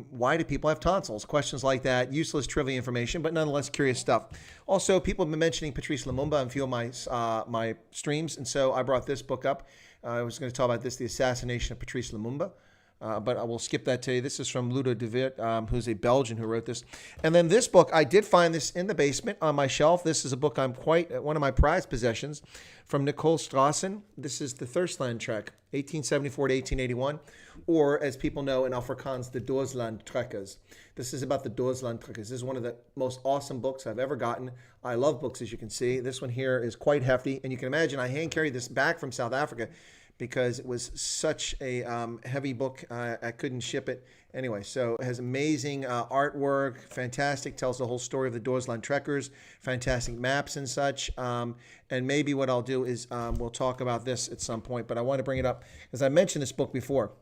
why do people have tonsils? Questions like that. Useless trivia information, but nonetheless curious stuff. Also, people have been mentioning Patrice Lumumba on a few of my streams, and so I brought this book up. I was going to talk about this, The Assassination of Patrice Lumumba. But I will skip that today. This is from Ludo de Witt, who's a Belgian who wrote this. And then this book, I did find this in the basement on my shelf. This is a book I'm one of my prized possessions, from Nicole Strassen. This is the Thirstland Trek, 1874 to 1881, or as people know in Afrikaans, the Doosland Trekkers. This is about the Doosland Trekkers. This is one of the most awesome books I've ever gotten. I love books, as you can see. This one here is quite hefty, and you can imagine I hand carried this back from South Africa because it was such a heavy book. I couldn't ship it. Anyway, so it has amazing artwork, fantastic, tells the whole story of the Doosland Trekkers, fantastic maps and such. And maybe what I'll do is we'll talk about this at some point, but I want to bring it up because I mentioned this book before.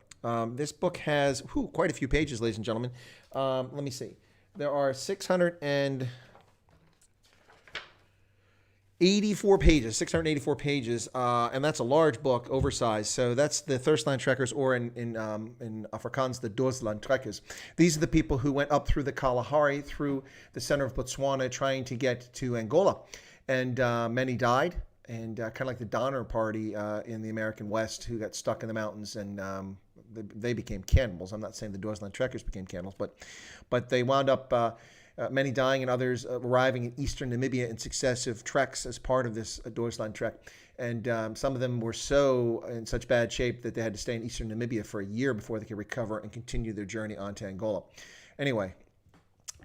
This book has quite a few pages, ladies and gentlemen. Let me see. There are 684 pages, and that's a large book, oversized. So that's the Thirstland Trekkers, or in Afrikaans, the Doosland Trekkers. These are the people who went up through the Kalahari, through the center of Botswana, trying to get to Angola. And many died, and kind of like the Donner Party in the American West, who got stuck in the mountains, and they became cannibals. I'm not saying the Doosland Trekkers became cannibals, but they wound up many dying and others arriving in eastern Namibia in successive treks as part of this Deutschland trek. And some of them were in such bad shape that they had to stay in eastern Namibia for a year before they could recover and continue their journey on to Angola. Anyway,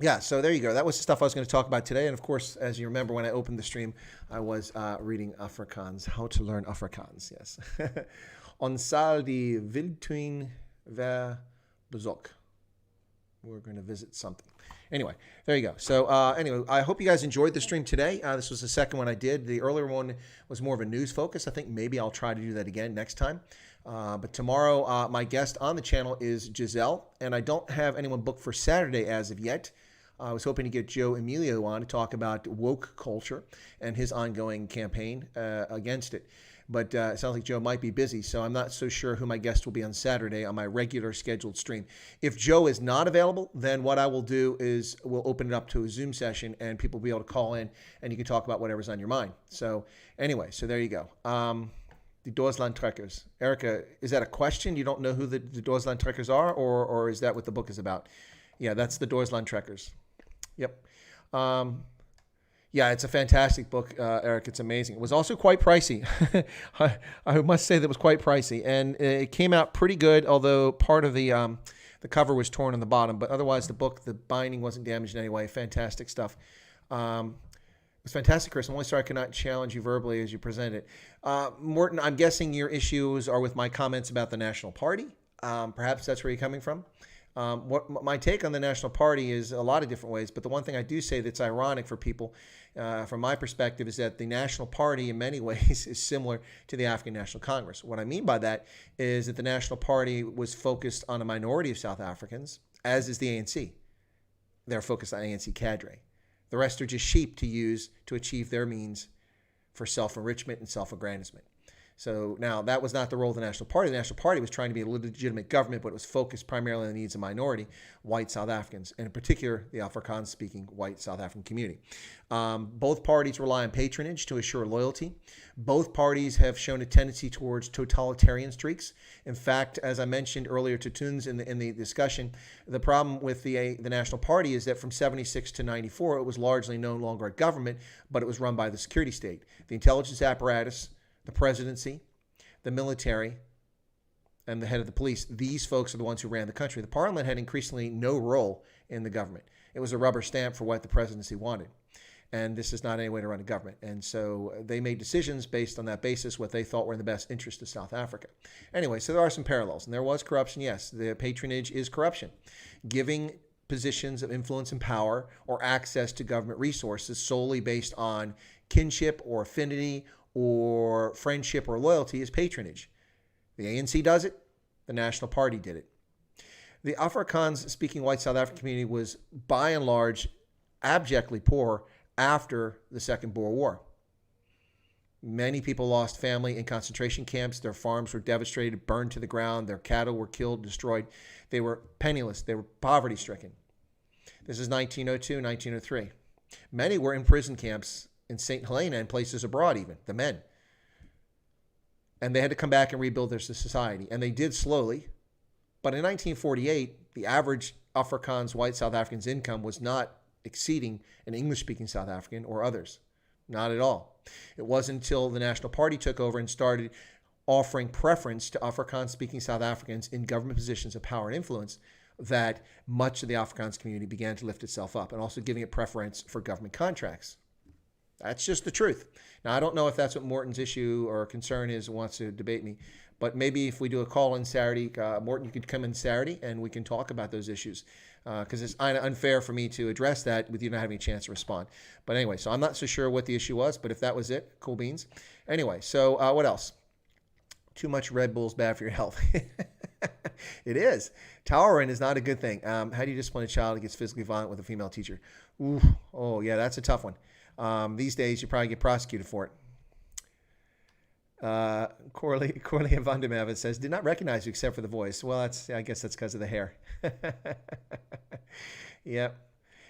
yeah, so there you go. That was the stuff I was going to talk about today. And of course, as you remember, when I opened the stream, I was reading Afrikaans, how to learn Afrikaans, yes. On zal die wildtuin ver bezoek. We're going to visit something. Anyway, there you go. So anyway, I hope you guys enjoyed the stream today. This was the second one I did. The earlier one was more of a news focus. I think maybe I'll try to do that again next time. But tomorrow, my guest on the channel is Giselle, and I don't have anyone booked for Saturday as of yet. I was hoping to get Joe Emilio on to talk about woke culture and his ongoing campaign against it. But it sounds like Joe might be busy, so I'm not so sure who my guest will be on Saturday on my regular scheduled stream. If Joe is not available, then what I will do is we'll open it up to a Zoom session, and people will be able to call in, and you can talk about whatever's on your mind. So anyway, so there you go. The Deutschland Trekkers. Erica, is that a question? You don't know who the Deutschland Trekkers are, or is that what the book is about? Yeah, that's the Deutschland Trekkers. Yep. Yeah, it's a fantastic book, Eric. It's amazing. It was also quite pricey. I must say that it was quite pricey, and it came out pretty good. Although part of the cover was torn on the bottom, but otherwise the book, the binding wasn't damaged in any way. Fantastic stuff. It was fantastic, Chris. I'm only sorry I could not challenge you verbally as you present it. Morton, I'm guessing your issues are with my comments about the National Party. Perhaps that's where you're coming from. What my take on the National Party is a lot of different ways, but the one thing I do say that's ironic for people, from my perspective, is that the National Party in many ways is similar to the African National Congress. What I mean by that is that the National Party was focused on a minority of South Africans, as is the ANC. They're focused on ANC cadre. The rest are just sheep to use to achieve their means for self-enrichment and self-aggrandizement. So now that was not the role of the National Party. The National Party was trying to be a legitimate government, but it was focused primarily on the needs of minority, white South Africans, and in particular, the Afrikaans-speaking white South African community. Both parties rely on patronage to assure loyalty. Both parties have shown a tendency towards totalitarian streaks. In fact, as I mentioned earlier to Toons in the discussion, the problem with the National Party is that from 76 to 94, it was largely no longer a government, but it was run by the security state. The intelligence apparatus, the presidency, the military, and the head of the police, these folks are the ones who ran the country. The parliament had increasingly no role in the government. It was a rubber stamp for what the presidency wanted. And this is not any way to run a government. And so they made decisions based on that basis, what they thought were in the best interest of South Africa. Anyway, so there are some parallels. And there was corruption, yes. The patronage is corruption. Giving positions of influence and power or access to government resources solely based on kinship or affinity or friendship or loyalty is patronage. The ANC does it. The National Party did it. The Afrikaans-speaking white South African community was, by and large, abjectly poor after the Second Boer War. Many people lost family in concentration camps. Their farms were devastated, burned to the ground. Their cattle were killed, destroyed. They were penniless. They were poverty-stricken. This is 1902, 1903. Many were in prison camps in St. Helena and places abroad even, the men. And they had to come back and rebuild their society. And they did slowly. But in 1948, the average Afrikaans white South African's income was not exceeding an English-speaking South African or others. Not at all. It wasn't until the National Party took over and started offering preference to Afrikaans-speaking South Africans in government positions of power and influence that much of the Afrikaans community began to lift itself up, and also giving it preference for government contracts. That's just the truth. Now, I don't know if that's what Morton's issue or concern is and wants to debate me, but maybe if we do a call on Saturday, Morton, you could come in Saturday and we can talk about those issues, because it's unfair for me to address that with you not having a chance to respond. But anyway, so I'm not so sure what the issue was, but if that was it, cool beans. Anyway, so what else? Too much Red Bull is bad for your health. It is. Towering is not a good thing. How do you discipline a child who gets physically violent with a female teacher? Ooh, oh, yeah, that's a tough one. These days, you probably get prosecuted for it. Corley van der Maven says, did not recognize you except for the voice. Well, I guess that's because of the hair. Yep.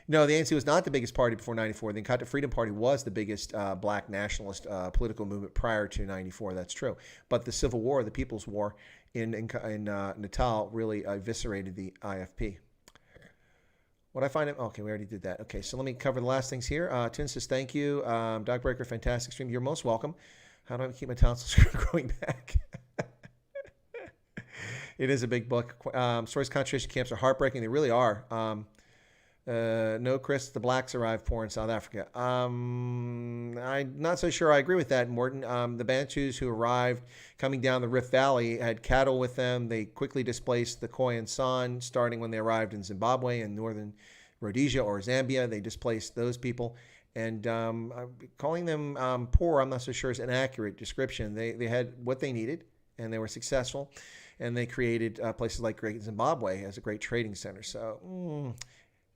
No, the ANC was not the biggest party before 94. The Inkatha Freedom Party was the biggest black nationalist political movement prior to 94. That's true. But the Civil War, the People's War in Natal really eviscerated the IFP. What I find it, okay, we already did that. Okay, so let me cover the last things here. Tin says, thank you. Dogbreaker, fantastic stream. You're most welcome. How do I keep my tonsils growing back? It is a big book. Stories of concentration camps are heartbreaking. They really are. No, Chris, the blacks arrived poor in South Africa. I'm not so sure I agree with that, Morton. The Bantus who arrived coming down the Rift Valley had cattle with them. They quickly displaced the Khoi and San, starting when they arrived in Zimbabwe and northern Rhodesia or Zambia. They displaced those people. And calling them poor, I'm not so sure is an accurate description. They had what they needed, and they were successful. And they created places like Great Zimbabwe as a great trading center. So,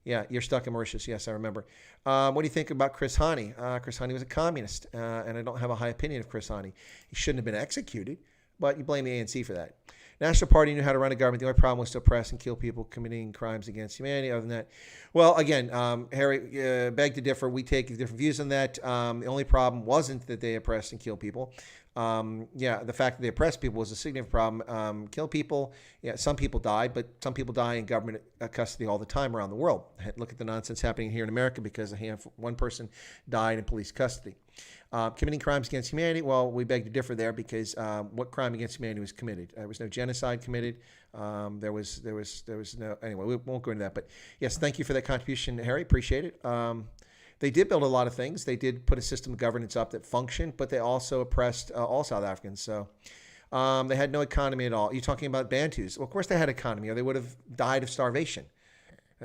yeah, you're stuck in Mauritius. Yes, I remember. What do you think about Chris Hani? Chris Hani was a communist, and I don't have a high opinion of Chris Hani. He shouldn't have been executed, but you blame the ANC for that. National Party knew how to run a government. The only problem was to oppress and kill people committing crimes against humanity. Other than that, well, again, Harry, beg to differ. We take different views on that. The only problem wasn't that they oppressed and killed people. The fact that they oppressed people was a significant problem. Kill people, yeah, some people died, but some people die in government custody all the time around the world. Look at the nonsense happening here in America because one person died in police custody. Committing crimes against humanity, well, we beg to differ there because what crime against humanity was committed? There was no genocide committed. There was no, anyway, we won't go into that. But yes, thank you for that contribution, Harry. Appreciate it. They did build a lot of things. They did put a system of governance up that functioned, but they also oppressed all South Africans. So they had no economy at all. You're talking about Bantus. Well, of course they had economy, or they would have died of starvation.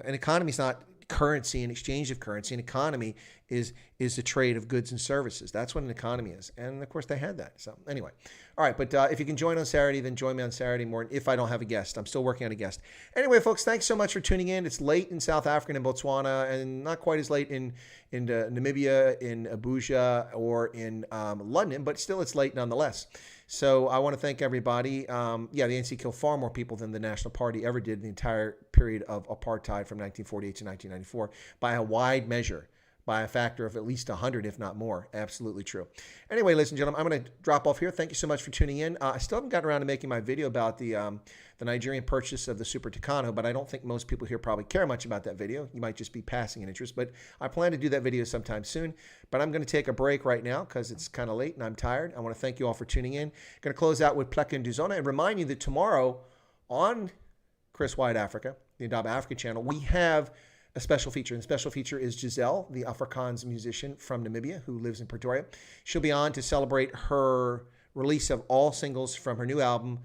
An economy is not currency and exchange of currency. An economy is the trade of goods and services. That's what an economy is. And of course they had that. So anyway, all right. But if you can join on Saturday, then join me on Saturday morning if I don't have a guest. I'm still working on a guest. Anyway, folks, thanks so much for tuning in. It's late in South Africa and in Botswana, and not quite as late in Namibia, in Abuja, or in London, but still it's late nonetheless. So I want to thank everybody. The ANC killed far more people than the National Party ever did in the entire period of apartheid from 1948 to 1994 by a wide measure, by a factor of at least 100, if not more. Absolutely true. Anyway, ladies and gentlemen, I'm going to drop off here. Thank you so much for tuning in. I still haven't gotten around to making my video about the Nigerian purchase of the Super Tucano, but I don't think most people here probably care much about that video. You might just be passing an interest, but I plan to do that video sometime soon. But I'm going to take a break right now because it's kind of late and I'm tired. I want to thank you all for tuning in. Going to close out with Plek and Duzona and remind you that tomorrow on Chris White Africa, the Indaba Africa channel, we have a special feature. And the special feature is Giselle, the Afrikaans musician from Namibia who lives in Pretoria. She'll be on to celebrate her release of all singles from her new album,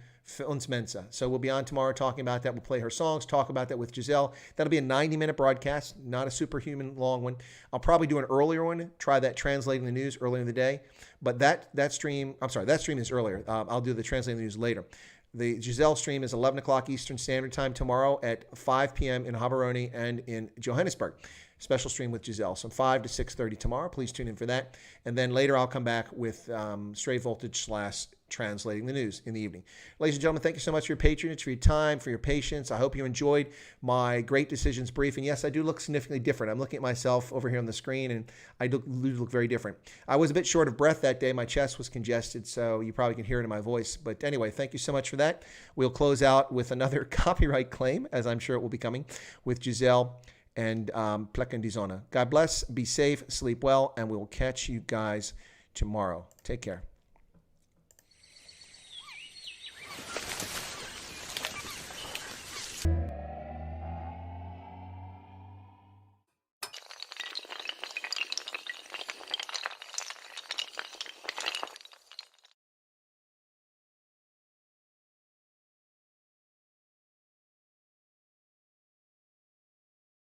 Ons Mensa. So we'll be on tomorrow talking about that. We'll play her songs, talk about that with Giselle. That'll be a 90-minute broadcast, not a superhuman long one. I'll probably do an earlier one, try that translating the news earlier in the day. But that stream is earlier. I'll do the translating the news later. The Giselle stream is 11 o'clock Eastern Standard Time tomorrow at 5 p.m. in Gaborone and in Johannesburg. Special stream with Giselle. So 5 to 6:30 tomorrow. Please tune in for that. And then later I'll come back with Straight Voltage / translating the news in the evening. Ladies and gentlemen, thank you so much for your patronage, for your time, for your patience. I hope you enjoyed my Great Decisions brief. And yes, I do look significantly different. I'm looking at myself over here on the screen, and I do look very different. I was a bit short of breath that day. My chest was congested, so you probably can hear it in my voice. But anyway, thank you so much for that. We'll close out with another copyright claim, as I'm sure it will be coming, with Giselle and Plek and Duzona. God bless, be safe, sleep well, and we will catch you guys tomorrow. Take care.